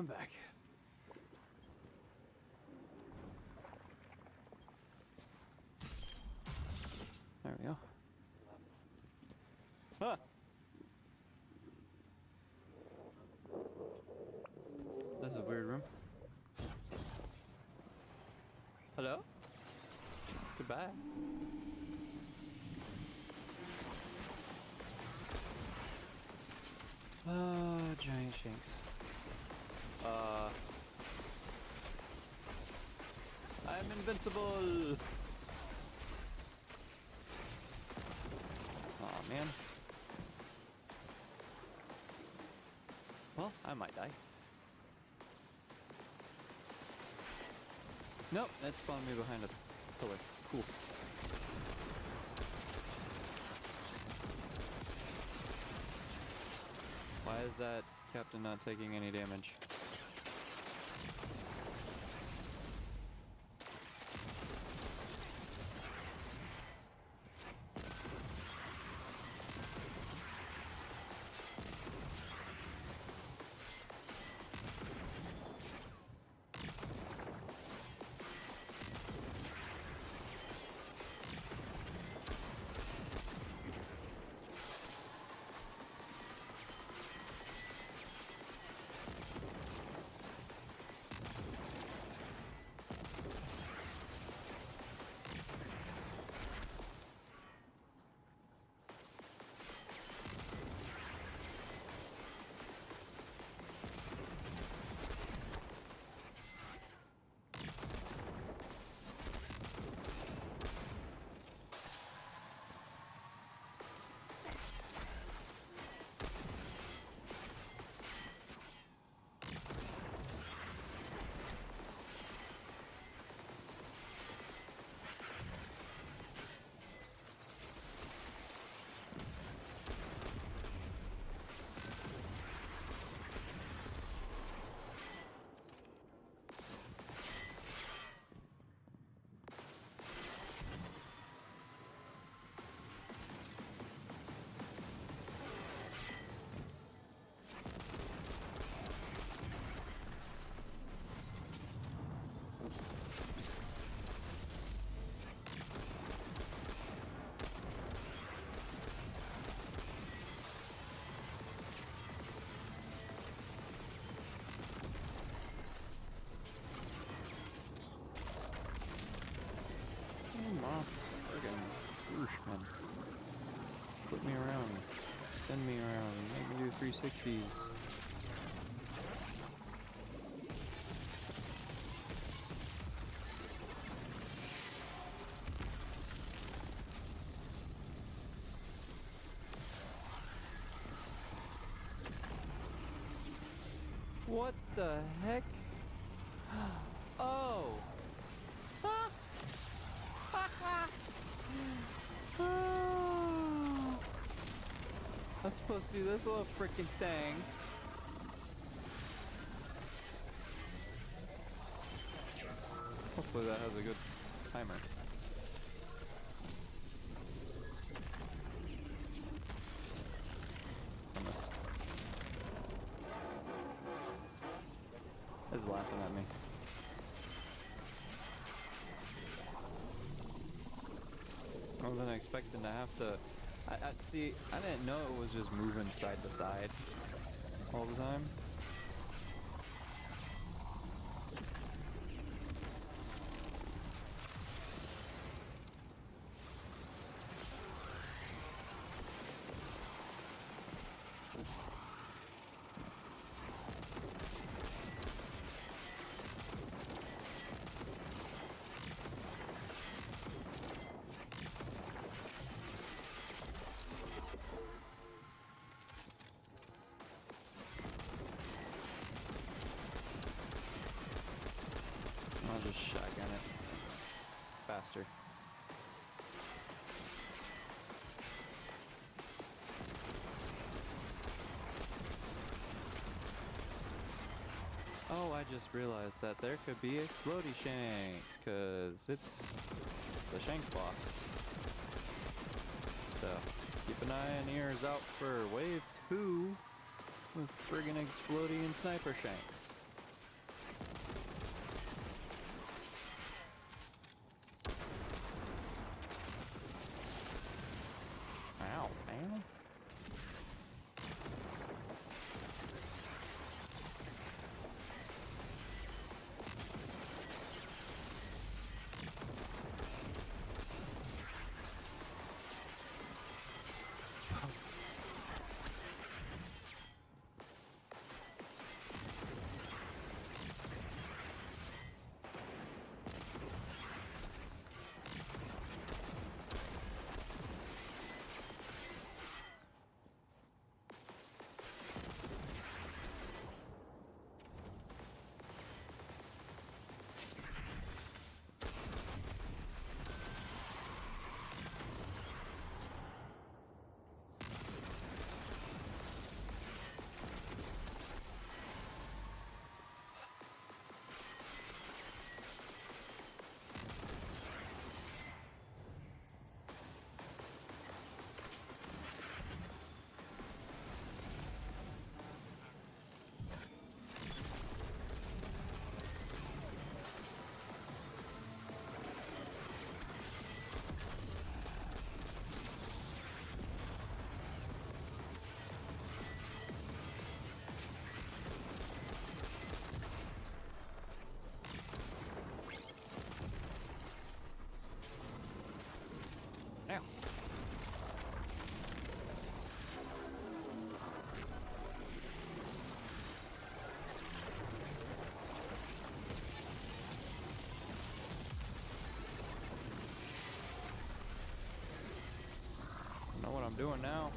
I'm back. There we go. Ah! This is a weird room. Hello? Goodbye. Giant shanks. I'm invincible! Aw, man. Well, I might die. Nope, that spawned me behind a pillar. Cool. Why is that captain not taking any damage? Man. Flip me around, spin me around, make me do 360s. What the heck? Oh! I was supposed to do this little freaking thing. Hopefully that has a good timer. I missed. It's laughing at me. I wasn't expecting to have to. See, I didn't know it was just moving side to side all the time. I'll just shotgun it faster. Oh, I just realized that there could be explodey shanks, cause it's the shank boss. So keep an eye and ears out for wave 2 with friggin' explodey and sniper shanks. doing now?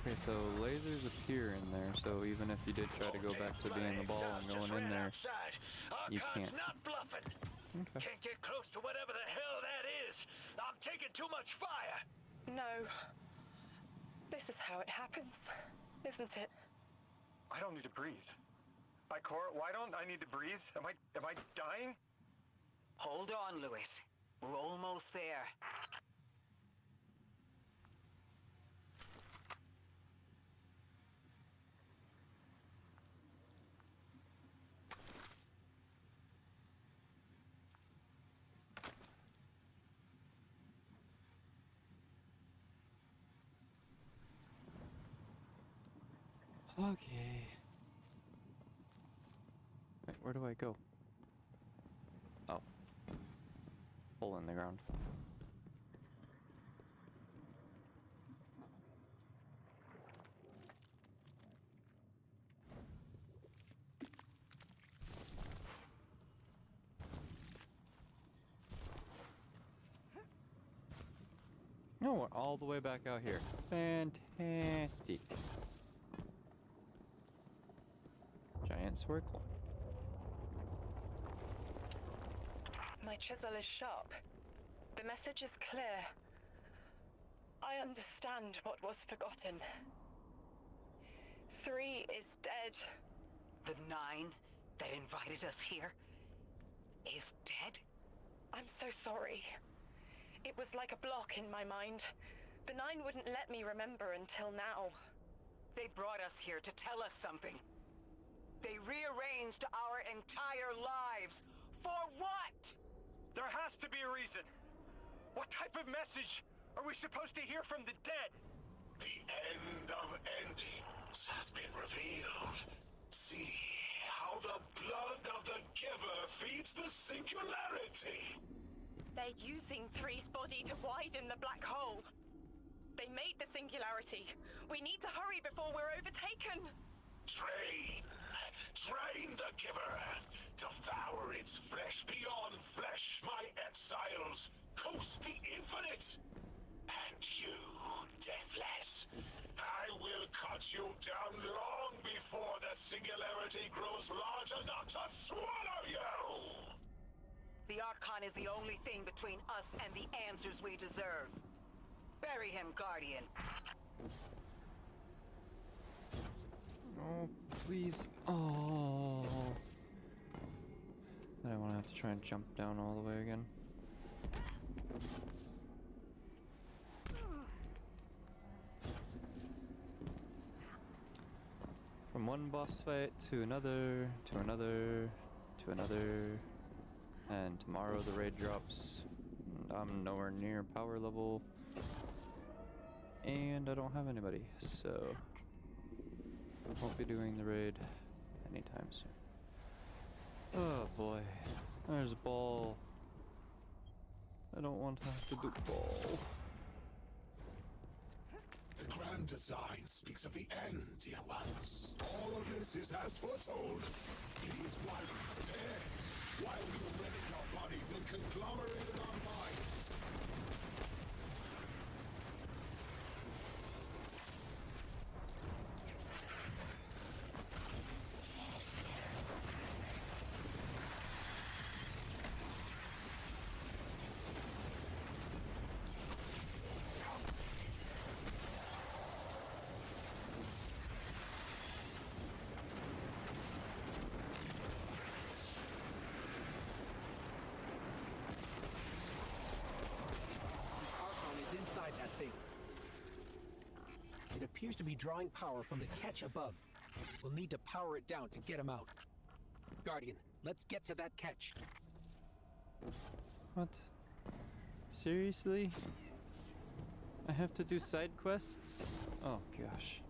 Okay, so lasers appear in there, so even if you did try to go back to being the ball and going in there, you can't. Not bluffing. Okay. Can't get close to whatever the hell that is. I'm taking too much fire. No. This is how it happens, isn't it? I don't need to breathe. Ikora, why don't I need to breathe? Am I dying? Hold on, Lewis. We're almost there. Okay. Wait, where do I go? Oh. Hole in the ground. No, we're all the way back out here. Fantastic. Giant circle. My chisel is sharp. The message is clear. I understand what was forgotten. 3 is dead. The 9 that invited us here is dead? I'm so sorry. It was like a block in my mind. The 9 wouldn't let me remember until now. They brought us here to tell us something. They rearranged our entire lives. For what? There has to be a reason. What type of message are we supposed to hear from the dead? The end of endings has been revealed. See how the blood of the giver feeds the singularity. They're using 3's body to widen the black hole. They made the singularity. We need to hurry before we're overtaken. Train the giver. Devour its flesh beyond flesh, my exiles. Coast the infinite. And you, Deathless, I will cut you down long before the singularity grows large enough to swallow you. The Archon is the only thing between us and the answers we deserve. Bury him, Guardian. Oh, please. Oh. I don't want to have to try and jump down all the way again. From one boss fight to another, to another, to another. And tomorrow the raid drops. And I'm nowhere near power level. And I don't have anybody, so I won't be doing the raid anytime soon. Oh boy. There's a ball. I don't want to have to do ball. The grand design speaks of the end, dear ones. All of this is as foretold. It is while we prepare, while we ready our bodies and conglomerated our minds. appears to be drawing power from the catch above. We'll need to power it down to get him out. Guardian, let's get to that catch. What? Seriously? I have to do side quests? Oh gosh.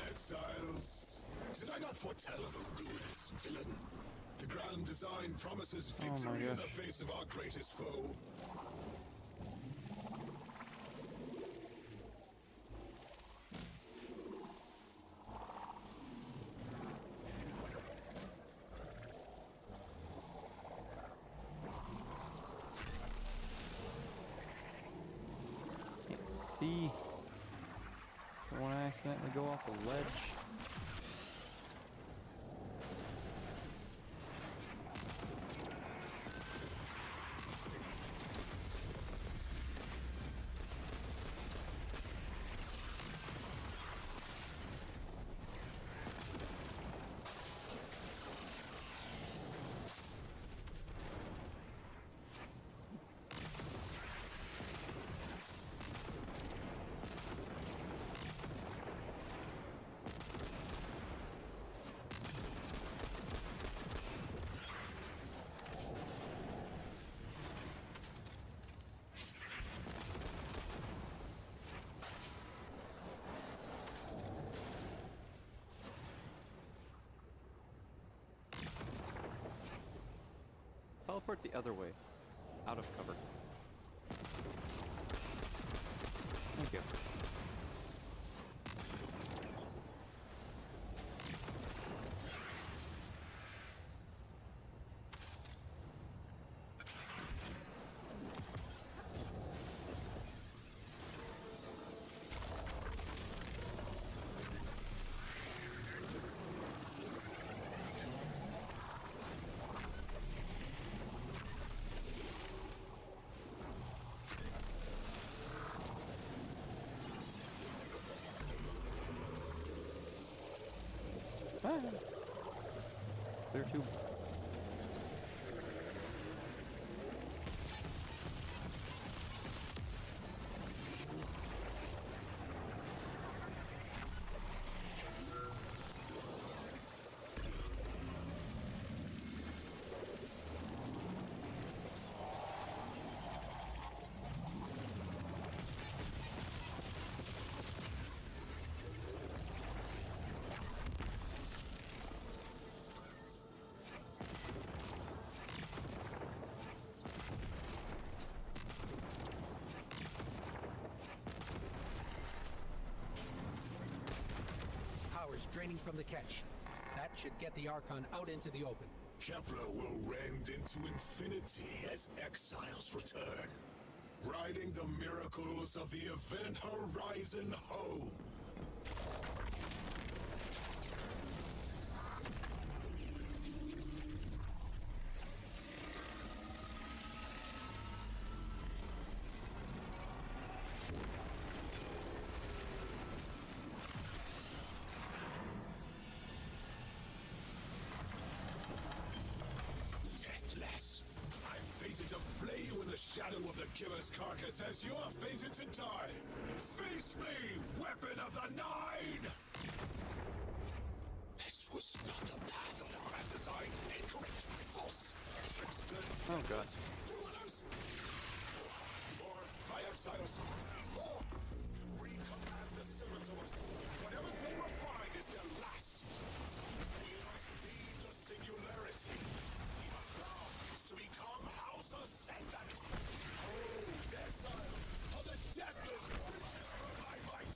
Exiles, did I not foretell of a ruinous villain? The grand design promises victory in the face of our greatest foe. Can't see. Don't want to accidentally go off a ledge. Teleport the other way. Out of cover. Thank you. Ah. There too. Power's draining from the catch. That should get the Archon out into the open. Kepler will rend into infinity as exiles return, riding the miracles of the Event Horizon home. Shadow of the killer's carcass as you are fated to die. Face me, weapon of the Nine! This was not the path of the grand design. Incorrect, false, trickster. Oh god. Ruiners! Or by exiles. Or recommand the servitors. Whatever they will find is their last. We must be the singularity. We must rise to become House Ascendant. Exiles of the deathless riches for my might.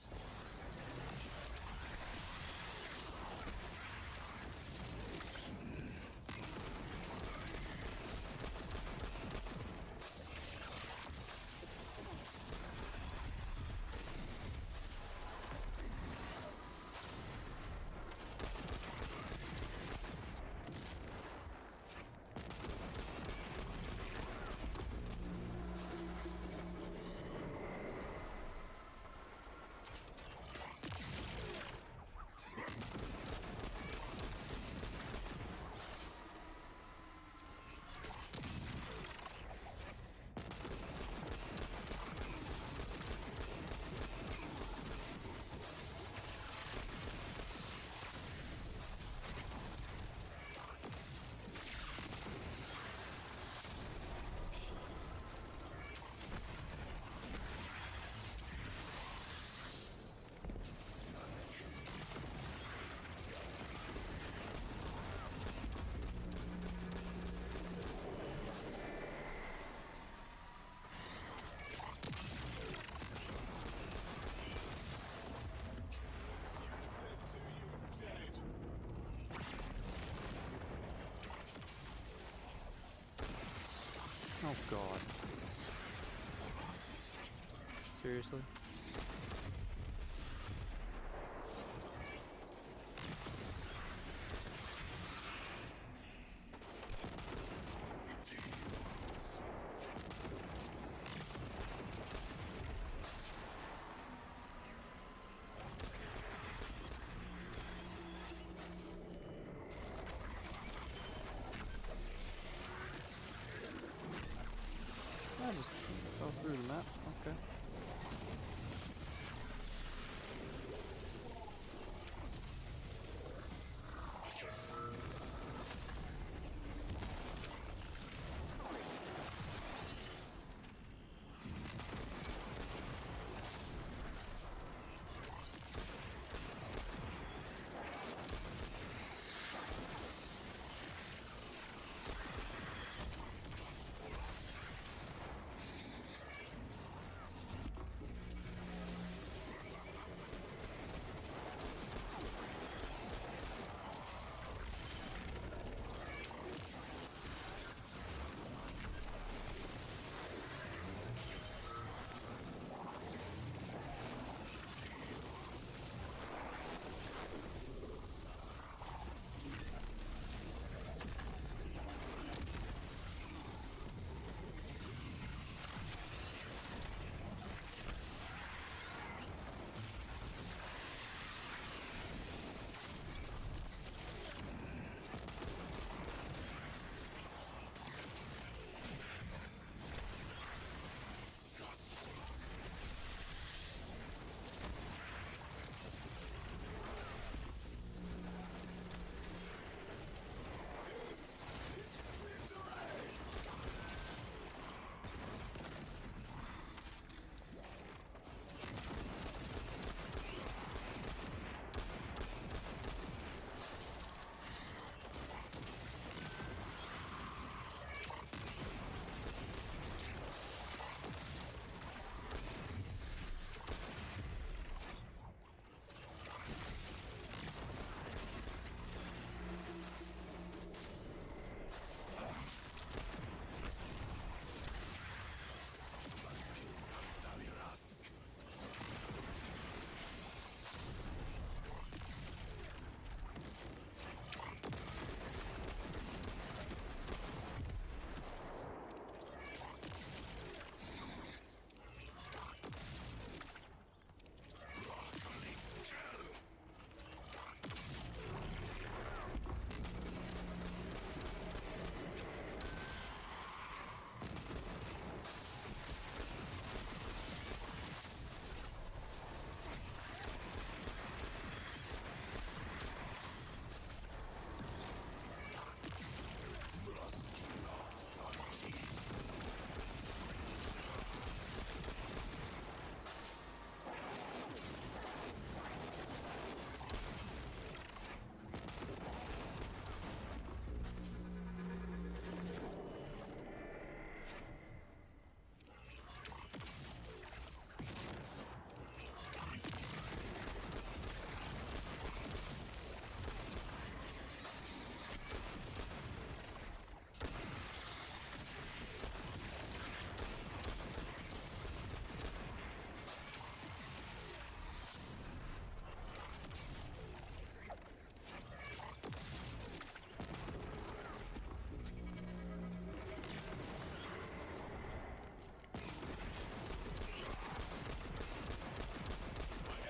Oh god. Seriously? I just fell through the map. Okay.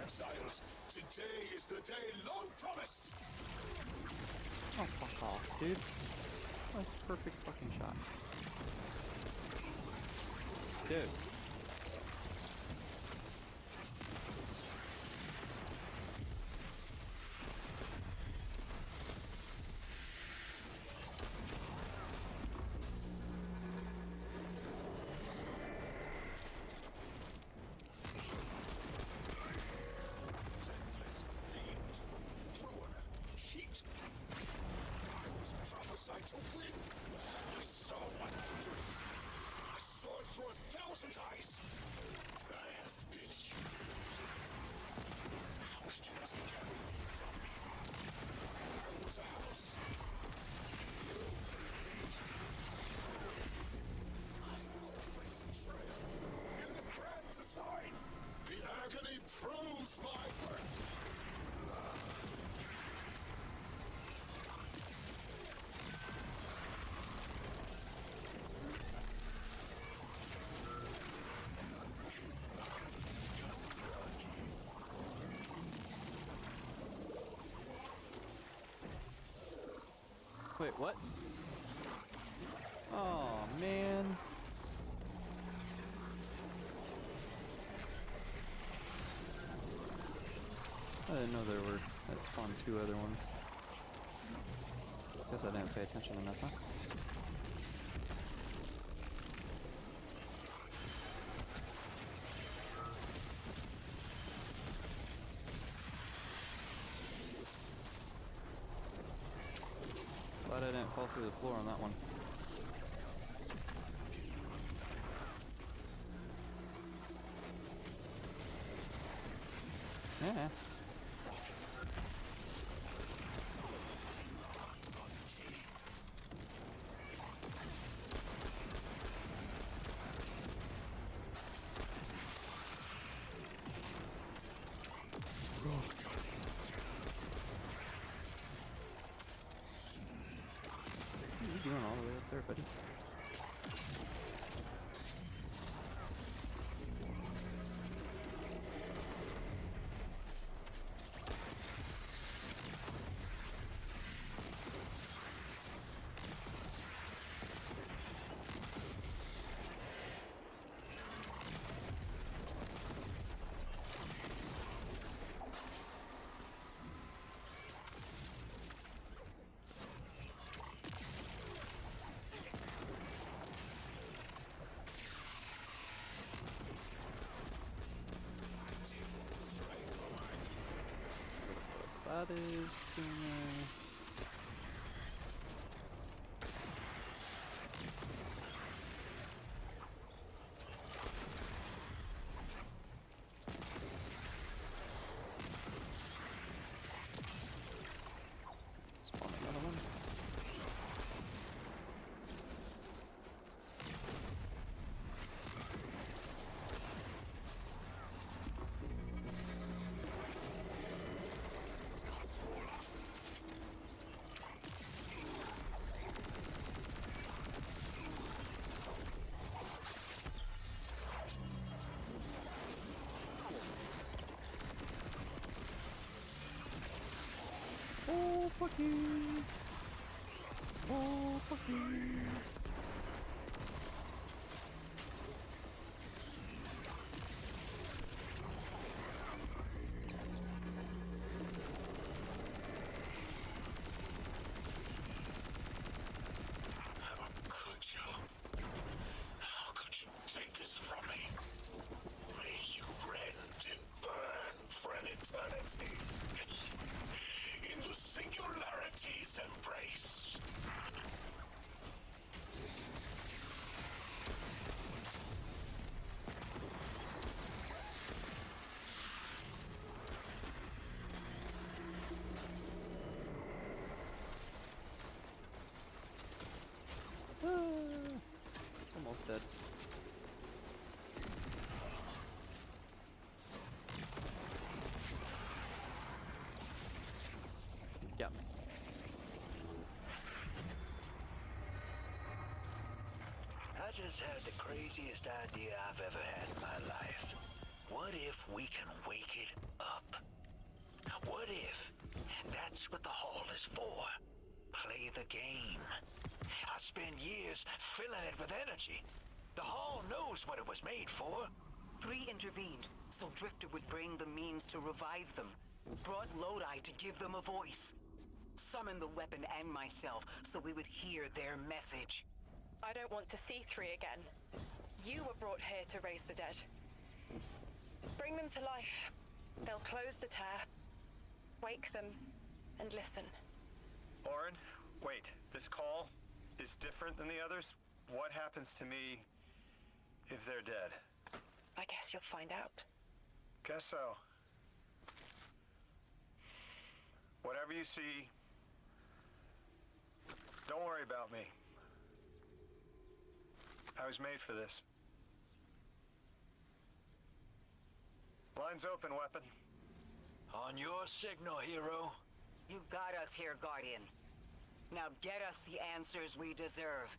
Exiles, today is the day long promised. Oh, fuck off, dude. That's a perfect fucking shot. Dude. To win. I saw my victory. I saw it through 1,000 eyes. I have been humiliated. House just carried me from me. I was a house. I Wait, what? Oh, man. I didn't know there were, that spawned 2 other ones. Guess I didn't pay attention enough, huh? Glad I didn't fall through the floor on that one. Yeah. What are you doing all the way up there, buddy? That is spawn another one. Oh, fuck you! Oh, fuck you! Could you? How could you take this from me? May you rend and burn for an eternity in the singularity's embrace. Almost dead. Got me. I just had the craziest idea I've ever had in my life. What if we can wake it up? What if that's what the hall is for? Play the game. I spent years filling it with energy. The hall knows what it was made for. 3 intervened, so Drifter would bring the means to revive them. Brought Lodi to give them a voice. Summoned the weapon and myself, so we would hear their message. I don't want to see 3 again. You were brought here to raise the dead. Bring them to life. They'll close the tear, wake them, and listen. Lauren, wait. This call is different than the others. What happens to me if they're dead? I guess you'll find out. Guess so. Whatever you see, don't worry about me. I was made for this. Line's open, weapon. On your signal, hero. You got us here, Guardian. Now get us the answers we deserve.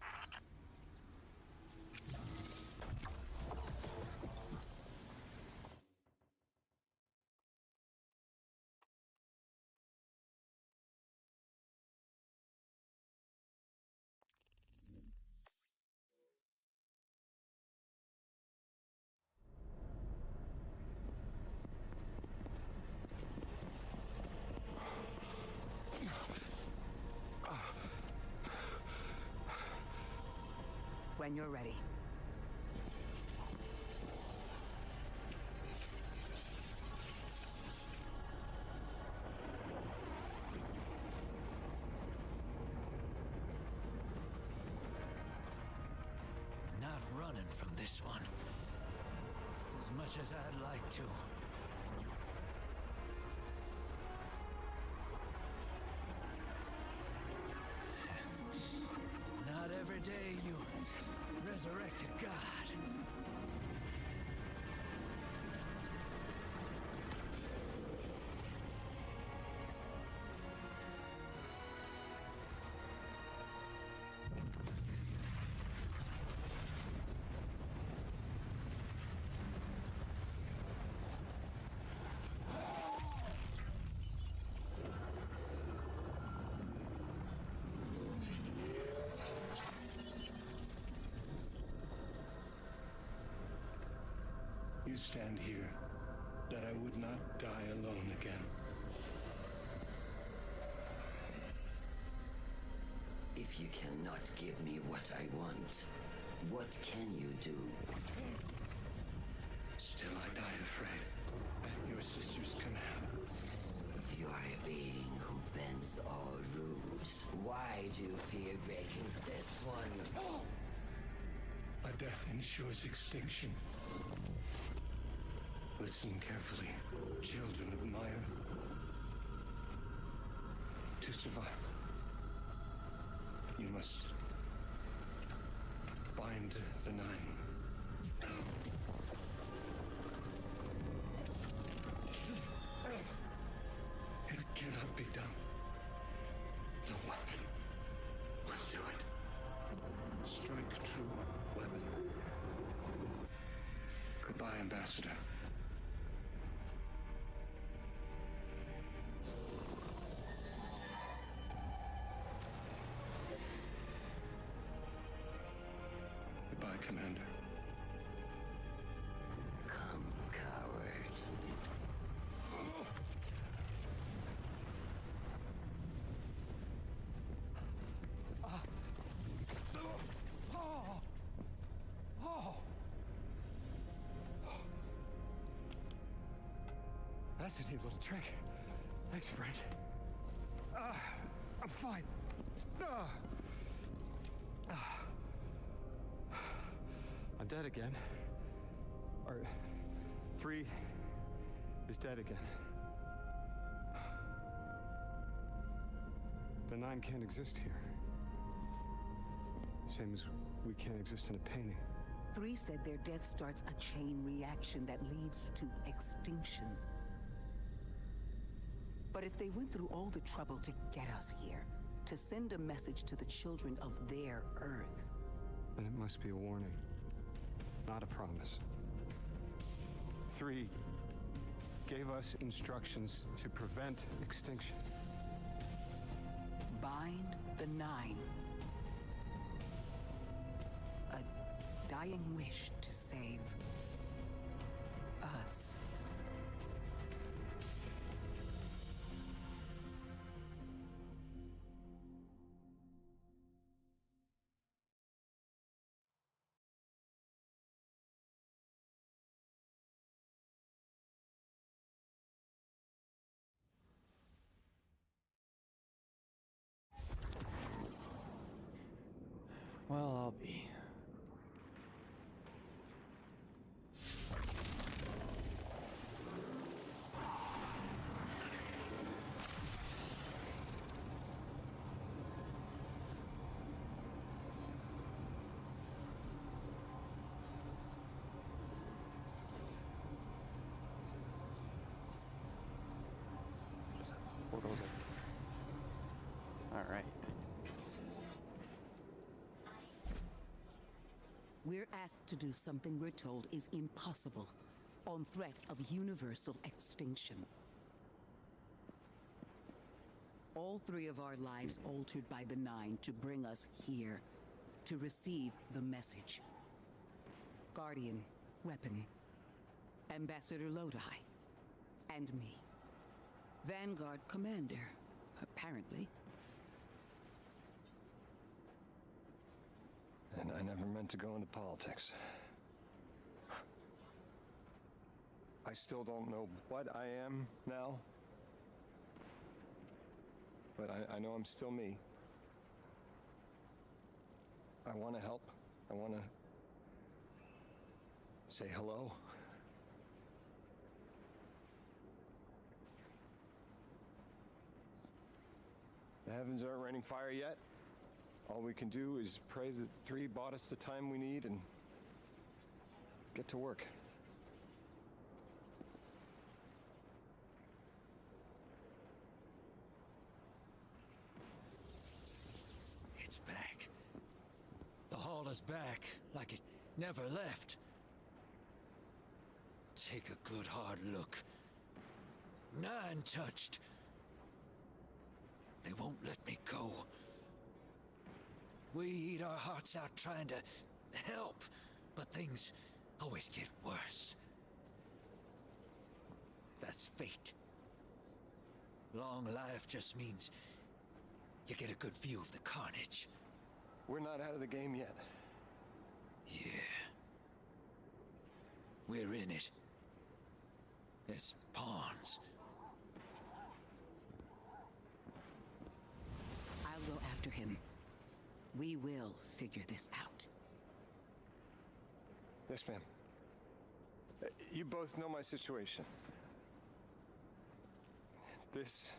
when you're ready. Not running from this one. As much as I'd like to. Not every day you resurrect a god. You stand here, that I would not die alone again. If you cannot give me what I want, what can you do? Still I die afraid, at your sister's command. You are a being who bends all rules. Why do you fear breaking this one? A death ensures extinction. Listen carefully, children of my earth. To survive, you must bind the Nine. It cannot be done. The weapon will do it. Strike true, weapon. Goodbye, Ambassador. Goodbye, Commander. Come, coward. That's a neat little trick. Thanks, friend. I'm fine. I'm dead again. Or 3 is dead again. The 9 can't exist here. Same as we can't exist in a painting. 3 said their death starts a chain reaction that leads to extinction. But if they went through all the trouble to get us here, to send a message to the children of their Earth, Then it must be a warning, not a promise. 3 gave us instructions to prevent extinction. bind the 9. A dying wish to save us. Well, I'll be. Bulldozer. All right. We're asked to do something we're told is impossible, on threat of universal extinction. All 3 of our lives altered by the 9 to bring us here, to receive the message. Guardian, Weapon, Ambassador Lodi, and me. Vanguard Commander, apparently. And I never meant time to go into politics. I still don't know what I am now, but I know I'm still me. I want to help. I want to say hello. The heavens aren't raining fire yet. All we can do is pray that 3 bought us the time we need and get to work. It's back. The hall is back, like it never left. Take a good hard look. 9 touched. They won't let me go. We eat our hearts out trying to help, but things always get worse. That's fate. Long life just means you get a good view of the carnage. We're not out of the game yet. Yeah. We're in it. As pawns. I'll go after him. We will figure this out. Yes, ma'am. You both know my situation. This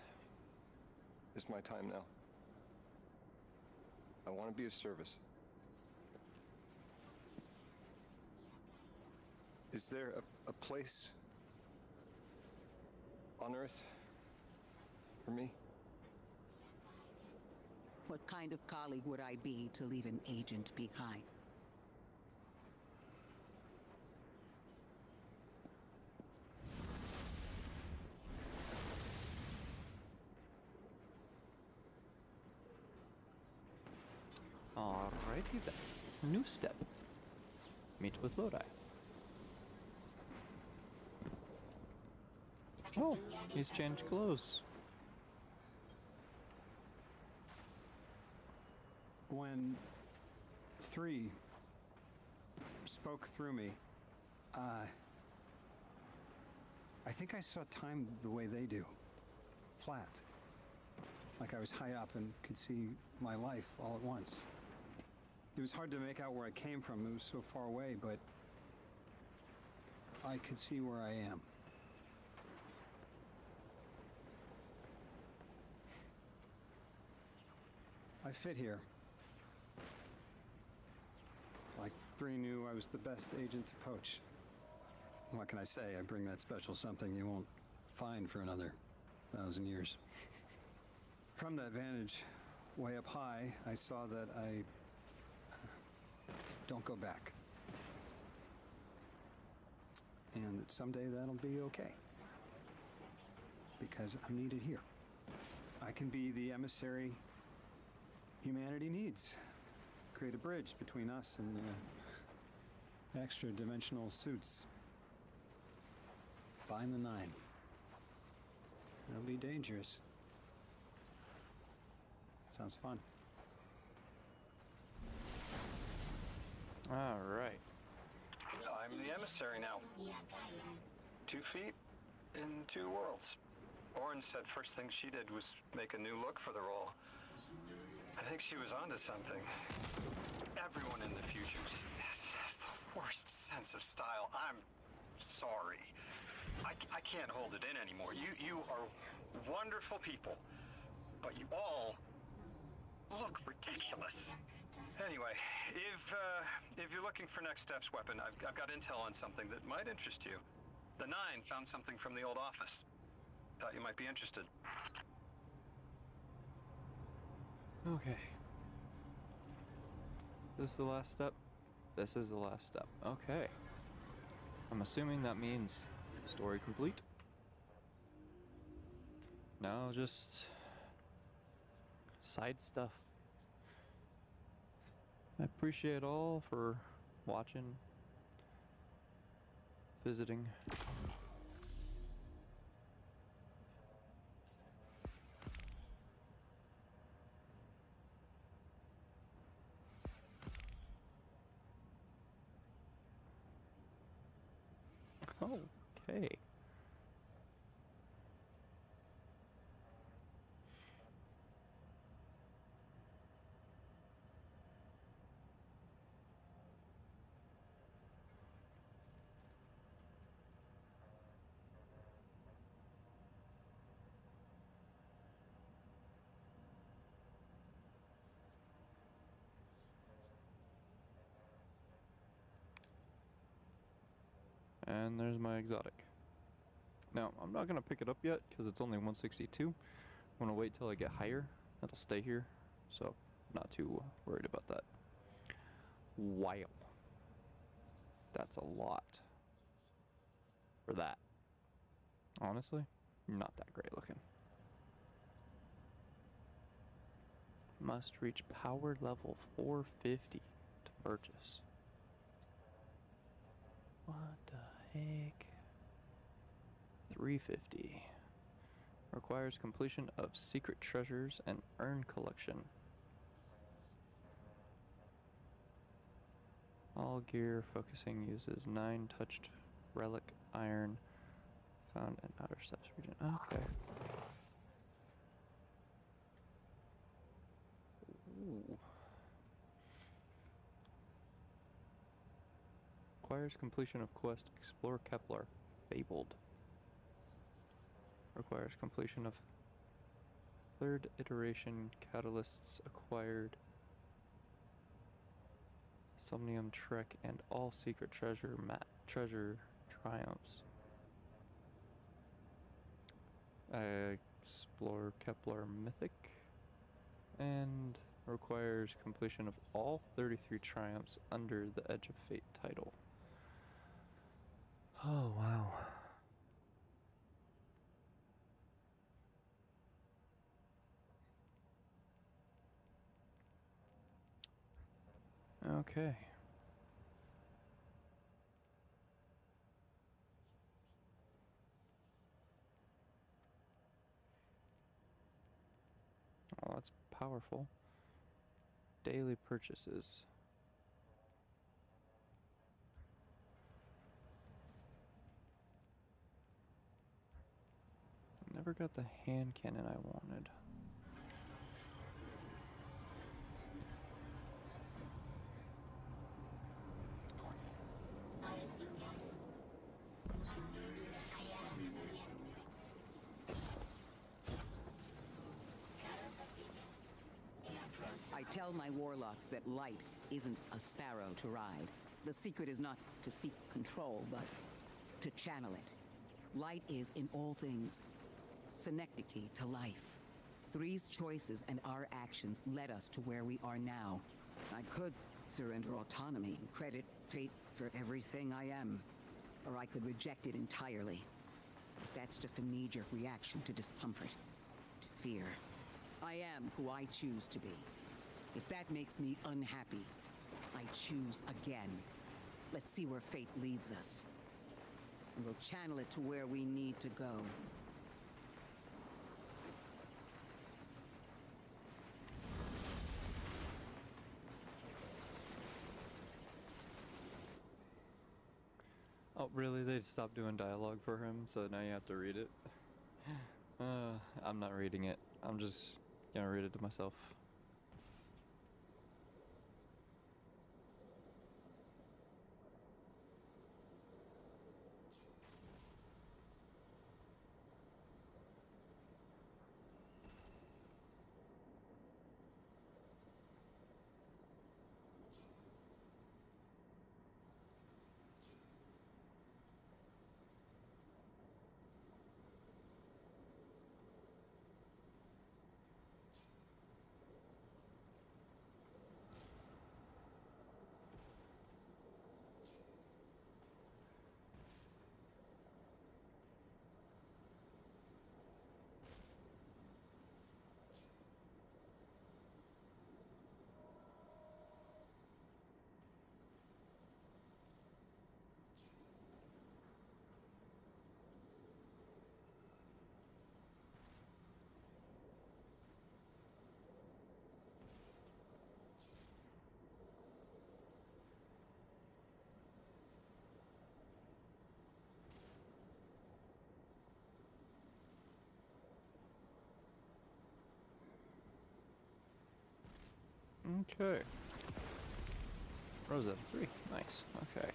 is my time now. I want to be of service. Is there a place on Earth for me? What kind of colleague would I be to leave an agent behind? Alrighty then. New step. Meet with Lodi. Oh, he's changed clothes. When 3 spoke through me, I think I saw time the way they do. Flat. Like I was high up and could see my life all at once. It was hard to make out where I came from. It was so far away, but I could see where I am. I fit here. Like 3 knew I was the best agent to poach. What can I say? I bring that special something you won't find for another 1,000 years. From that vantage, way up high, I saw that I don't go back. And that someday that'll be okay. Because I'm needed here. I can be the emissary humanity needs. Create a bridge between us and the extra-dimensional suits. Bind the 9. It'll be dangerous. Sounds fun. Alright. I'm the emissary now. 2 feet in 2 worlds. Orin said first thing she did was make a new look for the role. I think she was onto something. Everyone in the future just has the worst sense of style. I'm sorry. I can't hold it in anymore. You are wonderful people, but you all look ridiculous. Anyway, if you're looking for next steps, Weapon, I've got intel on something that might interest you. The 9 found something from the old office. Thought you might be interested. Okay. This is the last step? This is the last step. Okay. I'm assuming that means story complete. No, just side stuff. I appreciate all for watching, visiting. Okay. And there's my exotic. Now, I'm not going to pick it up yet because it's only 162. I'm going to wait till I get higher. It'll stay here, so not too worried about that. Wow. That's a lot for that. Honestly, not that great looking. Must reach power level 450 to purchase. What the heck? 350. Requires completion of secret treasures and urn collection. All gear focusing uses 9 touched relic iron found in outer steps region. Okay. Ooh. Requires completion of quest Explore Kepler. Fabled. Requires completion of 3rd iteration catalysts acquired. Somnium Trek and all secret treasure triumphs. Explore Kepler Mythic. And requires completion of all 33 triumphs under the Edge of Fate title. Oh, wow. Okay. Oh, that's powerful. Daily purchases. Never got the hand cannon I wanted. I tell my warlocks that light isn't a sparrow to ride. The secret is not to seek control, but to channel it. Light is, in all things, synecdoche to life. Three's choices and our actions led us to where we are now. I could surrender autonomy and credit fate for everything I am, or I could reject it entirely. That's just a knee-jerk reaction to discomfort, to fear. I am who I choose to be. If that makes me unhappy, I choose again. Let's see where fate leads us. And we'll channel it to where we need to go. Oh, really? They stopped doing dialogue for him, so now you have to read it? I'm not reading it. I'm just gonna read it to myself. Okay. Rosetta 3. Nice. Okay.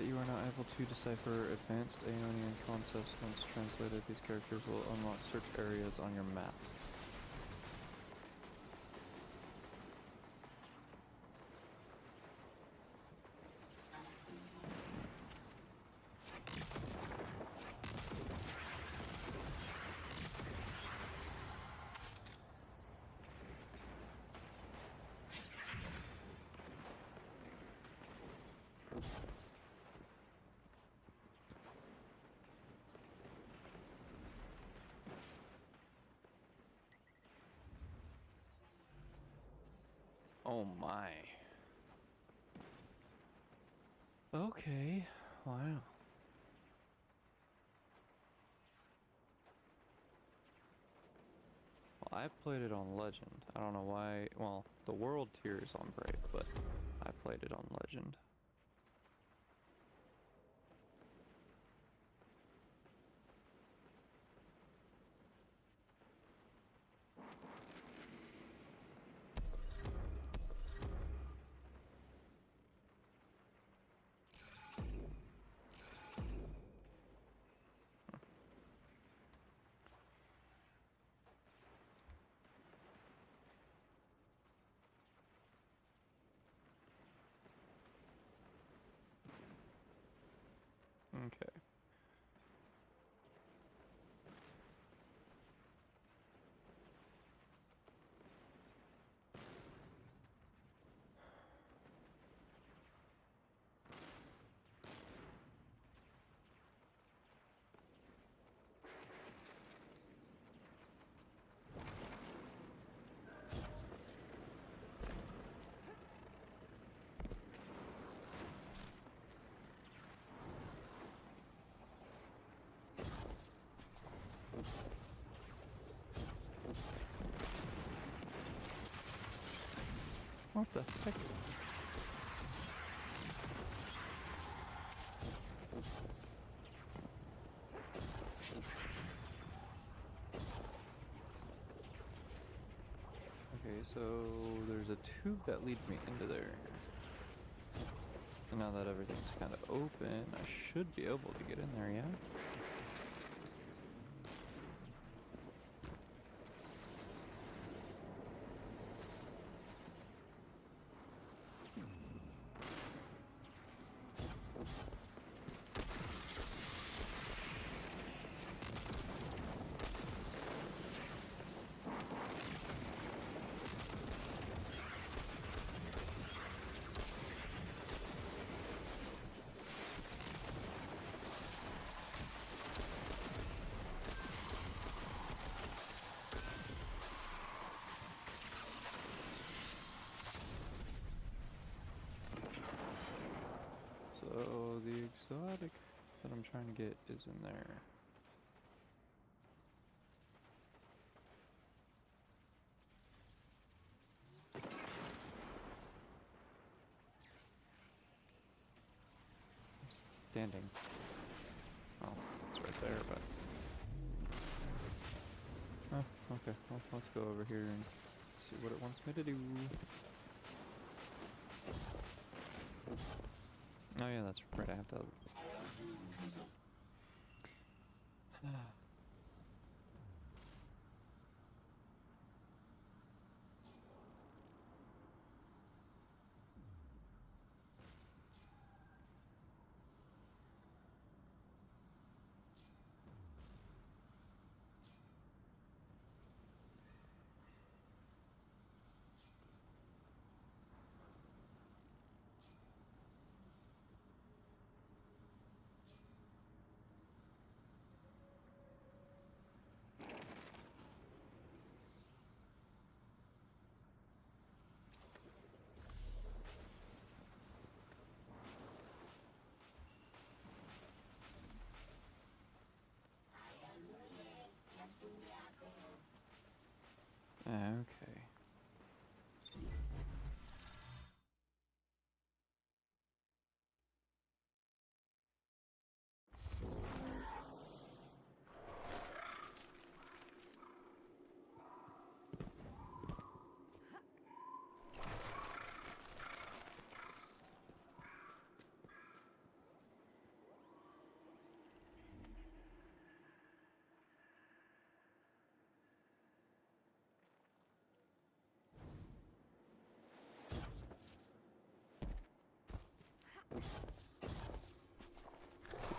You are not able to decipher advanced Aeonian concepts. Once translated, these characters will unlock search areas on your map. Oh my. Okay, wow. Well, I played it on Legend. I don't know why, well, the world tier is on Brave, but I played it on Legend. Okay. What the heck? Okay, so there's a tube that leads me into there. And now that everything's kind of open, I should be able to get in there, yeah? So the exotic that I'm trying to get is in there. I'm standing. Oh, it's right there, but... Oh, okay. Well, let's go over here and see what it wants me to do. Oh yeah, that's right, I have to...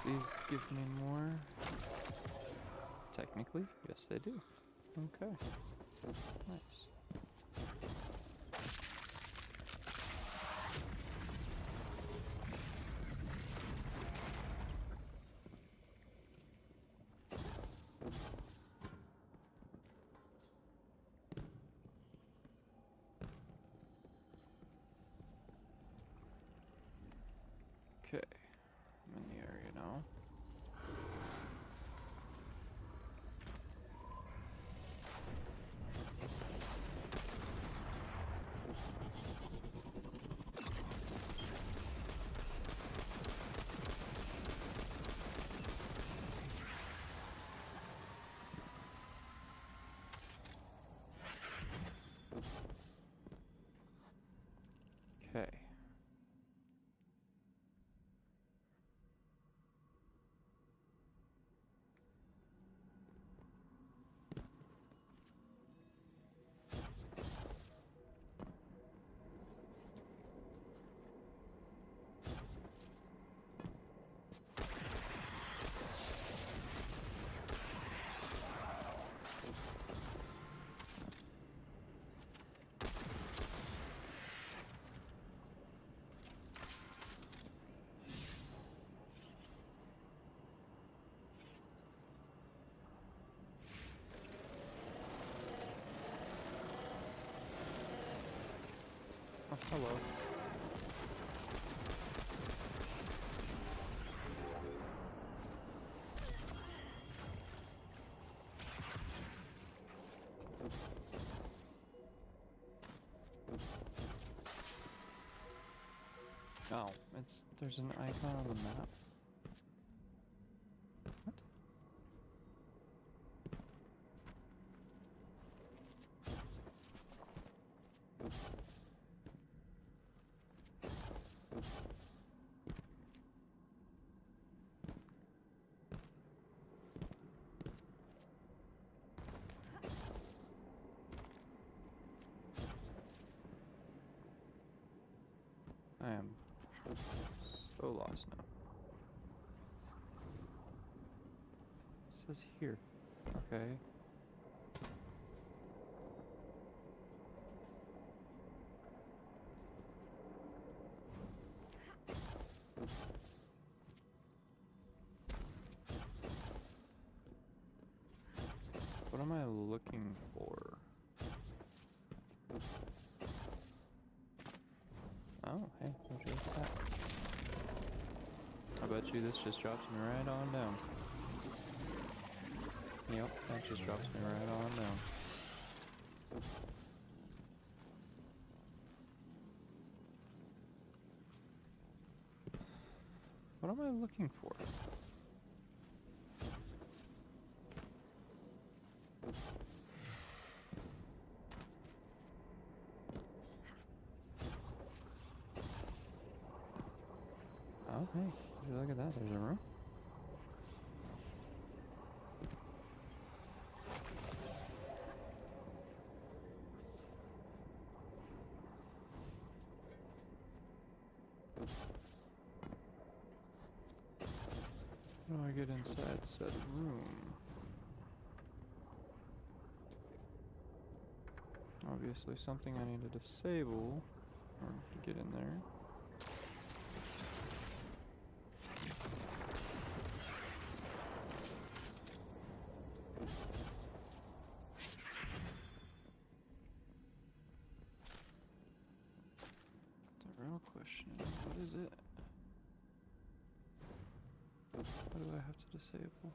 these give me more? Technically, yes they do. Okay. Nice. Okay, I'm in the area now. Okay. Oh, hello. Oh, there's an icon on the map. What? I am so lost now. It says here. Okay. What am I looking for? Oh, hey, would you look at that? I bet you this just drops me right on down. Yep, that just drops me right on down. What am I looking for? Oh, hey, would you look at that? There's a room. How do I get inside said room? Obviously something I need to disable in order to get in there. The real question is, what is it? What do I have to disable?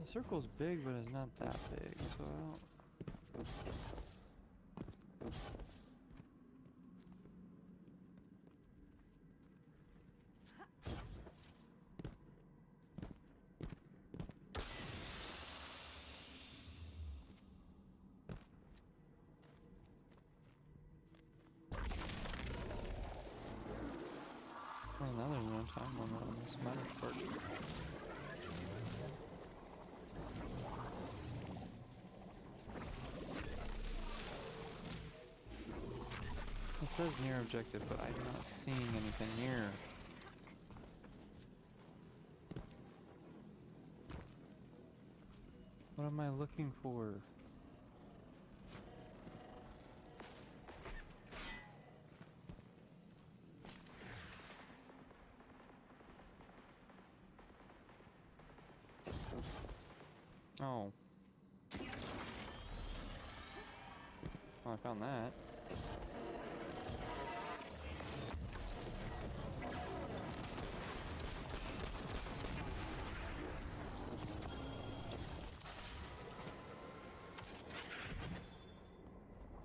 The circle's big, but it's not that big, so I don't... Well, now there's no time limit on this matter part. It says near objective, but I'm not seeing anything near. What am I looking for? Oh. Well, I found that.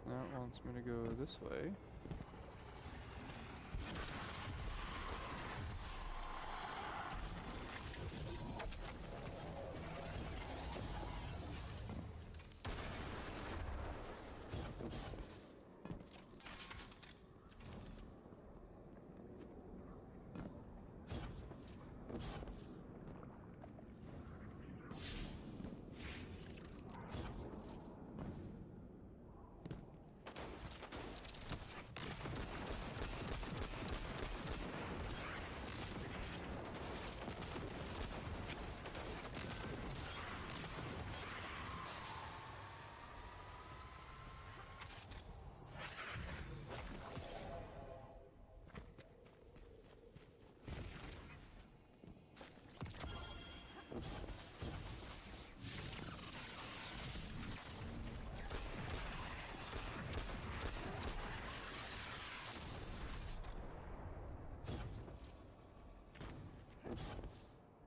That wants me to go this way.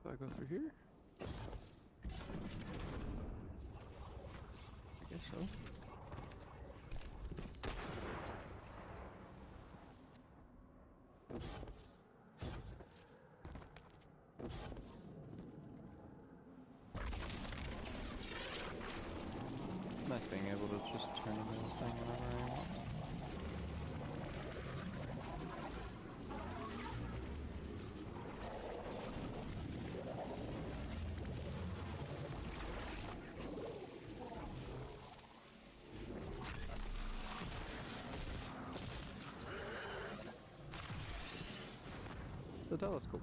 Do I go through here? I guess so. Nice being able to just turn into this thing whenever I want. The telescope.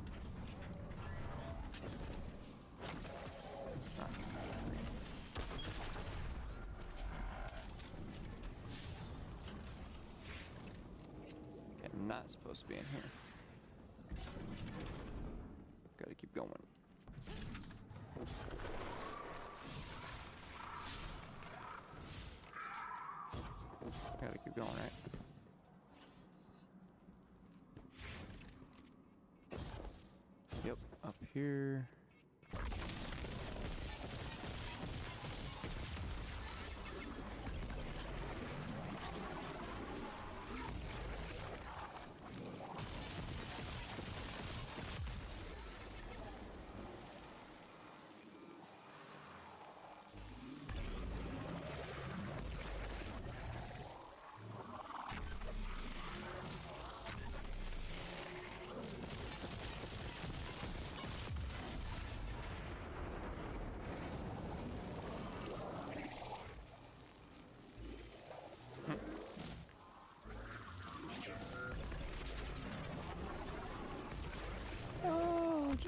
Okay, I'm not supposed to be in here. Gotta keep going. Gotta keep going, right? Yep, up here.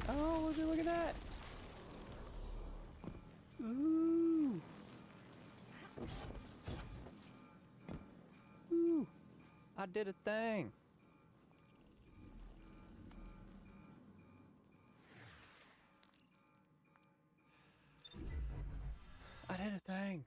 Oh, would you look at that? Ooh. Ooh. I did a thing. I did a thing.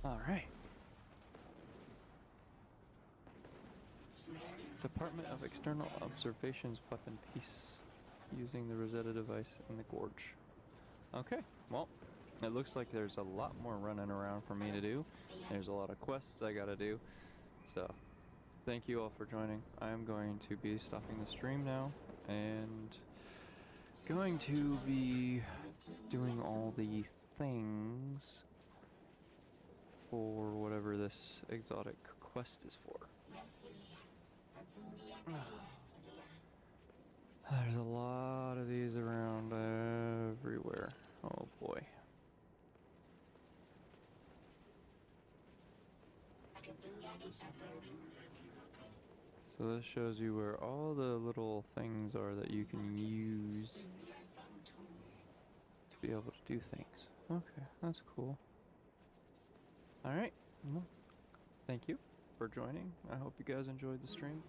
Alright. Department of External Observations weapon piece. Using the Rosetta device in the gorge. Okay, well, it looks like there's a lot more running around for me to do. There's a lot of quests I gotta do. So, thank you all for joining. I am going to be stopping the stream now and going to be doing all the things for whatever this exotic quest is for. There's a lot of these around everywhere. Oh boy. So this shows you where all the little things are that you can use to be able to do things. Okay, that's cool. Alright, well, thank you for joining. I hope you guys enjoyed the stream.